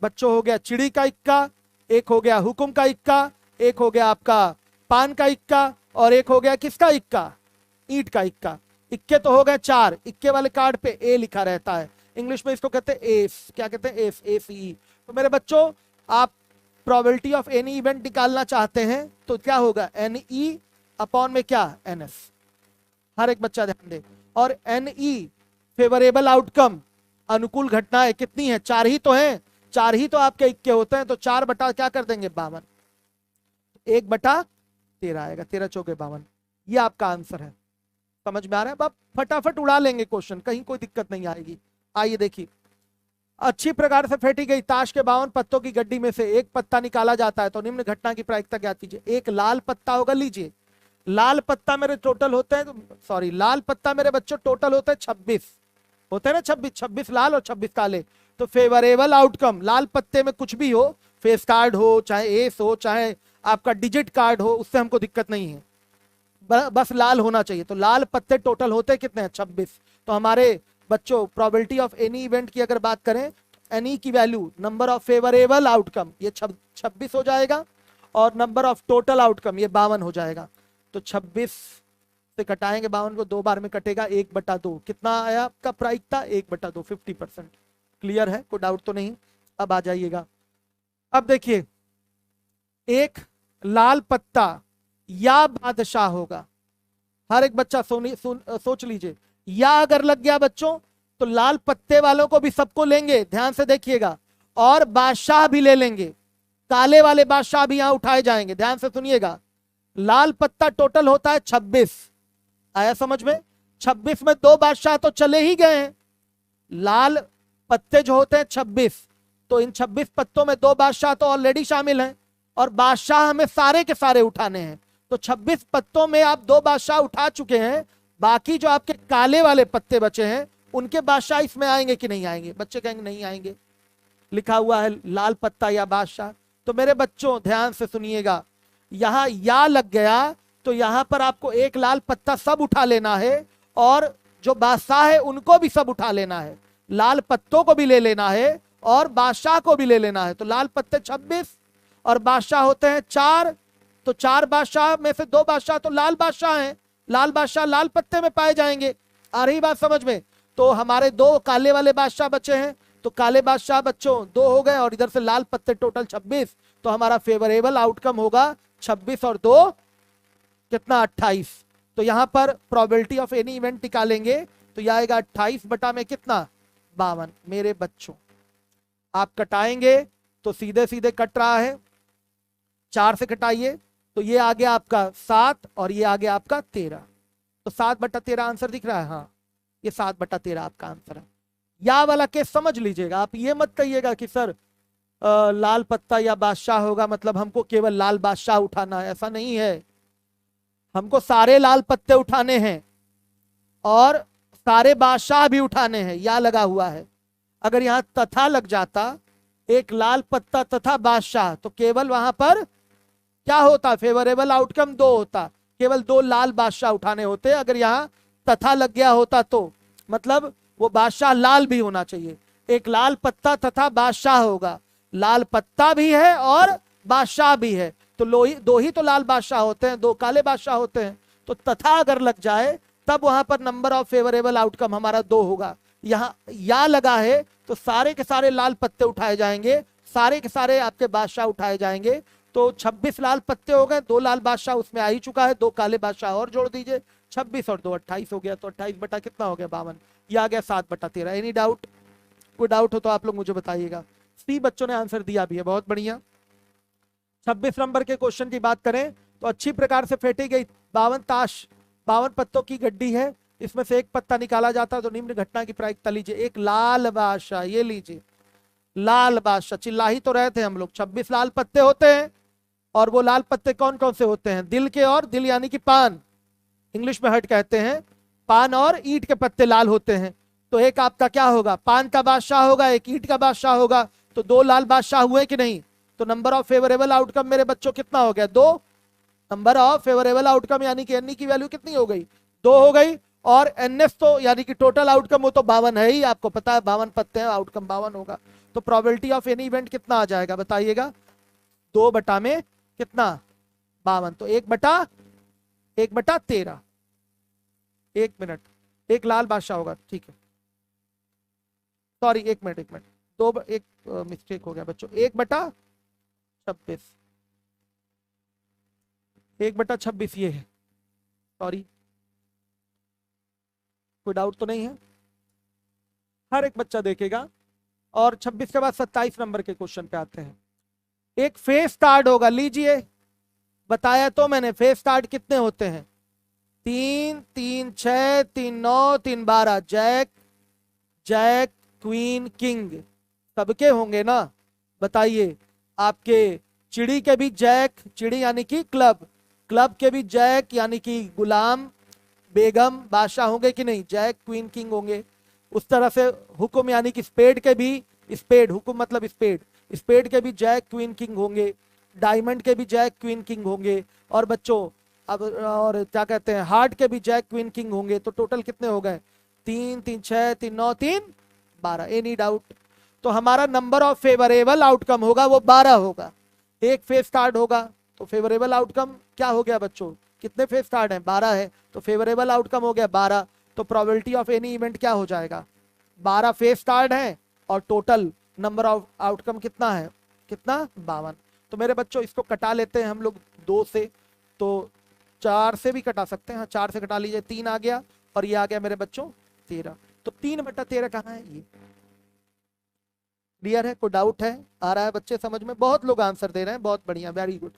बच्चों हो गया चिड़ी का इक्का, एक हो गया हुकुम का इक्का, एक हो गया आपका पान का इक्का, और एक हो गया किसका इक्का, ईंट का इक्का। इक्के तो हो गए 4। इक्के वाले कार्ड पे ए लिखा रहता है, इंग्लिश में इसको कहते हैं एस। क्या कहते हैं? S, ACE। तो मेरे बच्चों, आप प्रोबेबिलिटी ऑफ एनी इवेंट निकालना चाहते हैं तो क्या होगा, NE अपॉन में क्या, NS। हर एक बच्चा ध्यान दे। और NE फेवरेबल आउटकम, अनुकूल घटनाएं कितनी है, 4 ही तो हैं, 4 ही तो आपके इक्के होते हैं, तो 4 बटा क्या कर देंगे, 52, 1/13 आएगा, 13 चौके 52। ये आपका आंसर है, समझ में आ रहा है? आप फटाफट उड़ा लेंगे क्वेश्चन, कहीं कोई दिक्कत नहीं आएगी। आइए देखिए, अच्छी प्रकार से फेंटी गई ताश के 52 पत्तों की गड्डी में से एक पत्ता निकाला जाता है, तो निम्न घटना की प्रायिकता ज्ञात कीजिए। एक लाल पत्ता होगा, लीजिए, लाल पत्ता मेरे टोटल होते हैं, सॉरी, लाल पत्ता मेरे बच्चों टोटल होते हैं 26 होते हैं ना, 26 लाल और 26 काले। तो फेवरेबल आउटकम, लाल पत्ते में कुछ भी हो, फेस कार्ड हो, चाहे एस हो, चाहे आपका डिजिट कार्ड हो, उससे हमको दिक्कत नहीं है, बस लाल होना चाहिए। तो लाल पत्ते टोटल होते कितने हैं, 26। तो हमारे बच्चों प्रोबेबिलिटी ऑफ एनी इवेंट की अगर बात करें, एनी की value, number of favourable outcome ये 26 हो जाएगा, और नंबर ऑफ टोटल आउटकम ये 52 हो जाएगा। तो 26 से कटाएंगे 52 को, 2 बार में कटेगा, 1/2। कितना आया आपका प्रायिकता, 1/2, 50%। क्लियर है, कोई डाउट तो नहीं? अब आ जाइएगा, अब देखिए, एक लाल पत्ता या बादशाह होगा, हर एक बच्चा सोच लीजिए, या अगर लग गया बच्चों तो लाल पत्ते वालों को भी सबको लेंगे, ध्यान से देखिएगा, और बादशाह भी ले लेंगे, काले वाले बादशाह भी यहां उठाए जाएंगे, ध्यान से सुनिएगा। लाल पत्ता टोटल होता है 26, आया समझ में? 26 में 2 बादशाह तो चले ही गए हैं, लाल पत्ते जो होते हैं 26, तो इन 26 पत्तों में 2 बादशाह तो ऑलरेडी शामिल हैं, और बादशाह हमें सारे के सारे उठाने हैं। तो 26 पत्तों में आप 2 बादशाह उठा चुके हैं, बाकी जो आपके काले वाले पत्ते बचे हैं उनके बादशाह इसमें आएंगे कि नहीं आएंगे? बच्चे कहेंगे नहीं आएंगे, लिखा हुआ है लाल पत्ता या बादशाह। तो मेरे बच्चों ध्यान से सुनिएगा, यहां या लग गया तो यहां पर आपको एक लाल पत्ता सब उठा लेना है, और जो बादशाह है उनको भी सब उठा लेना है, लाल पत्तों को भी ले लेना है और बादशाह को भी ले लेना है। तो लाल पत्ते 26 और बादशाह होते हैं 4, तो 4 बादशाह में से 2 बादशाह तो लाल बादशाह हैं, लाल बादशाह लाल पत्ते में पाए जाएंगे। आ रही बात समझ में? तो हमारे 2 काले वाले बादशाह बचे हैं, तो काले बादशाह बच्चों 2 हो गए, और इधर से लाल पत्ते टोटल 26, तो हमारा फेवरेबल आउटकम होगा 26 और 2 कितना 28। तो यहां पर प्रोबेबिलिटी ऑफ एनी इवेंट निकालेंगे तो यह आएगा 28 बटा में कितना 52। मेरे बच्चों आप कटाएंगे तो सीधे सीधे कट रहा है, 4 से कटाइए तो ये आ गया आपका 7 और ये आ गया आपका 13। तो 7/13 आंसर दिख रहा है। हाँ ये 7/13 आपका आंसर है। या वाला केस समझ लीजिएगा, आप ये मत कहिएगा कि सर लाल पत्ता या बादशाह होगा मतलब हमको केवल लाल बादशाह उठाना है, ऐसा नहीं है। हमको सारे लाल पत्ते उठाने हैं और सारे बादशाह भी उठाने हैं, या लगा हुआ है। अगर यहां तथा लग जाता, एक लाल पत्ता तथा बादशाह, तो केवल वहां पर क्या होता, फेवरेबल आउटकम 2 होता, केवल 2 लाल बादशाह उठाने होते। अगर यहां तथा लग गया होता तो मतलब वो बादशाह लाल भी होना चाहिए। एक लाल पत्ता तथा बादशाह होगा, लाल पत्ता भी है और बादशाह भी है, तो दो ही तो लाल बादशाह होते हैं, 2 काले बादशाह होते हैं। तो तथा अगर लग जाए तब वहां पर नंबर ऑफ फेवरेबल आउटकम हमारा 2 होगा। यहाँ या लगा है तो सारे के सारे लाल पत्ते उठाए जाएंगे, सारे के सारे आपके बादशाह उठाए जाएंगे। तो 26 लाल पत्ते हो गए, 2 लाल बादशाह उसमें आ ही चुका है, 2 काले बादशाह और जोड़ दीजिए, 26 और 2 28 हो गया। तो 28 बटा कितना हो गया 52, ये आ गया 7/13। Any doubt? कोई डाउट हो तो आप लोग मुझे बताइएगा। सी बच्चों ने आंसर दिया भी है, बहुत बढ़िया। 26 नंबर के क्वेश्चन की बात करें तो अच्छी प्रकार से फेंटी गई 52 ताश, 52 पत्तों की गड्डी है, इसमें से एक पत्ता निकाला जाता तो निम्न घटना की प्रायिकता लीजिए। एक लाल बादशाह, ये लीजिए लाल बादशाह, चिल्ला ही तो रहे थे हम लोग। 26 लाल पत्ते होते हैं और वो लाल पत्ते कौन कौन से होते हैं, दिल के, और दिल यानी कि पान, इंग्लिश में हर्ट कहते हैं, पान और ईंट के पत्ते लाल होते हैं। तो एक आपका क्या होगा, पान का बादशाह होगा, एक ईंट का बादशाह होगा, तो 2 लाल बादशाह हुए कि नहीं। तो नंबर ऑफ फेवरेबल आउटकम मेरे बच्चों कितना हो गया 2। नंबर ऑफ फेवरेबल आउटकम यानी कि एन की वैल्यू कितनी हो गई 2 हो गई। और एनएस तो यानी कि टोटल आउटकम वो तो 52 है ही, आपको पता है 52 पत्ते हैं, आउटकम 52 होगा। तो प्रोबेबिलिटी ऑफ एनी इवेंट कितना आ जाएगा बताइएगा, 2 बटा में कितना 52, तो 1/13। 1 मिनट, एक लाल बादशाह होगा, ठीक है, सॉरी 1 मिनट 1 मिनट, एक मिस्टेक हो गया बच्चों, 1/26, 1/26 ये है, सॉरी। कोई डाउट तो नहीं है, हर एक बच्चा देखेगा। और 26 के बाद 27 नंबर के क्वेश्चन पे आते हैं। एक फेस कार्ड होगा, लीजिए, बताया तो मैंने, फेस कार्ड कितने होते हैं 3 3 6 3 9 3 12, जैक जैक क्वीन किंग सबके होंगे ना, बताइए। आपके चिड़ी के भी जैक, चिड़ी यानी कि क्लब, क्लब के भी जैक यानी कि गुलाम बेगम बादशाह होंगे कि नहीं, जैक क्वीन किंग होंगे। उस तरह से हुक्म यानी कि स्पेड के भी, स्पेड हुक्म मतलब स्पेड, स्पेड के भी जैक क्वीन किंग होंगे, डायमंड के भी जैक क्वीन किंग होंगे। और बच्चों अब और क्या कहते हैं, हार्ट के भी जैक क्वीन किंग होंगे। तो टोटल कितने हो गए 3 3 6 3 9 3 12। Any doubt? तो हमारा नंबर ऑफ फेवरेबल आउटकम होगा वो 12 होगा। एक फेस कार्ड होगा तो फेवरेबल आउटकम क्या हो गया बच्चों, कितने फेस कार्ड हैं 12 है, तो फेवरेबल आउटकम हो गया 12। तो प्रोबेबिलिटी ऑफ एनी इवेंट क्या हो जाएगा, 12 फेस कार्ड हैं और टोटल नंबर ऑफ आउटकम कितना है, कितना 52। तो मेरे बच्चों इसको कटा लेते हैं हम लोग 2 से, तो 4 से भी कटा सकते हैं, हाँ 4 से कटा लीजिए, 3 आ गया और ये आ गया मेरे बच्चों 13। तो 3/13 कहाँ है, ये क्लियर है? कोई डाउट है, आ रहा है बच्चे समझ में? बहुत लोग आंसर दे रहे हैं, बहुत बढ़िया, वेरी गुड।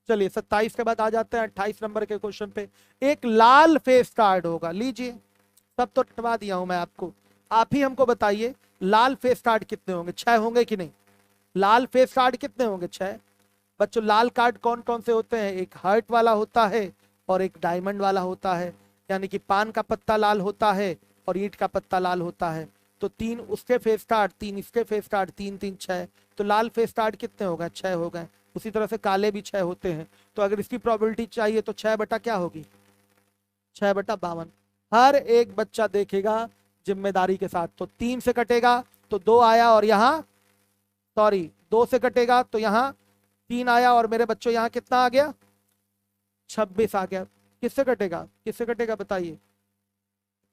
चलिए 27 के बाद आ जाते हैं 28 नंबर के क्वेश्चन पे। एक लाल फेस कार्ड होगा, लीजिए, सब तो हटवा दिया हूं मैं आपको, आप ही हमको बताइए लाल फेस कार्ड कितने होंगे, 6 होंगे कि नहीं? लाल फेस कार्ड कितने होंगे 6। बच्चों लाल कार्ड कौन कौन से होते हैं, एक हार्ट वाला होता है और एक डायमंड वाला होता है, यानी कि पान का पत्ता लाल होता है और ईंट का पत्ता लाल होता है। तो 3 उसके फेस कार्ड, 3 इसके फेस कार्ड, 3 3 6, तो लाल फेस कार्ड कितने हो गए 6 हो गए। उसी तरह से काले भी 6 होते हैं। तो अगर इसकी प्रोबेबिलिटी चाहिए तो 6 बटा क्या होगी 6/52। हर एक बच्चा देखेगा जिम्मेदारी के साथ। तो 3 से कटेगा तो 2 आया और यहाँ सॉरी 2 से कटेगा तो यहाँ 3 आया और मेरे बच्चों यहाँ कितना आ गया 26 आ गया। किससे कटेगा, किससे कटेगा बताइए,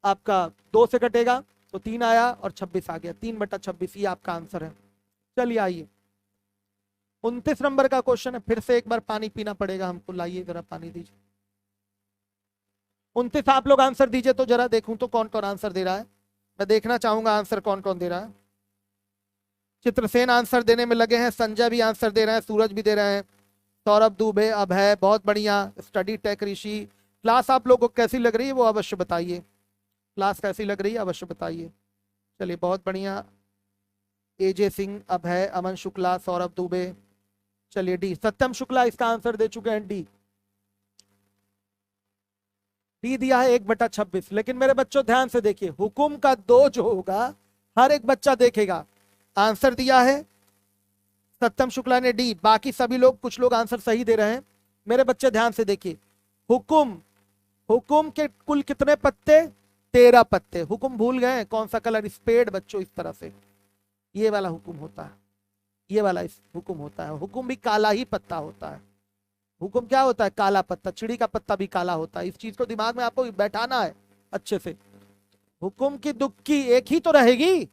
आपका 2 से कटेगा तो 3 आया और 26 आ गया, 3/26 ये आपका आंसर है। चलिए आइए 29 नंबर का क्वेश्चन है, फिर से एक बार पानी पीना पड़ेगा हमको, लाइए जरा पानी दीजिए। 29 आप लोग आंसर दीजिए तो जरा देखूं तो कौन कौन आंसर दे रहा है। मैं देखना चाहूंगा आंसर कौन कौन दे रहा है। चित्रसेन आंसर देने में लगे हैं, संजय भी आंसर दे रहे हैं, सूरज भी दे रहे हैं, सौरभ दुबे, अभय, बहुत बढ़िया। स्टडी टेक ऋषि। क्लास आप लोगों को कैसी लग रही है वो अवश्य बताइए। क्लास कैसी लग रही है अवश्य बताइए। चलिए बहुत बढ़िया। एजे सिंह, अभय, अमन शुक्ला, सौरभ दुबे। चलिए डी, सत्यम शुक्ला इसका आंसर दे चुके हैं डी। डी दिया है 1/26। लेकिन मेरे बच्चों ध्यान से देखिए, हुकुम का 2 जो होगा हर एक बच्चा देखेगा। आंसर दिया है सत्यम शुक्ला ने डी, बाकी सभी लोग, कुछ लोग आंसर सही दे रहे हैं। मेरे बच्चे ध्यान से देखिए, हुकुम, हुकुम के कुल कितने पत्ते? 13 पत्ते। हुकुम भूल गए कौन सा कलर? स्पेड बच्चों, इस तरह से ये वाला हुकुम होता है, ये वाला इस हुकुम होता है। हुकुम भी काला ही पत्ता होता है। हुकुम क्या होता है? काला पत्ता। चिड़ी का पत्ता भी काला होता है। इस चीज को दिमाग में आपको बैठाना है अच्छे से। हुकुम की दुक्की एक ही तो रहेगी,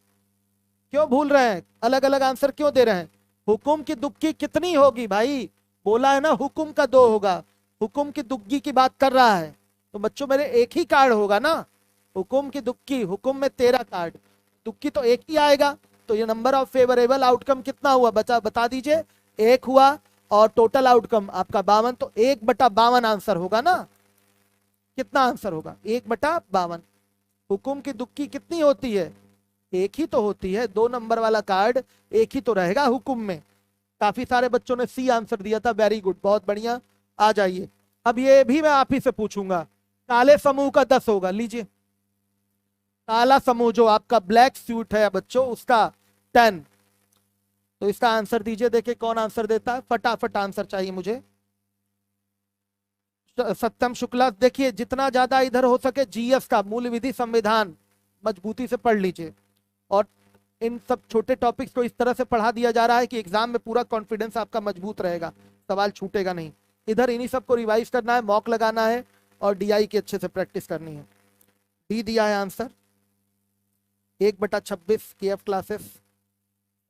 क्यों भूल रहे हैं? अलग अलग आंसर क्यों दे रहे हैं? हुकुम की दुक्की कितनी होगी भाई? बोला है ना हुकुम का 2 होगा। हुकुम की दुक्की की बात कर रहा है तो बच्चों मेरे एक ही कार्ड होगा ना। हुकुम की दुक्की, हुकुम में 13 कार्ड, दुक्की तो एक ही आएगा। तो ये नंबर ऑफ फेवरेबल आउटकम कितना हुआ बता दीजिए। 1 हुआ और टोटल आउटकम आपका 52, तो 1/52 आंसर होगा ना। कितना आंसर होगा? 1/52। हुकुम की दुक्की कितनी होती है? एक ही तो होती है। 2 नंबर वाला कार्ड एक ही तो रहेगा हुकुम में। काफी सारे बच्चों ने सी आंसर दिया था, वेरी गुड, बहुत बढ़िया। आ जाइए, अब ये भी मैं आप ही से पूछूंगा। काले समूह का 10 होगा, लीजिए। काला समूह जो आपका ब्लैक सूट है बच्चों, उसका 10। तो इसका आंसर दीजिए, देखिए कौन आंसर देता है। फटाफट आंसर चाहिए मुझे। सत्यम शुक्ला, देखिए जितना ज्यादा इधर हो सके जीएस का, मूल विधि संविधान, मजबूती से पढ़ लीजिए। और इन सब छोटे टॉपिक्स को इस तरह से पढ़ा दिया जा रहा है कि एग्जाम में पूरा कॉन्फिडेंस आपका मजबूत रहेगा, सवाल छूटेगा नहीं। इधर इन्हीं सबको रिवाइज करना है, मॉक लगाना है और डीआई की अच्छे से प्रैक्टिस करनी है। डी दिया है answer 1/26 KF classes.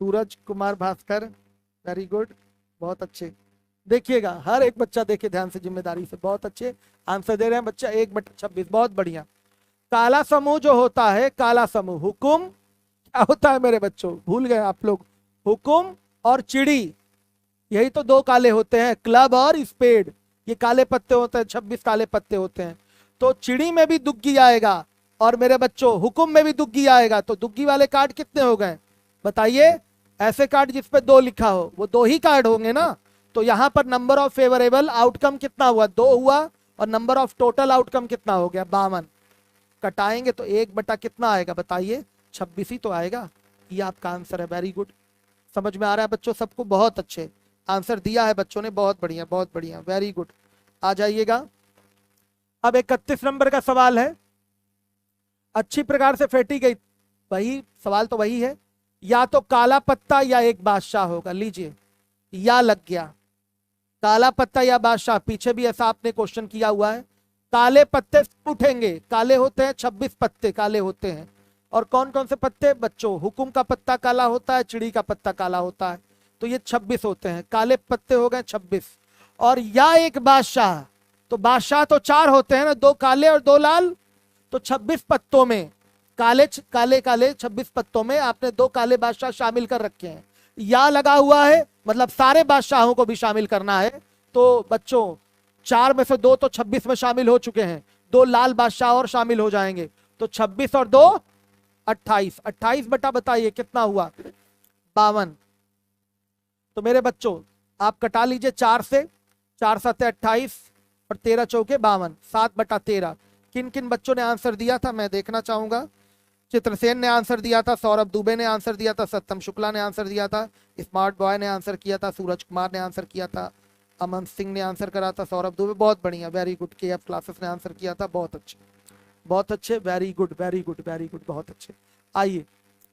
Suraj Kumar Bhaskar, very good, बहुत अच्छे। देखिएगा हर एक बच्चा देखे ध्यान से, जिम्मेदारी से, बहुत अच्छे आंसर दे रहे हैं बच्चा। 1/26, बहुत बढ़िया। काला समूह जो होता है, काला समूह, हुकुम क्या होता है मेरे बच्चों? भूल गए आप लोग? हुकुम और चिड़ी, यही तो 2 काले होते हैं। क्लब और स्पेड, ये काले पत्ते होते हैं, 26 काले पत्ते होते हैं। तो चिड़ी में भी दुग्गी आएगा और मेरे बच्चों हुकुम में भी दुग्गी आएगा। तो दुग्गी वाले कार्ड कितने हो गए बताइए? ऐसे कार्ड जिसपे 2 लिखा हो वो 2 ही कार्ड होंगे ना। तो यहां पर नंबर ऑफ फेवरेबल आउटकम कितना हुआ? 2 हुआ। और नंबर ऑफ टोटल आउटकम कितना हो गया? 52। कटाएंगे तो 1 कितना आएगा बताइए? 26 ही तो आएगा। ये आपका आंसर है, वेरी गुड। समझ में आ रहा है बच्चों सबको? बहुत अच्छे आंसर दिया है बच्चों ने, बहुत बढ़िया, बहुत बढ़िया, वेरी गुड। आ जाइएगा, अब 31 नंबर का सवाल है। अच्छी प्रकार से फेंटी गई, वही सवाल तो वही है। या तो काला पत्ता या एक बादशाह होगा, लीजिए, या लग गया। काला पत्ता या बादशाह, पीछे भी ऐसा आपने क्वेश्चन किया हुआ है। काले पत्ते उठेंगे, काले होते हैं 26 पत्ते काले होते हैं। और कौन कौन से पत्ते बच्चों? हुकुम का पत्ता काला होता है, चिड़ी का पत्ता काला होता है, तो ये 26 होते हैं। काले पत्ते हो गए 26। और या एक बादशाह, तो बादशाह तो 4 होते हैं ना, 2 काले और 2 लाल। तो 26 पत्तों में काले काले काले 26 पत्तों में आपने 2 काले बादशाह शामिल कर रखे हैं। या लगा हुआ है, मतलब सारे बादशाहों को भी शामिल करना है। तो बच्चों 4 में से 2 तो 26 में शामिल हो चुके हैं, 2 लाल बादशाह और शामिल हो जाएंगे। तो 26 और 2 28। 28 बटा बताइए कितना हुआ? 52। तो मेरे बच्चों आप कटा लीजिए 4 से, 4 7 28 और 13 चौके 52, 7/13। किन किन बच्चों ने आंसर दिया था मैं देखना चाहूंगा। चित्रसेन ने आंसर दिया था, सौरभ दुबे ने आंसर दिया था, सत्यम शुक्ला ने आंसर दिया था, स्मार्ट बॉय ने आंसर किया था, सूरज कुमार ने आंसर किया था, अमन सिंह ने आंसर करा था, सौरभ दुबे, बहुत बढ़िया, वेरी गुड। केएफ क्लासेस ने आंसर किया था, बहुत अच्छे, बहुत अच्छे, very good, very good, very good, बहुत अच्छे। आइए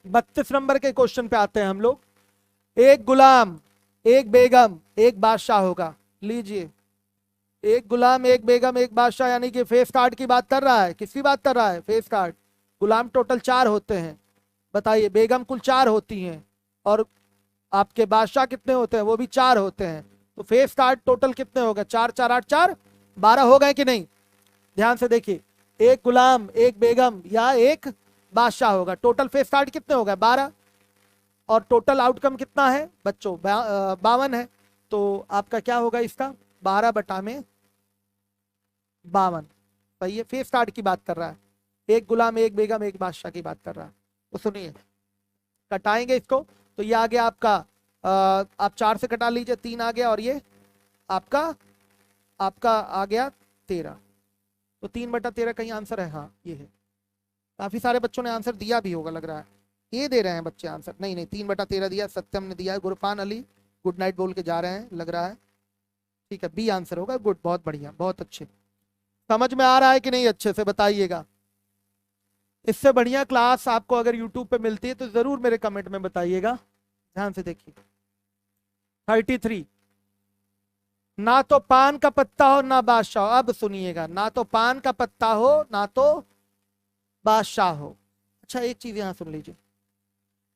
32 नंबर के क्वेश्चन पे आते हैं हम लोग। एक गुलाम, एक बेगम, एक बादशाह होगा, लीजिए। एक गुलाम, एक बेगम, एक बादशाह, यानी कि फेस कार्ड की बात कर रहा है। किसकी बात कर रहा है? Face card. गुलाम टोटल 4 होते हैं, बताइए। बेगम कुल 4 होती हैं और आपके बादशाह कितने होते हैं? वो भी 4 होते हैं। तो फेस कार्ड टोटल कितने हो गए? 4 4 8 4 12 हो गए कि नहीं? ध्यान से देखिए, एक गुलाम, एक बेगम या एक बादशाह होगा। टोटल फेस कार्ड कितने हो गए? 12। और टोटल आउटकम कितना है बच्चों? 52 है। तो आपका क्या होगा इसका? 12/52। सही है, फेस कार्ड की बात कर रहा है, एक गुलाम, एक बेगम, एक बादशाह की बात कर रहा है। तो सुनिए, कटाएंगे इसको। तो ये आ गया आपका, आप 4 से कटा लीजिए, 3 आ गया, और ये आपका आपका आ गया 13। तो 3/13 कहीं आंसर है? हाँ ये है। काफी सारे बच्चों ने आंसर दिया भी होगा लग रहा है। ये दे रहे हैं बच्चे आंसर, नहीं नहीं 3/13 दिया, सत्यम ने दिया है, गुरफान अली गुड नाइट बोल के जा रहे हैं लग रहा है। ठीक है, बी आंसर होगा। गुड, बहुत बढ़िया, बहुत अच्छे। समझ में आ रहा है कि नहीं? अच्छे से बताइएगा। इससे बढ़िया क्लास आपको अगर यूट्यूब पे मिलती है तो जरूर मेरे कमेंट में बताइएगा। ध्यान से देखिए, 33। ना तो पान का पत्ता हो ना बादशाह हो। अब सुनिएगा, ना तो पान का पत्ता हो ना तो बादशाह हो। अच्छा एक चीज यहां सुन लीजिए,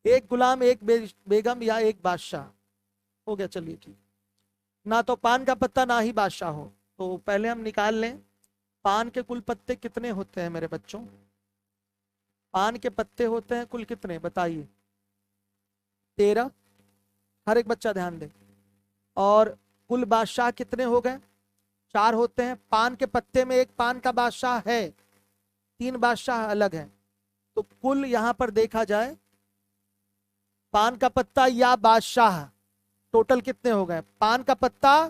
एक गुलाम, एक बेगम या एक बादशाह। हो गया, चलिए ठीक। ना तो पान का पत्ता ना ही बादशाह हो, तो पहले हम निकाल लें पान के कुल पत्ते कितने होते हैं मेरे बच्चों। पान के पत्ते होते हैं कुल कितने बताइए? 13। हर एक बच्चा ध्यान दे। और कुल बादशाह कितने हो गए? 4 होते हैं। पान के पत्ते में एक पान का बादशाह है, 3 बादशाह अलग हैं। तो कुल यहां पर देखा जाए, पान का पत्ता या बादशाह टोटल कितने हो गए? पान का पत्ता,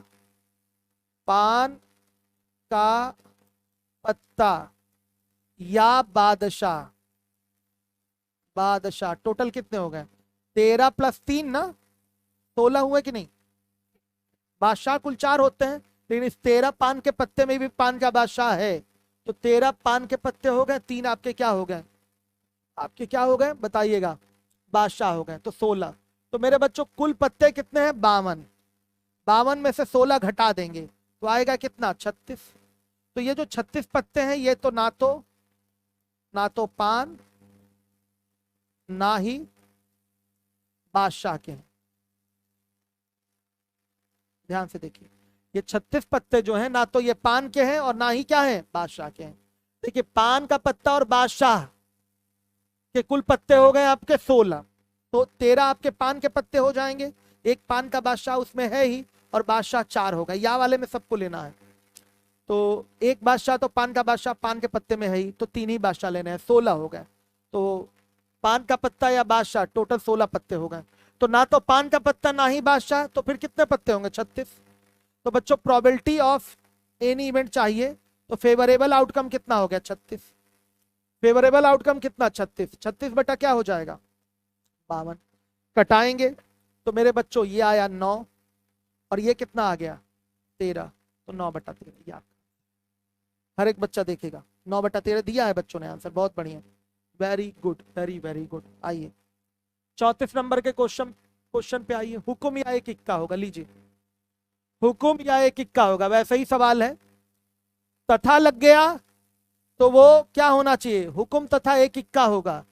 पान का पत्ता या बादशाह, बादशाह टोटल कितने हो गए? 13 + 3 ना, 16 हुए कि नहीं? बादशाह कुल 4 होते हैं, लेकिन इस 13 पान के पत्ते में भी पान का बादशाह है। तो 13 पान के पत्ते हो गए, 3 आपके क्या हो गए? आपके क्या हो गए बताइएगा? बादशाह हो गए, तो 16। तो मेरे बच्चों कुल पत्ते कितने हैं? 52। 52 में से 16 घटा देंगे तो आएगा कितना? 36। तो ये जो 36 पत्ते हैं ये तो ना तो पान ना ही बादशाह के हैं। ध्यान से देखिए, ये 36 पत्ते जो हैं ना तो ये पान के हैं और ना ही क्या है? बादशाह के हैं। देखिए, पान का पत्ता और बादशाह के कुल पत्ते हो गए आपके 16। तो 13 आपके पान के पत्ते हो जाएंगे, एक पान का बादशाह उसमें है ही, और बादशाह 4 हो गए। या वाले में सबको लेना है। तो एक बादशाह तो पान का बादशाह पान के पत्ते में है ही, तो 3 ही बादशाह लेने हैं, 16 हो गए। तो पान का पत्ता या बादशाह टोटल 16 पत्ते हो गए। तो ना तो पान का पत्ता ना ही बादशाह, तो फिर कितने पत्ते होंगे? 36। तो बच्चों प्रोबेबिलिटी ऑफ एनी इवेंट चाहिए, तो फेवरेबल आउटकम कितना हो गया? 36। फेवरेबल आउटकम कितना? 36। 36 बटा क्या हो जाएगा? 52। कटाएंगे तो मेरे बच्चों ये आया 9, और ये कितना आ गया? 13। तो 9/13 याद, हर एक बच्चा देखेगा। 9/13 दिया है बच्चों ने आंसर, बहुत बढ़िया, very good, very very good. आइए 34 नंबर के क्वेश्चन क्वेश्चन पे आइए। हुक्म या एक इक्का होगा? लीजिए, हुक्म या एक इक्का होगा, वैसे ही सवाल है। तथा लग गया तो वो क्या होना चाहिए? हुक्म तथा एक इक्का होगा,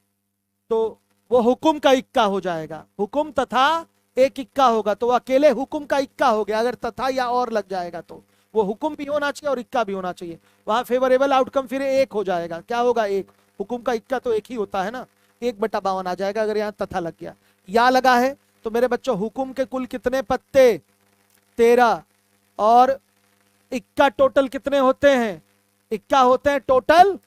तो वो हुक्म का इक्का हो जाएगा। हुक्म तथा एक इक्का होगा, तो अकेले हुक्म का इक्का हो गया। अगर तथा या और लग जाएगा तो वो हुक्म भी होना चाहिए और इक्का भी होना चाहिए। वहां फेवरेबल आउटकम फिर एक हो जाएगा। क्या होगा? एक। हुक्म का इक्का तो एक ही होता है ना, 1/52 आ जाएगा अगर यहाँ तथा लग गया। या लगा है तो मेरे बच्चों हुक्म के कुल कितने पत्ते? 13। और इक्का टोटल कितने होते हैं? इक्का होते हैं टोटल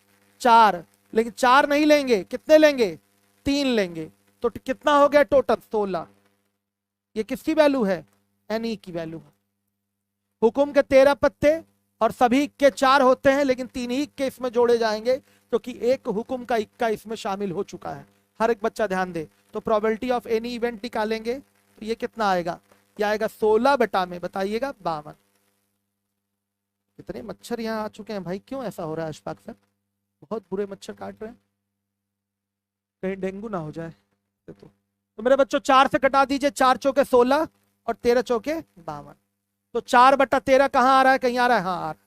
4, लेकिन 4 नहीं लेंगे, कितने लेंगे? 3 लेंगे। तो कितना हो गया टोटल? 16। ये किसकी वैल्यू है? एनी की वैल्यू है। हुक्म के 13 पत्ते और सभी के 4 होते हैं, लेकिन 3 ही के इसमें जोड़े जाएंगे, क्योंकि एक हुक्म का इक्का इसमें शामिल हो चुका है। हर एक बच्चा ध्यान दे। तो प्रोबेबिलिटी ऑफ एनी इवेंट निकालेंगे तो ये कितना आएगा? ये आएगा 16 बटा में बताइएगा 52। कितने मच्छर यहाँ आ चुके हैं भाई, क्यों ऐसा हो रहा है अशफाक सर? बहुत बुरे मच्छर काट रहे हैं, कहीं डेंगू ना हो जाए। तो मेरे बच्चों 4 से कटा दीजिए, 4 चौके 16 और 13 चौके 52। तो 4/13 कहाँ आ रहा है? कहीं आ रहा है? हाँ आ रहा है,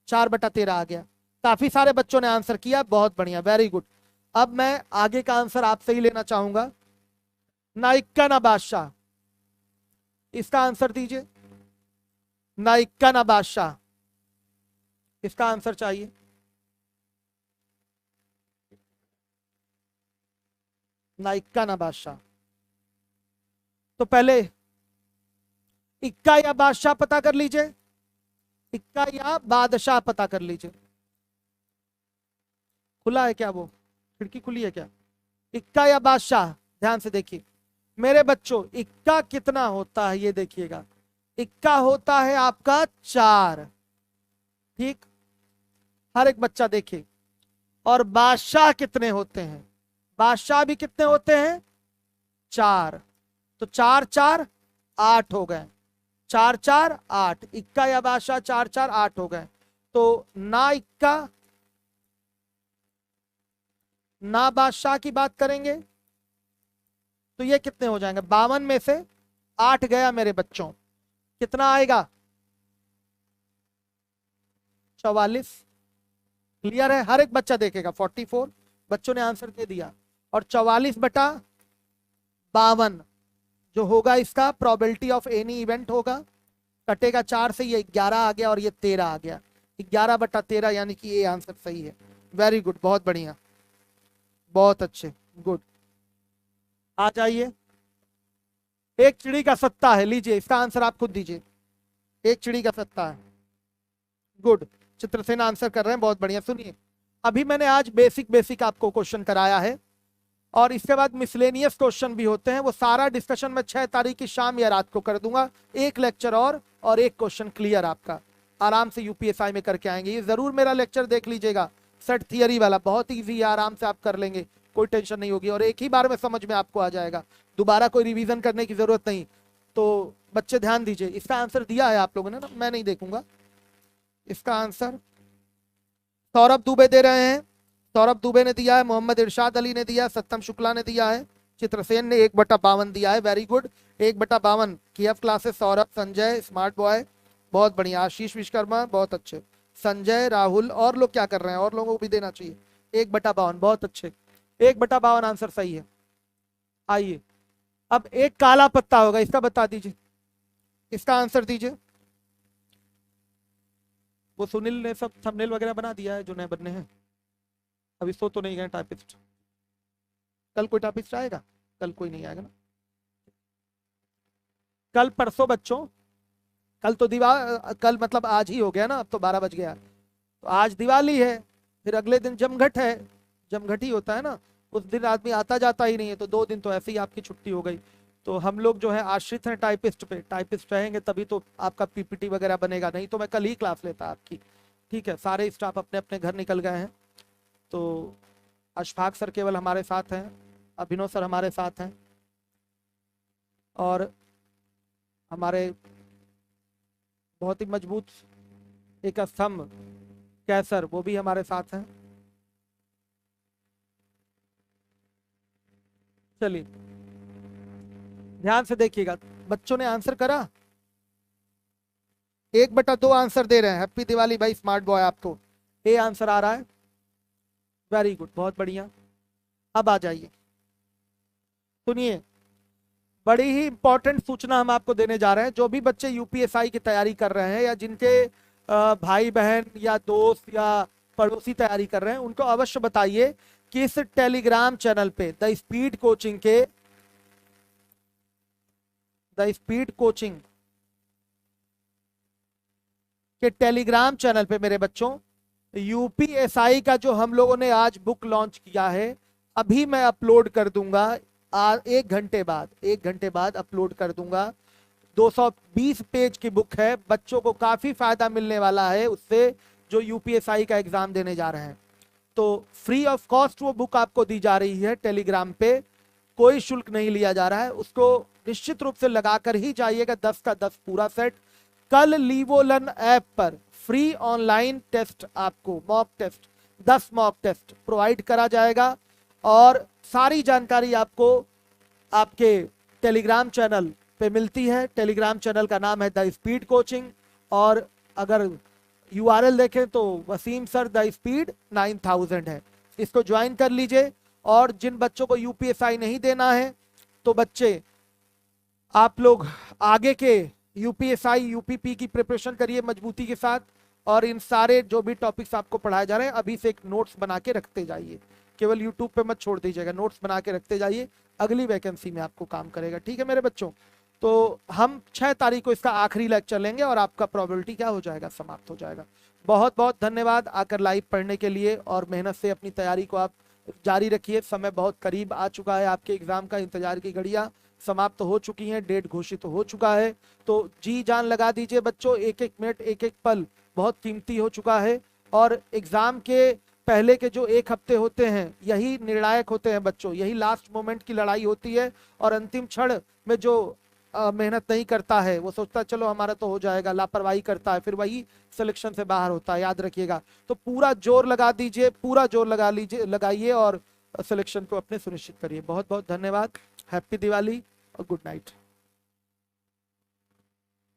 4/13 आ गया। काफी सारे बच्चों ने आंसर किया, बहुत बढ़िया, वेरी गुड। अब मैं आगे का आंसर आपसे ही लेना चाहूंगा। ना इक्का ना बादशाह, इसका आंसर दीजिए। ना इक्का ना बादशाह, इसका आंसर चाहिए। ना इक्का ना बादशाह। तो पहले इक्का या बादशाह पता कर लीजिए, इक्का या बादशाह पता कर लीजिए। खुला है क्या, वो खिड़की खुली है क्या? इक्का या बादशाह, ध्यान से देखिए मेरे बच्चों, इक्का कितना होता है ये देखिएगा। इक्का होता है आपका 4, ठीक, हर एक बच्चा देखे। और बादशाह कितने होते हैं? बादशाह भी कितने होते हैं? 4। तो 4 4 8 हो गए, 4 4 8। इक्का या बादशाह 4 4 8 हो गए। तो ना इक्का ना बादशाह की बात करेंगे तो ये कितने हो जाएंगे? 52 में से 8 गया मेरे बच्चों, कितना आएगा? 44। क्लियर है? हर एक बच्चा देखेगा। 44 बच्चों ने आंसर दे दिया। और 44/52 जो होगा इसका प्रोबेबिलिटी ऑफ एनी इवेंट होगा, कटेगा 4 से, ये 11 आ गया और ये 13 आ गया। 11/13 यानी कि ये आंसर सही है। वेरी गुड, बहुत बढ़िया, बहुत अच्छे, गुड। आ जाइए। एक चिड़ी का सत्ता है, लीजिए इसका आंसर आप खुद दीजिए। एक चिड़ी का सत्ता है, गुड। चित्रसेन आंसर कर रहे हैं, बहुत बढ़िया। सुनिए, अभी मैंने आज बेसिक बेसिक आपको क्वेश्चन कराया है और इसके बाद मिसलेनियस क्वेश्चन भी होते हैं। वो सारा डिस्कशन मैं 6 तारीख की शाम या रात को कर दूंगा। एक लेक्चर और एक क्वेश्चन क्लियर आपका आराम से यूपीएसआई में करके आएंगे। ये जरूर मेरा लेक्चर देख लीजिएगा, सेट थियरी वाला, बहुत ईजी है, आराम से आप कर लेंगे, कोई टेंशन नहीं होगी और एक ही बार में समझ में आपको आ जाएगा, दोबारा कोई रिवीजन करने की जरूरत नहीं। तो बच्चे ध्यान दीजिए, इसका आंसर दिया है आप लोगों ने ना, मैं नहीं देखूंगा। इसका आंसर सौरभ दुबे दे रहे हैं, सौरभ दुबे ने दिया है, मोहम्मद इरशाद अली ने दिया, सत्यम शुक्ला ने दिया है, चित्रसेन ने 1/52 दिया है। Very good, 1/52 KF classes, Saurabh, Sanjay, smart boy, बहुत बढ़िया, आशीष विश्वकर्मा, बहुत अच्छे, संजय, राहुल, और लोग क्या कर रहे हैं? और लोगों को भी देना चाहिए। 1/52, बहुत अच्छे, 1/52 आंसर सही है। आइए, अब एक काला पत्ता होगा, इसका बता दीजिए, इसका आंसर दीजिए। वो सुनील ने सब थंबनेल वगैरह बना दिया है जो नए बनने हैं, अभी सो तो नहीं गए टाइपिस्ट। कल कोई टाइपिस्ट आएगा? कल कोई नहीं आएगा ना, कल परसों बच्चों, कल तो कल मतलब आज ही हो गया ना, अब तो 12 बज गया। तो आज दिवाली है, फिर अगले दिन जमघट है, जमघट ही होता है ना, उस दिन आदमी आता जाता ही नहीं है, तो 2 दिन तो ऐसे ही आपकी छुट्टी हो गई। तो हम लोग जो है आश्रित हैं टाइपिस्ट पे, टाइपिस्ट रहेंगे तभी तो आपका पीपीटी वगैरह बनेगा, नहीं तो मैं कल ही क्लास लेता आपकी। ठीक है, सारे स्टाफ अपने अपने घर निकल गए हैं, तो अशफाक सर केवल हमारे साथ हैं, अभिनव सर हमारे साथ हैं, और हमारे बहुत ही मजबूत एक स्तंभ कैसर, वो भी हमारे साथ हैं। चलिए ध्यान से देखिएगा, बच्चों ने आंसर करा, 1/2 आंसर दे रहे हैं। हैप्पी दिवाली भाई स्मार्ट बॉय, आपको ए आंसर आ रहा है, वेरी गुड, बहुत बढ़िया। अब आ जाइए, सुनिए, बड़ी ही इंपॉर्टेंट सूचना हम आपको देने जा रहे हैं। जो भी बच्चे यूपीएसआई की तैयारी कर रहे हैं या जिनके भाई बहन या दोस्त या पड़ोसी तैयारी कर रहे हैं, उनको अवश्य बताइए कि इस टेलीग्राम चैनल पे द स्पीड कोचिंग के टेलीग्राम चैनल पे मेरे बच्चों, यूपीएसआई का जो हम लोगों ने आज बुक लॉन्च किया है, अभी मैं अपलोड कर दूंगा, 1 घंटे बाद अपलोड कर दूंगा। 220 पेज की बुक है, बच्चों को काफी फायदा मिलने वाला है उससे, जो यूपीएसआई का एग्जाम देने जा रहे हैं। तो फ्री ऑफ कॉस्ट वो बुक आपको दी जा रही है टेलीग्राम पे, कोई शुल्क नहीं लिया जा रहा है, उसको निश्चित रूप से लगाकर ही जाइएगा, 10 का 10 पूरा सेट। कल लीवोलन ऐप पर फ्री ऑनलाइन टेस्ट, आपको mock test, 10 mock test provide करा जाएगा और सारी जानकारी आपको आपके टेलीग्राम चैनल पे मिलती है। टेलीग्राम चैनल का नाम है द स्पीड कोचिंग, और अगर यूआरएल देखें तो वसीम सर द स्पीड 9000 है, इसको ज्वाइन कर लीजिए। और जिन बच्चों को यूपीएसआई नहीं देना है, तो बच्चे आप लोग आगे के यूपीएसआई यूपीपी की प्रिपरेशन करिए मजबूती के साथ, और इन सारे जो भी टॉपिक्स आपको पढ़ाए जा रहे हैं अभी से एक नोट्स बना के रखते जाइए, केवल यूट्यूब पे मत छोड़ दीजिएगा, नोट्स बना के रखते जाइए, अगली वैकेंसी में आपको काम करेगा। ठीक है मेरे बच्चों, तो हम 6 तारीख को इसका आखिरी लेक्चर लेंगे और आपका प्रोबेबिलिटी क्या हो जाएगा, समाप्त हो जाएगा। बहुत बहुत धन्यवाद आकर लाइव पढ़ने के लिए, और मेहनत से अपनी तैयारी को आप जारी रखिए। समय बहुत करीब आ चुका है, आपके एग्जाम का इंतजार की घड़ियां समाप्त हो चुकी हैं, डेट घोषित हो चुका है। तो जी जान लगा दीजिए बच्चों, एक एक मिनट एक एक पल बहुत कीमती हो चुका है, और एग्जाम के पहले के जो 1 हफ्ते होते हैं यही निर्णायक होते हैं बच्चों, यही लास्ट मोमेंट की लड़ाई होती है। और अंतिम क्षण में जो मेहनत नहीं करता है, वो सोचता है चलो हमारा तो हो जाएगा, लापरवाही करता है, फिर वही सिलेक्शन से बाहर होता है, याद रखिएगा। तो पूरा जोर लगा दीजिए, पूरा जोर लगाइए और सिलेक्शन को अपने सुनिश्चित करिए। बहुत बहुत धन्यवाद, हैप्पी दिवाली और गुड नाइट।